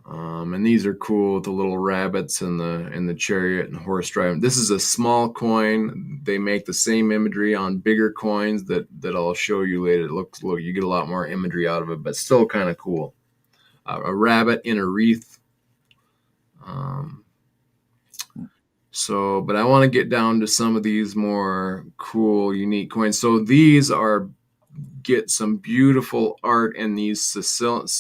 And these are cool with the little rabbits and the chariot and horse driving. This is a small coin. They make the same imagery on bigger coins that I'll show you later. Look, you get a lot more imagery out of it, but still kind of cool. A rabbit in a wreath. Um, but I want to get down to some of these more cool, unique coins. So these get some beautiful art in these Sicilian,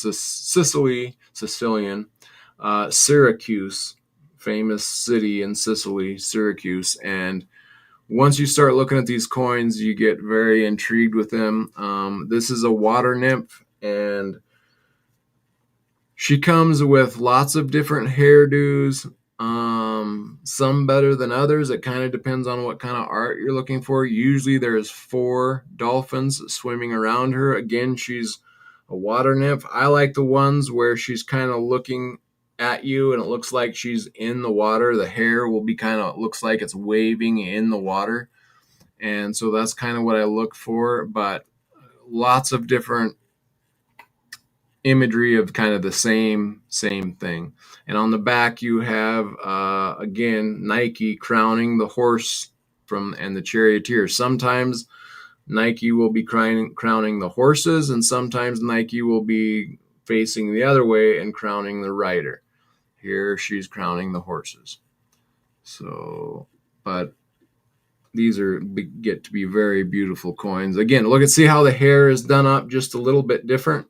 Syracuse, famous city in Sicily, Syracuse. And once you start looking at these coins, you get very intrigued with them. This is a water nymph, and she comes with lots of different hairdos, some better than others. It kind of depends on what kind of art you're looking for. Usually there's 4 dolphins swimming around her. Again, she's a water nymph. I like the ones where she's kind of looking at you and it looks like she's in the water. The hair will be looks like it's waving in the water. And so that's kind of what I look for, but lots of different imagery of kind of the same thing. And on the back you have again Nike crowning the horse and the charioteer. Sometimes Nike will be crowning the horses, and sometimes Nike will be facing the other way and crowning the rider. Here she's crowning the horses. So, but these get to be very beautiful coins. Again, see how the hair is done up just a little bit different.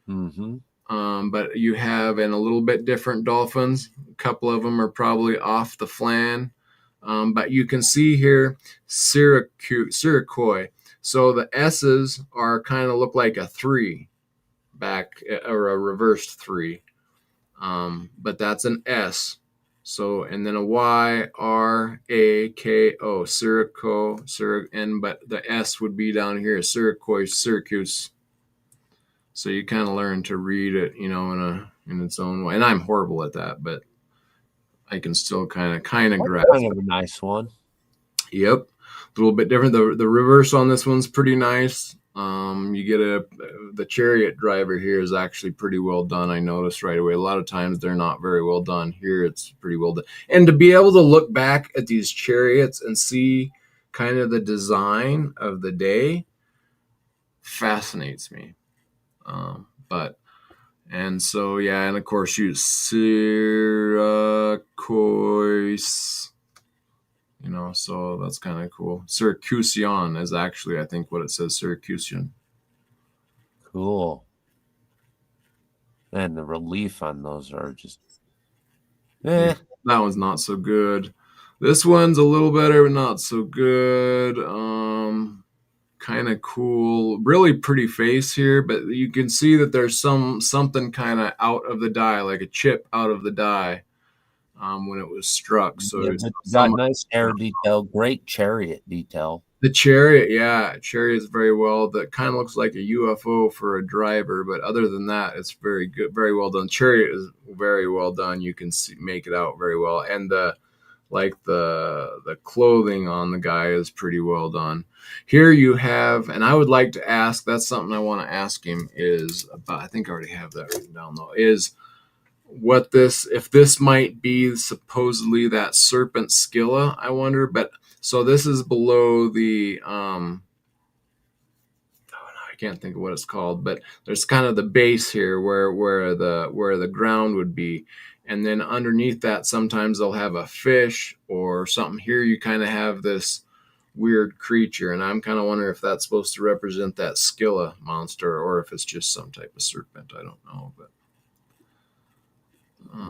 Mm-hmm. But you have in a little bit different dolphins. A couple of them are probably off the flan. But you can see here Syracuse. So the S's are kind of look like a 3 back, or a reversed 3. But that's an S. So, and then a Y, R, A, K, O, Syracuse, but the S would be down here, Syracuse. So you kind of learn to read it, in its own way. And I'm horrible at that, but I can still kind of grasp. Kind of a nice one. Yep, a little bit different. The reverse on this one's pretty nice. You get the chariot driver here is actually pretty well done. I noticed right away. A lot of times they're not very well done. Here it's pretty well done. And to be able to look back at these chariots and see kind of the design of the day fascinates me. And of course you Syracuse, so that's kind of cool. Syracusean is actually, I think, what it says, Syracusean. Cool. And the relief on those are just That one's not so good. This one's a little better, but not so good. Kind of cool, really pretty face here, but you can see that there's something kind of out of the die, like a chip out of the die, when it was struck. So it's got nice hair detail, great chariot detail. The chariot is very well. That kind of looks like a UFO for a driver, but other than that, it's very good, very well done. Chariot is very well done. You can make it out very well, and the clothing on the guy is pretty well done. Here you have, and I would like to ask, that's something I want to ask him is about, I think I already have that written down though, is if this might be supposedly that serpent Scylla, I wonder. But so this is below the I can't think of what it's called, but there's kind of the base here where the ground would be. And then underneath that, sometimes they'll have a fish or something. Here you kind of have this weird creature, and I'm kind of wondering if that's supposed to represent that Scylla monster or if it's just some type of serpent. I don't know, but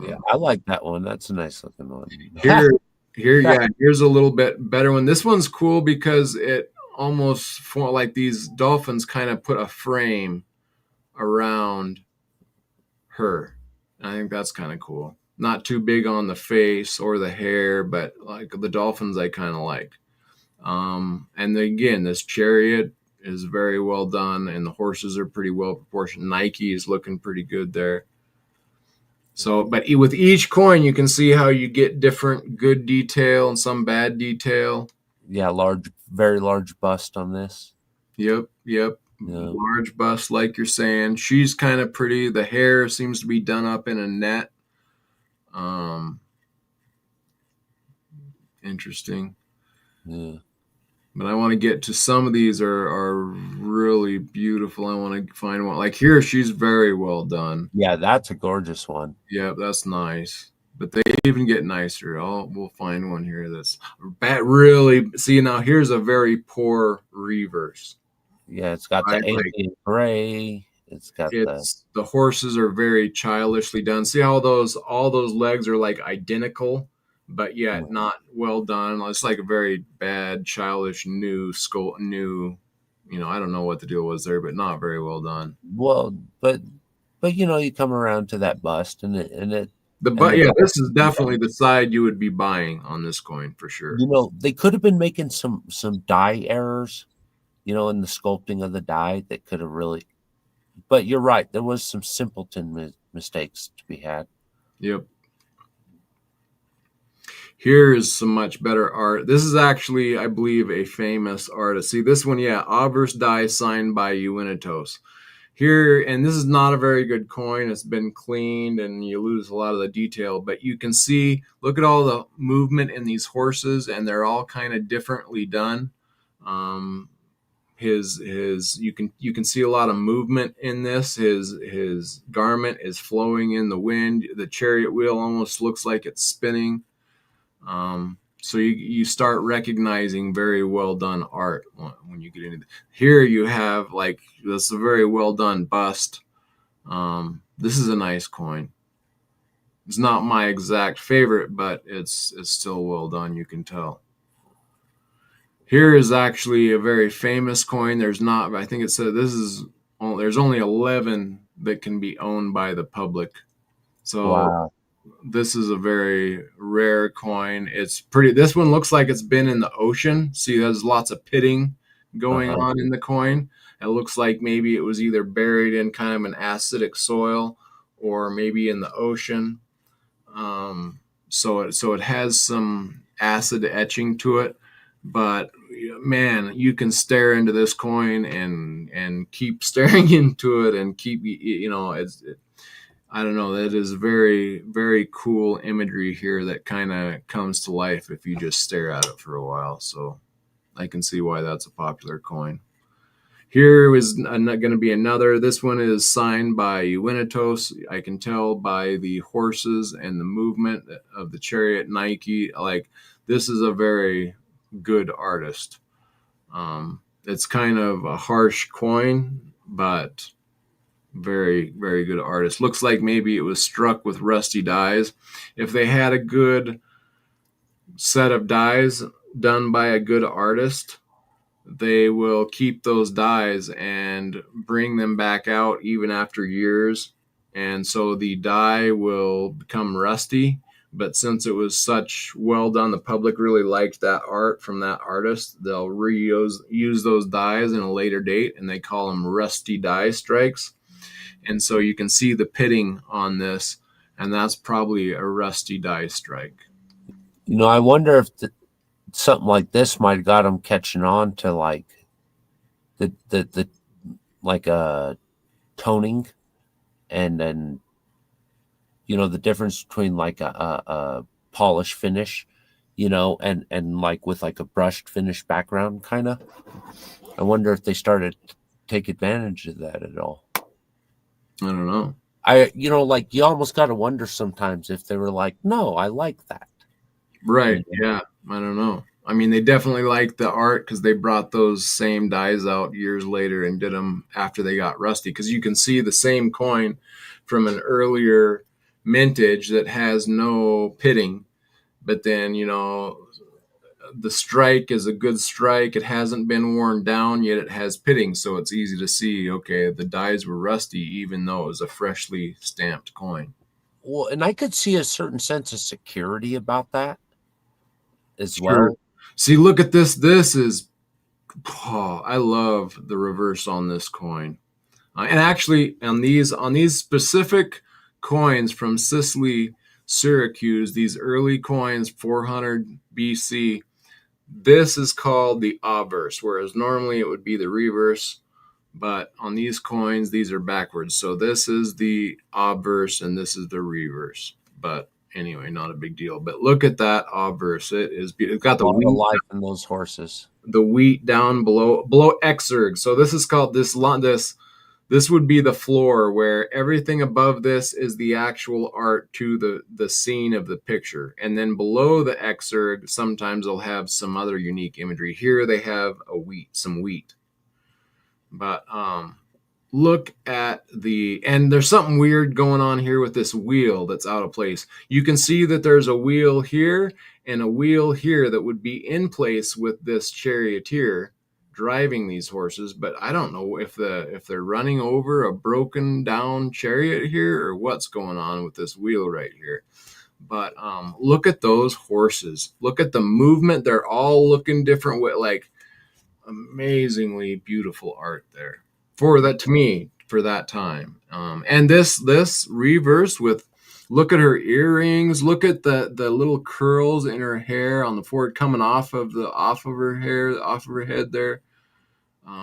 yeah, I like that one. That's a nice looking one. Here's a little bit better one. This one's cool because it almost like these dolphins kind of put a frame around her. I think that's kind of cool. Not too big on the face or the hair, but like the dolphins I kind of like. And again, this chariot is very well done, and the horses are pretty well proportioned. Nike is looking pretty good there. So, but with each coin, you can see how you get different good detail and some bad detail. Yeah, large, very large bust on this. Yep, yep. Yeah, Large bust, like you're saying. She's kind of pretty. The hair seems to be done up in a net. Um, Interesting. yeah, But I want to get to some of these are really beautiful. I want to find one like here. She's very well done. yeah. That's a gorgeous one. Yep, that's nice. But they even get nicer. We'll find one here that's bad. Really, see now. Here's a very poor reverse. Yeah, it's got the Right, like alien gray. It's got the it's the horses are very childishly done. See how all those legs are like identical, but yet not well done. It's like a very bad, childish new skull, new. I don't know what the deal was there, but not very well done. well, but you come around to that bust, and But the yeah, bust. this is definitely the side you would be buying on this coin for sure. They could have been making some die errors, in the sculpting of the die that could have really. But you're right. There was some simpleton mistakes to be had. Yep. Here is some much better art. This is actually, I believe, a famous artist. See this one, yeah, obverse die signed by Uinitos. Here, and this is not a very good coin. It's been cleaned, and you lose a lot of the detail. But you can see, look at all the movement in these horses, and they're all kind of differently done. Um, his you can see a lot of movement in this. His garment is flowing in the wind. The chariot wheel almost looks like it's spinning. So you start recognizing very well done art when you get into here. You have like this is a very well done bust. This is a nice coin. It's not my exact favorite, but it's still well done. You can tell. Here is actually a very famous coin. There's not. I think it said this is. There's only 11 that can be owned by the public. So Wow. this is a very rare coin. It's pretty. This one looks like it's been in the ocean. See, there's lots of pitting Uh going huh. on in the coin. It looks like maybe it was either buried in kind of an acidic soil or maybe in the ocean. So it has some acid etching to it, but man, you can stare into this coin and keep staring into it and keep I don't know. That is very, very cool imagery here that kind of comes to life if you just stare at it for a while. So I can see why that's a popular coin. Here is going to be another. This one is signed by Uinitos. I can tell by the horses and the movement of the chariot Nike. Like, this is a very good artist. It's kind of a harsh coin, but very, very good artist. Looks like maybe it was struck with rusty dies. If they had a good set of dies done by a good artist, they will keep those dies and bring them back out even after years. And so the die will become rusty. But since it was such well done, the public really liked that art from that artist. They'll use those dies in a later date, and they call them rusty die strikes. And so you can see the pitting on this, and that's probably a rusty die strike. I wonder if something like this might have got them catching on to like the like toning, and then the difference between like a polish finish, and like with like a brushed finish background kind of. I wonder if they started to take advantage of that at all. I don't know. Like you almost got to wonder sometimes if they were like, no, I like that. Right. You know? Yeah. I don't know. I mean, they definitely liked the art because they brought those same dies out years later and did them after they got rusty. Because you can see the same coin from an earlier mintage that has no pitting, but then, the strike is a good strike. It hasn't been worn down yet. It has pitting, so it's easy to see. Okay, the dies were rusty, even though it was a freshly stamped coin. Well, and I could see a certain sense of security about that as Sure. well. See, look at this. This is, I love the reverse on this coin. And actually, on these specific coins from Sicily, Syracuse, these early coins, 400 BC, This is called the obverse, whereas normally it would be the reverse. But on these coins, these are backwards. So this is the obverse and this is the reverse. But anyway, not a big deal. But look at that obverse. It's got A lot of life in those horses. the wheat down below exerg. So this is called this would be the floor where everything above this is the actual art to the scene of the picture. And then below the exerg, sometimes they'll have some other unique imagery. Here they have some wheat. But look at and there's something weird going on here with this wheel that's out of place. You can see that there's a wheel here and a wheel here that would be in place with this charioteer driving these horses, but I don't know if they're running over a broken down chariot here or what's going on with this wheel right here. But look at those horses. Look at the movement. They're all looking different way, like amazingly beautiful art there for that, to me, for that time. And this reverse with, look at her earrings, look at the little curls in her hair on the forward coming off of her hair, off of her head there.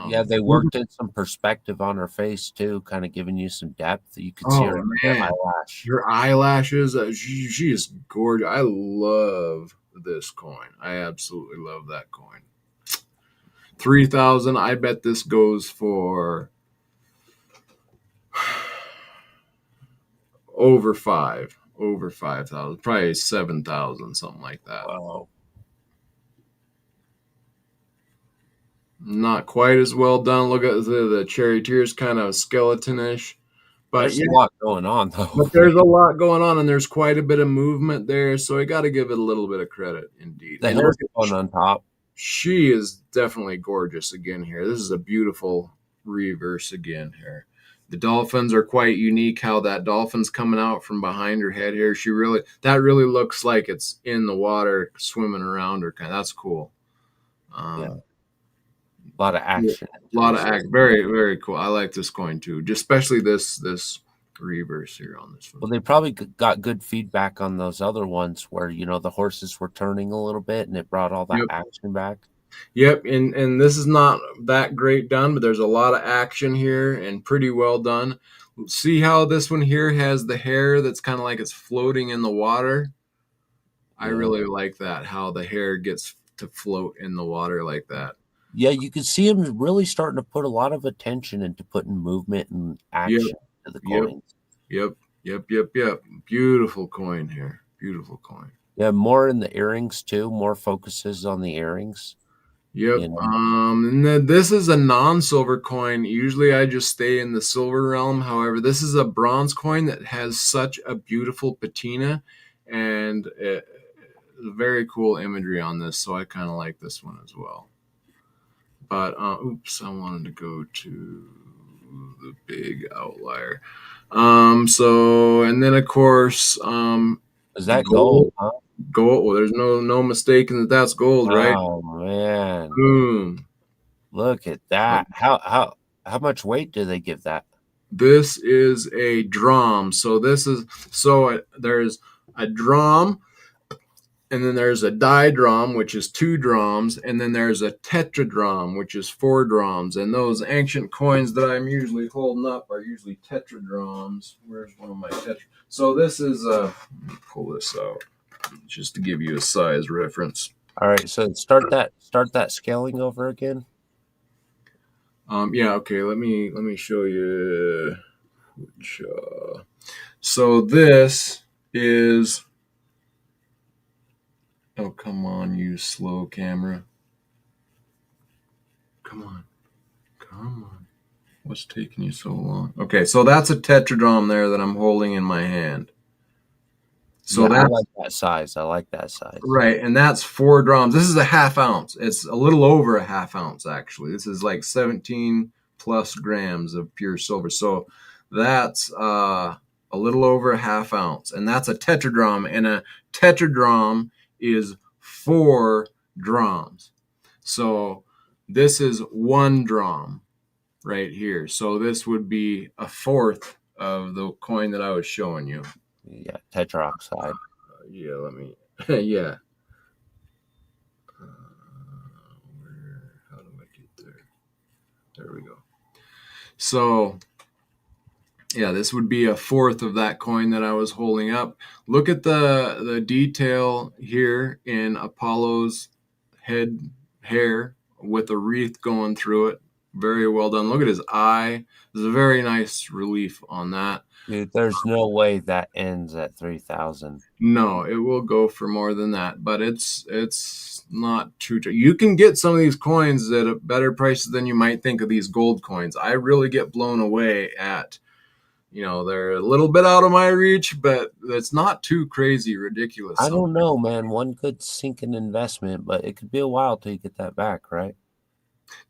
Yeah, they worked in some perspective on her face too, kind of giving you some depth. You could see Oh her man, eyelash. her eyelashes, she is gorgeous. I love this coin. I absolutely love that coin. 3,000. I bet this goes for over 5,000, probably 7,000, something like that. Wow. Not quite as well done. Look at the charioteer's kind of skeletonish, but There's yeah, a lot going on though. but there's a lot going on and there's quite a bit of movement there, so I got to give it a little bit of credit indeed. The And look hair's at, going on top. she is definitely gorgeous again here. This is a beautiful reverse again here. The dolphins are quite unique. How that dolphin's coming out from behind her head here. That really looks like it's in the water swimming around her. That's cool. Yeah, Um, a lot of yeah, action a lot into of it. act. Very very cool. I like this coin too, especially this reverse here on this one. Well, they probably got good feedback on those other ones where the horses were turning a little bit, and it brought all that Yep. action back. Yep, and this is not that great done, but there's a lot of action here and pretty well done. See how this one here has the hair that's kind of like it's floating in the water? I Yeah, really like that, how the hair gets to float in the water like that. yeah, you could see him really starting to put a lot of attention into putting movement and Yep, action to the yep, coins. yep. Beautiful coin here. Beautiful coin. Yeah, more in the earrings too. More focuses on the earrings. Yep. You know, And then this is a non-silver coin. Usually I just stay in the silver realm. However, this is a bronze coin that has such a beautiful patina and very cool imagery on this. So I kind of like this one as well. But oops, I wanted to go to the big outlier. So and then of course is that gold? gold. Huh? Gold. Well, there's no mistaking that that's gold, right? Oh man, Boom. look at that! How much weight do they give that? This is a drum. There's a drum, and then there's a didrum, which is two drums, and then there's a tetradrum, which is four drums. And those ancient coins that I'm usually holding up are usually tetradrums. Where's one of my tetra? So this is let me pull this out just to give you a size reference. All right, so start that scaling over again. Yeah, okay. Let me show you. Which, so this is. Oh, come on, you slow camera. Come on. Come on. What's taking you so long? Okay, so that's a tetradrom there that I'm holding in my hand. So Yeah, I that's like that size. I like that size. right, and that's four drums. This is a half ounce. It's a little over a half ounce, actually. This is like 17 plus grams of pure silver. So that's a little over a half ounce, and that's a tetradrom. And a tetradrom is four drums. So this is one drum right here. So this would be a fourth of the coin that I was showing you. Yeah, tetroxide. Yeah, let me. Yeah. There we go. So yeah, this would be a fourth of that coin that I was holding up. Look at the detail here in Apollo's head hair with a wreath going through it. Very well done. Look at his eye. There's a very nice relief on that. Dude, there's no way that ends at 3,000. No, it will go for more than that, but it's not too. You can get some of these coins at a better prices than you might think of these gold coins. I really get blown away at, they're a little bit out of my reach, but it's not too crazy ridiculous. I Some don't know, man. One could sink an investment, but it could be a while till you get that back, right?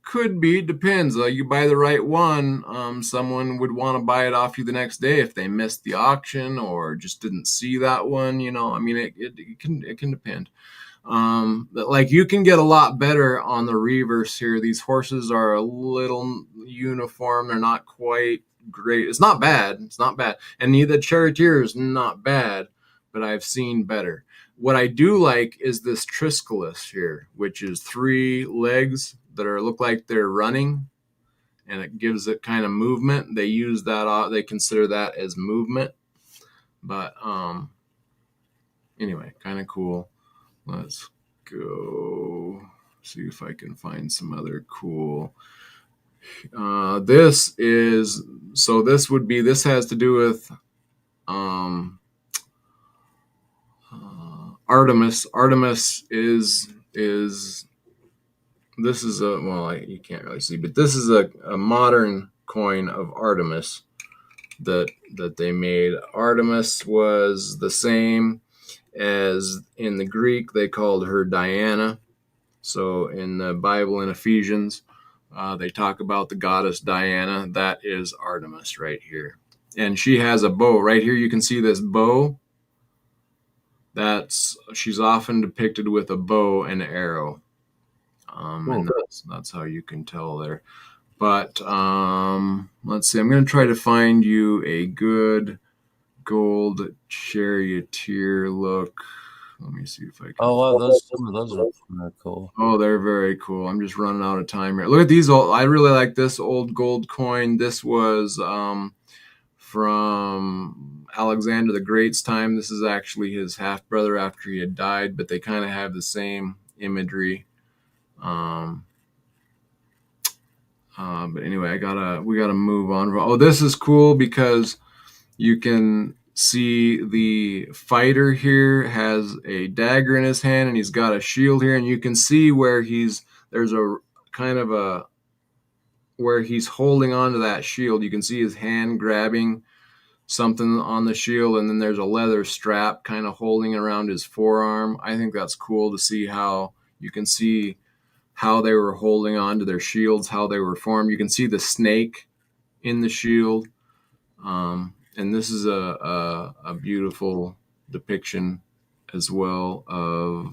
could be, depends. You buy the right one, someone would want to buy it off you the next day if they missed the auction or just didn't see that one. I mean, it can depend. Like you can get a lot better on the reverse here. These horses are a little uniform. They're not quite great. It's not bad. It's not bad. And neither charioteer is not bad, but I've seen better. What I do like is this Triscolus here, which is three legs that look like they're running, and it gives it kind of movement. They use that. They consider that as movement. But anyway, kind of cool. Let's go see if I can find some other cool. This is so. This has to do with um, Artemis. Artemis is this is a well, you can't really see, but this is a modern coin of Artemis that they made. Artemis was the same as in the Greek they called her Diana. So in the Bible in Ephesians, they talk about the goddess Diana. That is Artemis right here, and she has a bow right here. You can see this bow. She's often depicted with a bow and arrow, Cool. and that's how you can tell there. But let's see. I'm going to try to find you a good gold charioteer look. Let me see if I can. Oh, wow, those some of those are kind of cool. Oh, they're very cool. I'm just running out of time here. Look at these old. I really like this old gold coin. This was from Alexander the Great's time. This is actually his half brother after he had died, but they kind of have the same imagery. Um, but anyway, we gotta move on. Oh, this is cool because you can see the fighter here has a dagger in his hand and he's got a shield here, and you can see where there's a kind of a where he's holding on to that shield. You can see his hand grabbing something on the shield, and then there's a leather strap kind of holding around his forearm. I think that's cool to see how you can see how they were holding on to their shields, how they were formed. You can see the snake in the shield. And this is a beautiful depiction as well of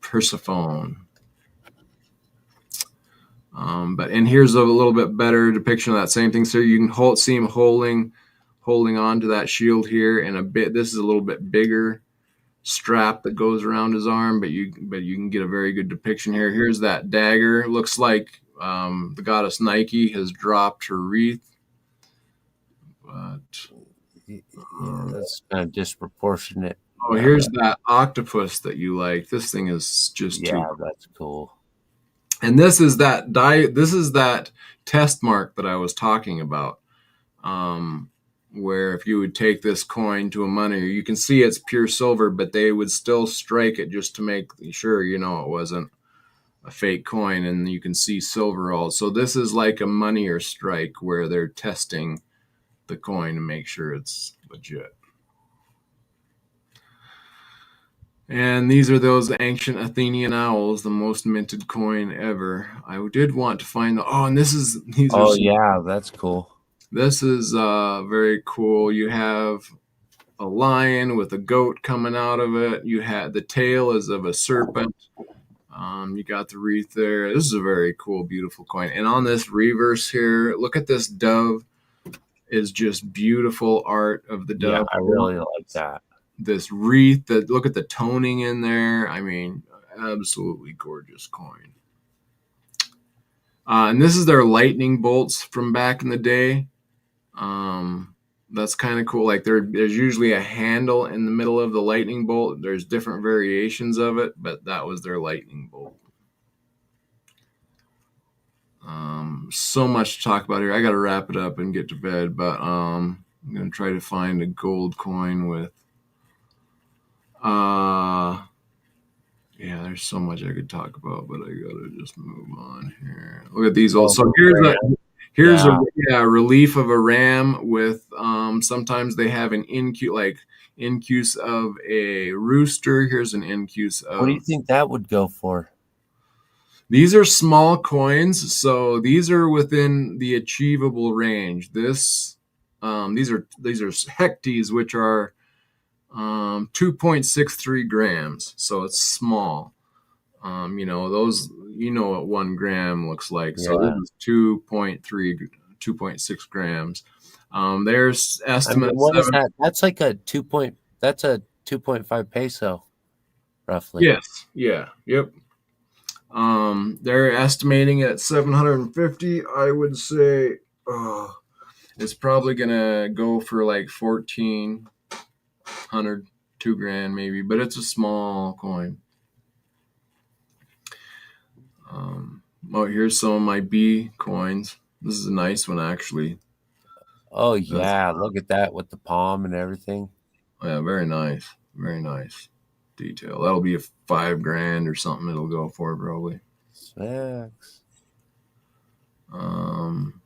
Persephone. And here's a little bit better depiction of that same thing. So you can see him holding on to that shield here, and this is a little bit bigger strap that goes around his arm, but you can get a very good depiction here. Here's that dagger. It looks like the goddess Nike has dropped her wreath. But Yeah, that's kind of disproportionate. here's that octopus that you like. This thing is just too. Yeah, that's cool. And this is that This is that test mark that I was talking about. Where if you would take this coin to a money, you can see it's pure silver, but they would still strike it just to make sure it wasn't a fake coin, and you can see silver all. So this is like a money or strike where they're testing the coin to make sure it's legit. And these are those ancient Athenian owls, the most minted coin ever. I did want to find and Oh, yeah, that's cool. this is very cool. You have a lion with a goat coming out of it. You had the tail is of a serpent. You got the wreath there. This is a very cool, beautiful coin. And on this reverse here, look at this dove. Is just beautiful art of the Yeah, dove. I really like that. This wreath. Look at the toning in there. I mean, absolutely gorgeous coin. And this is their lightning bolts from back in the day. Um, that's kind of cool. Like there's usually a handle in the middle of the lightning bolt. There's different variations of it, but that was their lightning bolt. So much to talk about here. I got to wrap it up and get to bed, but I'm gonna try to find a gold coin with. Uh, yeah, there's so much I could talk about, but I gotta just move on here. Look at these old. Oh, So the here's a ram. here's a Yeah. yeah, relief of a ram with. Sometimes they have an incuse of a rooster. Here's an incuse What do you of. think that would go for? These are small coins, so these are within the achievable range. These are hecties, which are 2.63 grams, so it's small. Those you know what 1 gram looks like. So this Yeah. is 2.3, 2.6 grams. There's I mean, estimate what is seven. that? That's like a 2 point. That's a 2.5 peso, roughly. Yes, yeah, yep. They're estimating at 750. I would say, it's probably gonna go for like 1,400, 2 grand maybe, but it's a small coin. Here's some of my B coins. This is a nice one actually. Oh That's yeah, look at that with the palm and everything. Yeah, very nice detail. That'll be a 5 grand or something. It'll go for probably. Smacks. Um,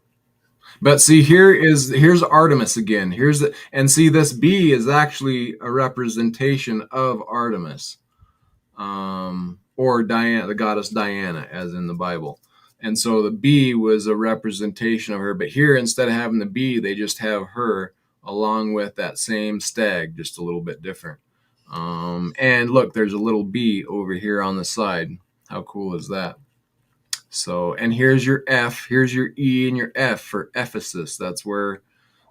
but see, here's Artemis again. And see, this B is actually a representation of Artemis, or Diana, the goddess Diana, as in the Bible. And so the bee was a representation of her. But here, instead of having the bee, they just have her along with that same stag, just a little bit different. And look, there's a little bee over here on the side. How cool is that? So, and here's your F, here's your E and your F for Ephesus. That's where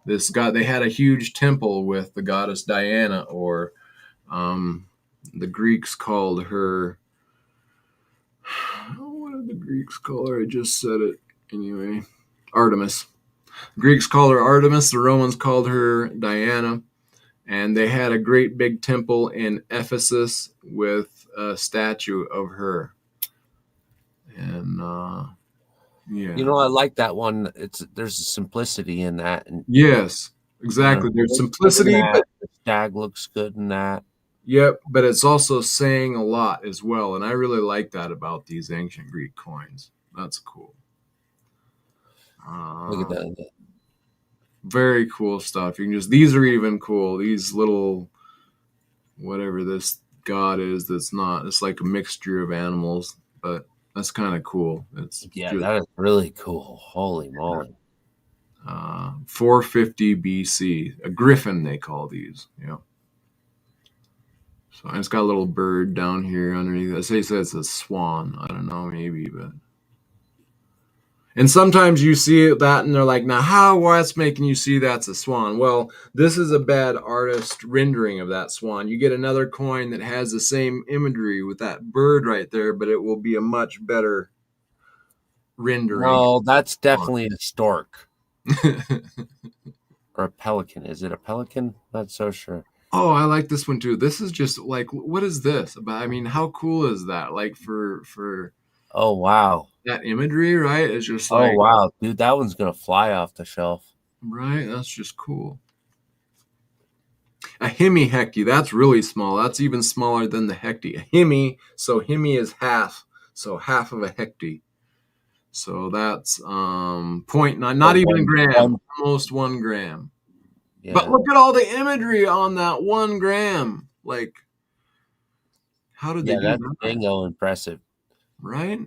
they had a huge temple with the goddess Diana, or um, the Greeks called her, what did the Greeks call her? I just said it anyway. Artemis. Greeks called her Artemis. The Romans called her Diana. And they had a great big temple in Ephesus with a statue of her. And You yeah, know, I like that one. There's a simplicity in that, and yes, you know, exactly. it There's looks good in simplicity, that. but The stag looks good in that. yep, but it's also saying a lot as well. And I really like that about these ancient Greek coins. That's cool. Look at Uh, that. very cool stuff. These are even cool. These little, whatever this god is, that's not, it's like a mixture of animals, but that's kind of cool. It's Yeah, just that is really cool. Holy moly! 450 BC, a griffin, they call these. Yeah. So it's got a little bird down here underneath. I say it's a swan. I don't know, maybe, but. And sometimes you see that and they're like, now what's making you see that's a swan? Well, this is a bad artist rendering of that swan. You get another coin that has the same imagery with that bird right there, but it will be a much better rendering. No, that's definitely a stork or a pelican. Is it a pelican? Not so sure. Oh, I like this one too. This is just like, what is this? But I mean, how cool is that? Like for Oh wow! that imagery, right? It's just Oh like, wow, dude, that one's gonna fly off the shelf. right? That's just cool. A hemi-hecti, that's really small. That's even smaller than the hecti. A hemi, so hemi is half, so half of a hecti. So that's point nine, Oh, not even a gram, one. almost 1 gram. But Yeah, look at all the imagery on that 1 gram. Like, how did they yeah, do that's that? dingo impressive. Right?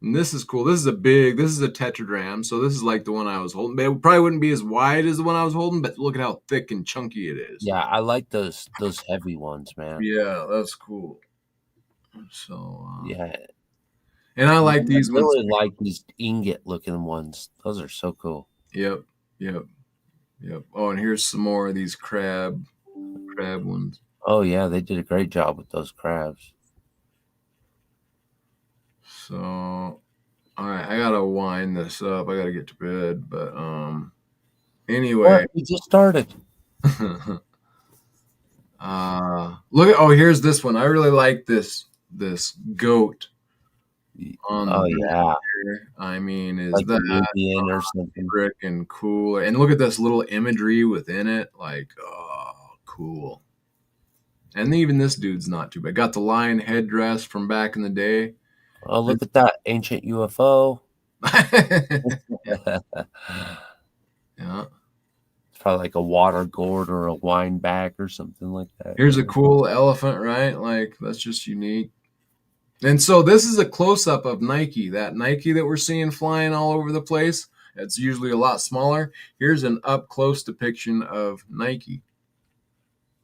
And this is cool. This is a tetragram. So this is like the one I was holding. It probably wouldn't be as wide as the one I was holding, but look at how thick and chunky it is. Yeah, I like those heavy ones, man. Yeah, that's cool. So, Yeah, and I yeah, like I these ones. really like these ingot looking ones. Those are so cool. Yep, yep, yep. Oh, and here's some more of these crab ones. Oh yeah, they did a great job with those crabs. So, all right, I gotta wind this up. I gotta get to bed. But What? anyway. We just started. Look at, oh, here's this one. I really like this goat on the Oh back yeah, here. I mean, is like that an Indian or something. freaking cool? And look at this little imagery within it. Like, oh, cool. And even this dude's not too bad. Got the lion headdress from back in the day. Oh, look at that ancient UFO. It's Yeah. probably like a water gourd or a wine bag or something like that. Here's a cool elephant, right? Like, that's just unique. And so this is a close up of Nike, that Nike that we're seeing flying all over the place. It's usually a lot smaller. Here's an up close depiction of Nike.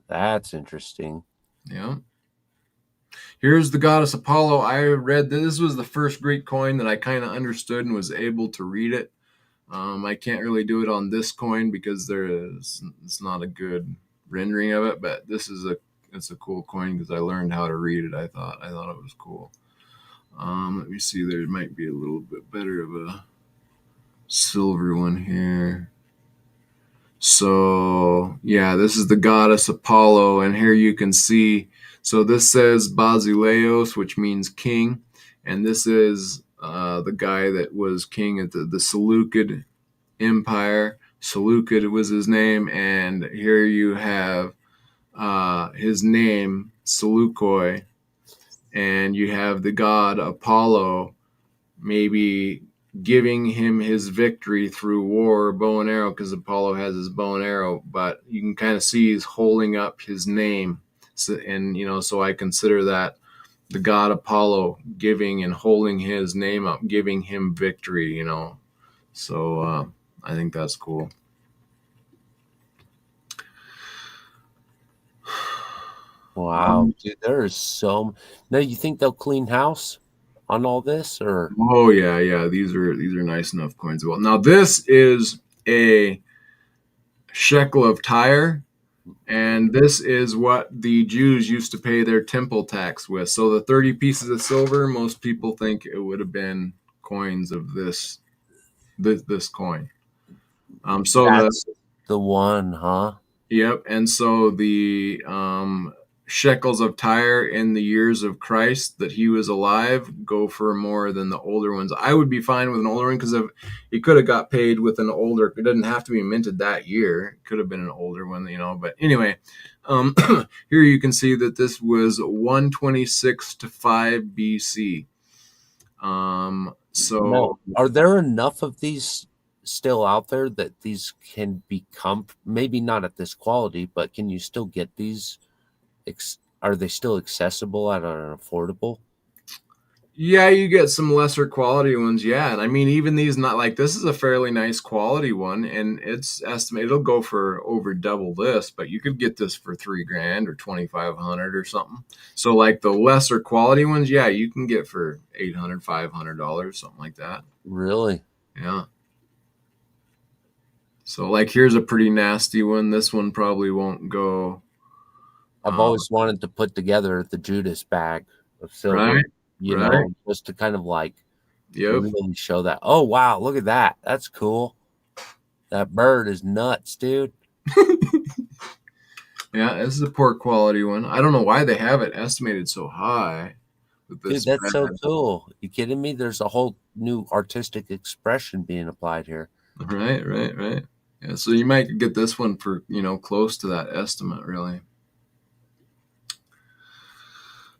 That's interesting. Yeah. Here's the goddess Apollo. I read this was the first Greek coin that I kind of understood and was able to read it. I can't really do it on this coin because it's not a good rendering of it, but it's a cool coin because I learned how to read it. I thought it was cool. Let me see. There might be a little bit better of a silver one here. So yeah, this is the goddess Apollo, and here you can see. So this says Basileos, which means king, and this is the guy that was king at the Seleucid Empire. Seleucid was his name, and here you have his name Seleukoi, and you have the god Apollo, maybe giving him his victory through war, bow and arrow, because Apollo has his bow and arrow, but you can kind of see he's holding up his name. So, and, so I consider that the god Apollo giving and holding his name up, giving him victory. So I think that's cool. Wow, dude, there is so. Now, you think they'll clean house on all this, or Oh yeah. These are nice enough coins. Well, now this is a shekel of Tyre. And this is what the Jews used to pay their temple tax with. So the 30 pieces of silver, most people think it would have been coins of this coin. So the that's the one, huh? Yep, and so the shekels of Tyre in the years of Christ that he was alive go for more than the older ones. I would be fine with an older one because if he could have got paid with an older, it doesn't have to be minted that year. It could have been an older one. But anyway, um, here you can see that this was 126 to 5 BC. No, So are there enough of these still out there that these can become maybe not at this quality, but can you still get these? Are they still accessible at an affordable? yeah, you get some lesser quality ones, yeah. And I mean, even these not like this is a fairly nice quality one, and it's estimated it'll go for over double this, but you could get this for 3 grand or 2,500 or something. So like the lesser quality ones, yeah, you can get for 800, $500, something like that. Really? Yeah. So like here's a pretty nasty one. This one probably won't go. I've Um, always wanted to put together the Judas bag of silver, right, right. just to kind of like Yep. really show that. Oh wow, look at that. That's cool. That bird is nuts, dude. Yeah, this is a poor quality one. I don't know why they have it estimated so high with Dude, this that's so bad. cool. You kidding me? There's a whole new artistic expression being applied here. Right. Yeah, so you might get this one for, close to that estimate, really.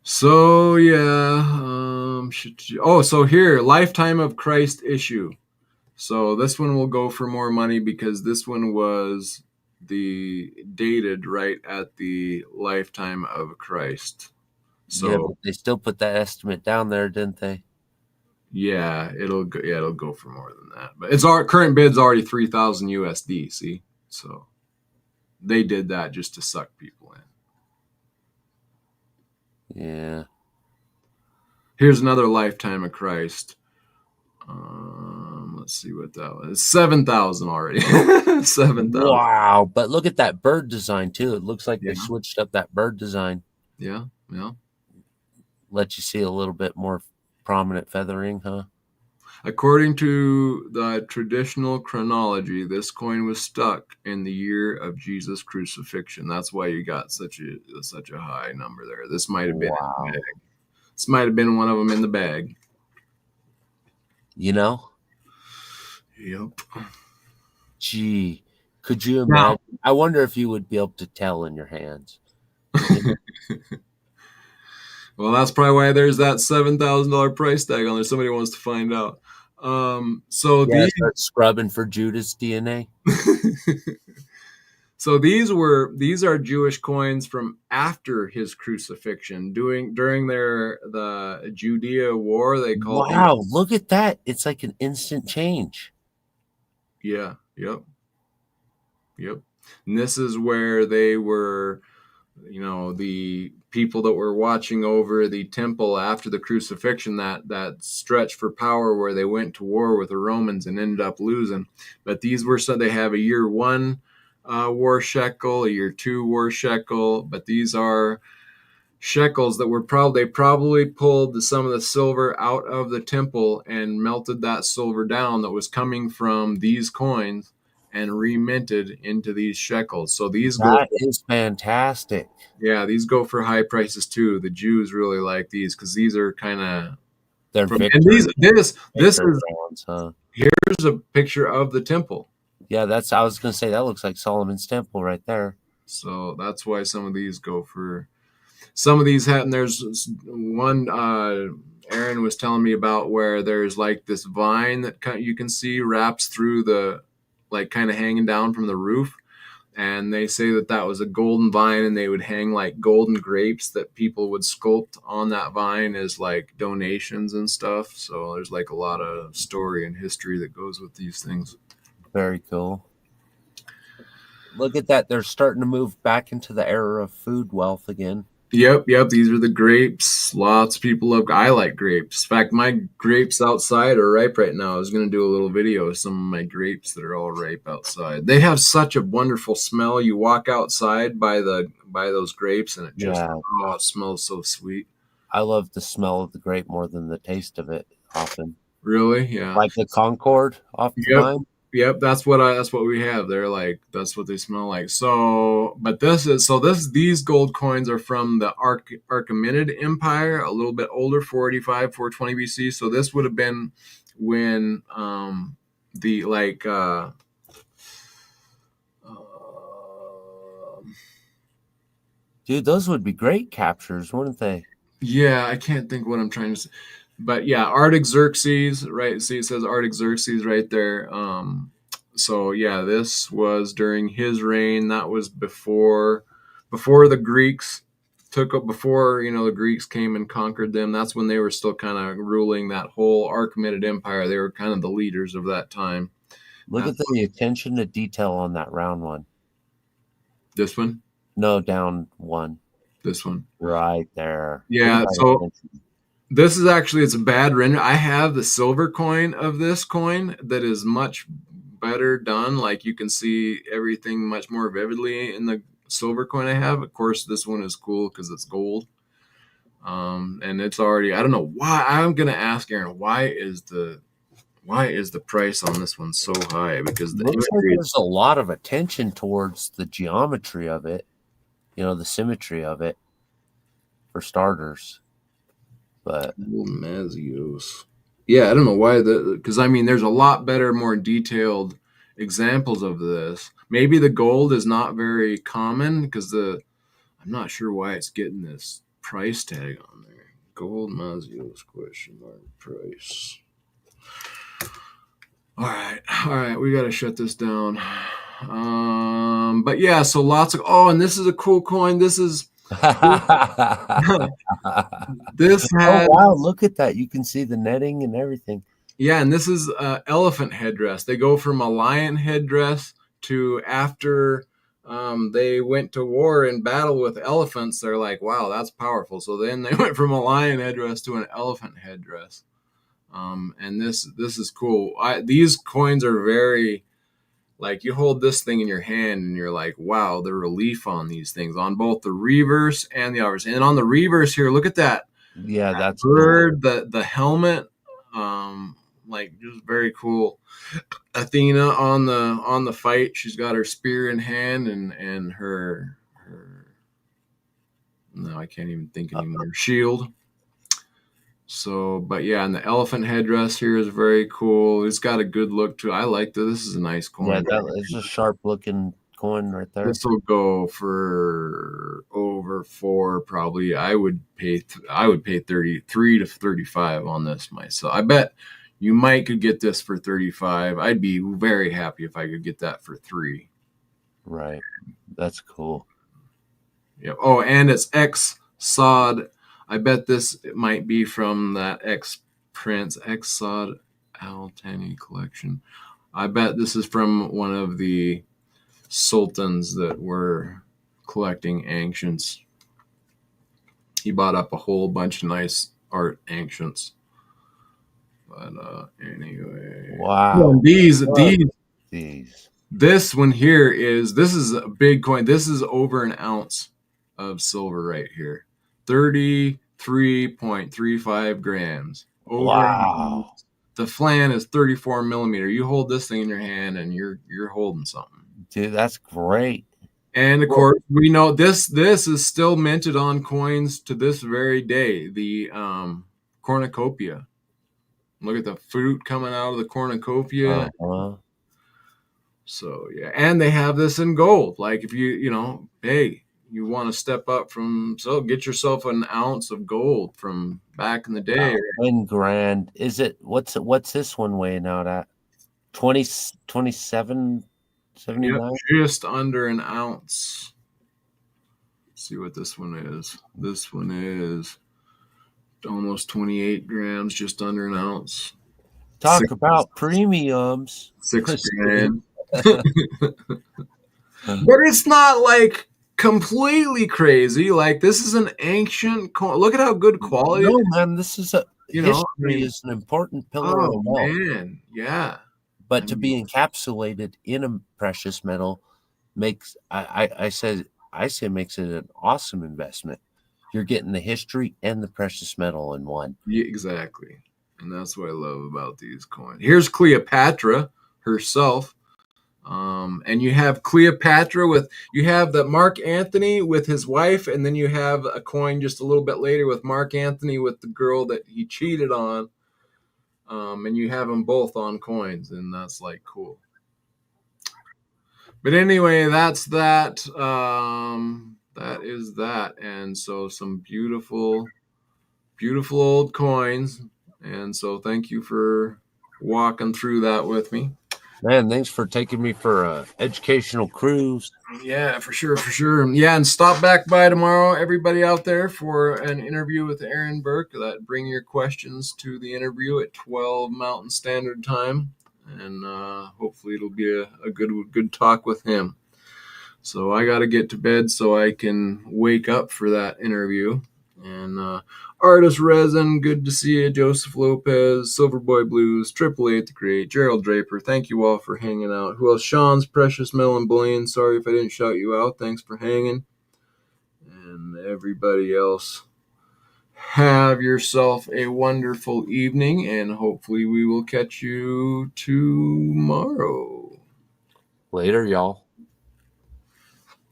So, yeah. So here, Lifetime of Christ issue. So this one will go for more money because this one was the dated right at the lifetime of Christ. Yeah, So but they still put that estimate down there, didn't they? yeah, it'll go for more than that. But its our current bid's already 3,000 USD, see? So they did that just to suck people in. Yeah. Here's another lifetime of Christ. Let's see what that was. 7,000 already. 7,000. Wow. But look at that bird design too. It looks like Yeah, they switched up that bird design. yeah. Let you see a little bit more prominent feathering, huh? According to the traditional chronology, this coin was stuck in the year of Jesus' crucifixion. That's why you got such a high number there. Wow. This might have been one of them in the bag. You know, Yep. gee, could you Now, imagine? I wonder if you would be able to tell in your hands. You know? well, that's probably why there's that $7,000 price tag on there. Somebody wants to find out. So Yeah, these start scrubbing for Judas DNA. So these are Jewish coins from after his crucifixion. During the Judea war, they called these. Wow, look at that. It's like an instant change. Yeah, yep, yep. And this is where they were, the people that were watching over the temple after the crucifixion, that stretch for power where they went to war with the Romans and ended up losing. But these were, so they have a year one war shekel, a year two war shekel, but these are shekels that were probably pulled some of the silver out of the temple and melted that silver down that was coming from these coins and reminted into these shekels. So these go, That is fantastic. yeah, these go for high prices too. The Jews really like these because these are kind of Their from, and these victory, this victory is, rounds, huh? here's a picture of the temple. Yeah, that's I was gonna say that looks like Solomon's temple right there. So that's why some of these go for, some of these have, and there's one Aaron was telling me about where there's like this vine that you can see wraps through the, like kind of hanging down from the roof, and they say that was a golden vine, and they would hang like golden grapes that people would sculpt on that vine as like donations and stuff. So there's like a lot of story and history that goes with these things. Very cool. Look at that. They're starting to move back into the era of food wealth again. Yep, yep. These are the grapes. Lots of people love. I like grapes. In fact, my grapes outside are ripe right now. I was going to do a little video of some of my grapes that are all ripe outside. They have such a wonderful smell. You walk outside by those grapes, and it just, Yeah, oh, it smells so sweet. I love the smell of the grape more than the taste of it often. Really? Yeah. Like the Concord off the Yep. vine. Yep, that's what we have. They're like, that's what they smell like. So, but these gold coins are from the Achaemenid Empire, a little bit older, 485, 420 BC. So this would have been when the like Dude, those would be great captures, wouldn't they? yeah, I can't think what I'm trying to say. But yeah, Artaxerxes, right? See, it says Artaxerxes right there. So yeah, this was during his reign. That was before the Greeks took up, before the Greeks came and conquered them. That's when they were still kind of ruling that whole Achaemenid Empire. They were kind of the leaders of that time. Look That's at the attention to detail on that round one. this one, No, down one. this one. Right there. Look at Yeah. that So attention. this is actually, it's a bad render. I have the silver coin of this coin that is much better done. Like you can see everything much more vividly in the silver coin I have. Of course, this one is cool because it's gold. And it's already, I don't know why. I'm gonna ask Aaron, why is the price on this one so high? Because the Looks like imagery is there's a lot of attention towards the geometry of it, the symmetry of it for starters. But Mazios. Yeah, I don't know why because I mean, there's a lot better, more detailed examples of this. Maybe the gold is not very common because I'm not sure why it's getting this price tag on there. Gold Mazios question mark price. All right, we got to shut this down. But yeah, so lots of, oh, and this is a cool coin. This is this oh has, wow, look at that. You can see the netting and everything. yeah, and this is elephant headdress. They go from a lion headdress to, after they went to war and battle with elephants, they're like, wow, that's powerful. So then they went from a lion headdress to an elephant headdress. And this is cool. These coins are very, like, you hold this thing in your hand and you're like, wow, the relief on these things, on both the reverse and the obverse. And on the reverse here, look at that Yeah, that's cool. bird, the helmet. Um, like just very cool. Athena on the fight, she's got her spear in hand and her no, I can't even think anymore. Shield. So, but yeah, and the elephant headdress here is very cool. It's got a good look to it. I like this. This is a nice Yeah, coin. that is a sharp looking coin right there. This will go for over four, probably. I would pay 33 to 35 on this myself. I bet you might could get this for 35. I'd be very happy if I could get that for three. Right. That's cool. Yeah. Oh, and it's X Sod. I bet this might be from that X Prince X Sod Al Thani collection. I bet this is from one of the sultans that were collecting ancients. He bought up a whole bunch of nice art ancients. But anyway, Wow. these These. this one here this is a big coin. This is over an ounce of silver right here. 33.35 grams. Over an Wow. ounce. The flan is 34 millimeter. You hold this thing in your hand and you're holding something. Dude, that's great. And of course, we know this is still minted on coins to this very day. The cornucopia. Look at the fruit coming out of the cornucopia. Uh-huh. So yeah, and they have this in gold. Like if hey, you want to step up get yourself an ounce of gold from back in the day. 10 grand. Is it what's this one weighing out at? 27 79? Yep, just under an ounce. Let's see what this one is. This one is almost 28 grams, just under an ounce. Talk about premiums. 6 grand. But it's not like completely crazy. Like this is an ancient coin. Look at how good quality. No, man, this is history is an important pillar of wealth. Man, yeah. But to be encapsulated in a precious metal makes I say makes it an awesome investment. You're getting the history and the precious metal in one. Yeah, exactly. And that's what I love about these coins. Here's Cleopatra herself. And you have Cleopatra you have the Mark Antony with his wife, and then you have a coin just a little bit later with Mark Antony with the girl that he cheated on. And you have them both on coins, and that's like cool. But anyway, that's that. That is that. And so some beautiful, beautiful old coins. And so thank you for walking through that with me. Man, thanks for taking me for an educational cruise. Yeah, for sure, for sure. Yeah, and stop back by tomorrow, everybody out there, for an interview with Aaron Burke. Bring your questions to the interview at 12 Mountain Standard Time, and hopefully it'll be a good talk with him. So I got to get to bed so I can wake up for that interview. And Artist Resin, good to see you. Joseph Lopez, Silverboy Blues, Triple Eight the Great, Gerald Draper, thank you all for hanging out. Who else? Sean's Precious Melon Bullion, sorry if I didn't shout you out. Thanks for hanging. And everybody else, have yourself a wonderful evening, and hopefully we will catch you tomorrow. Later, y'all.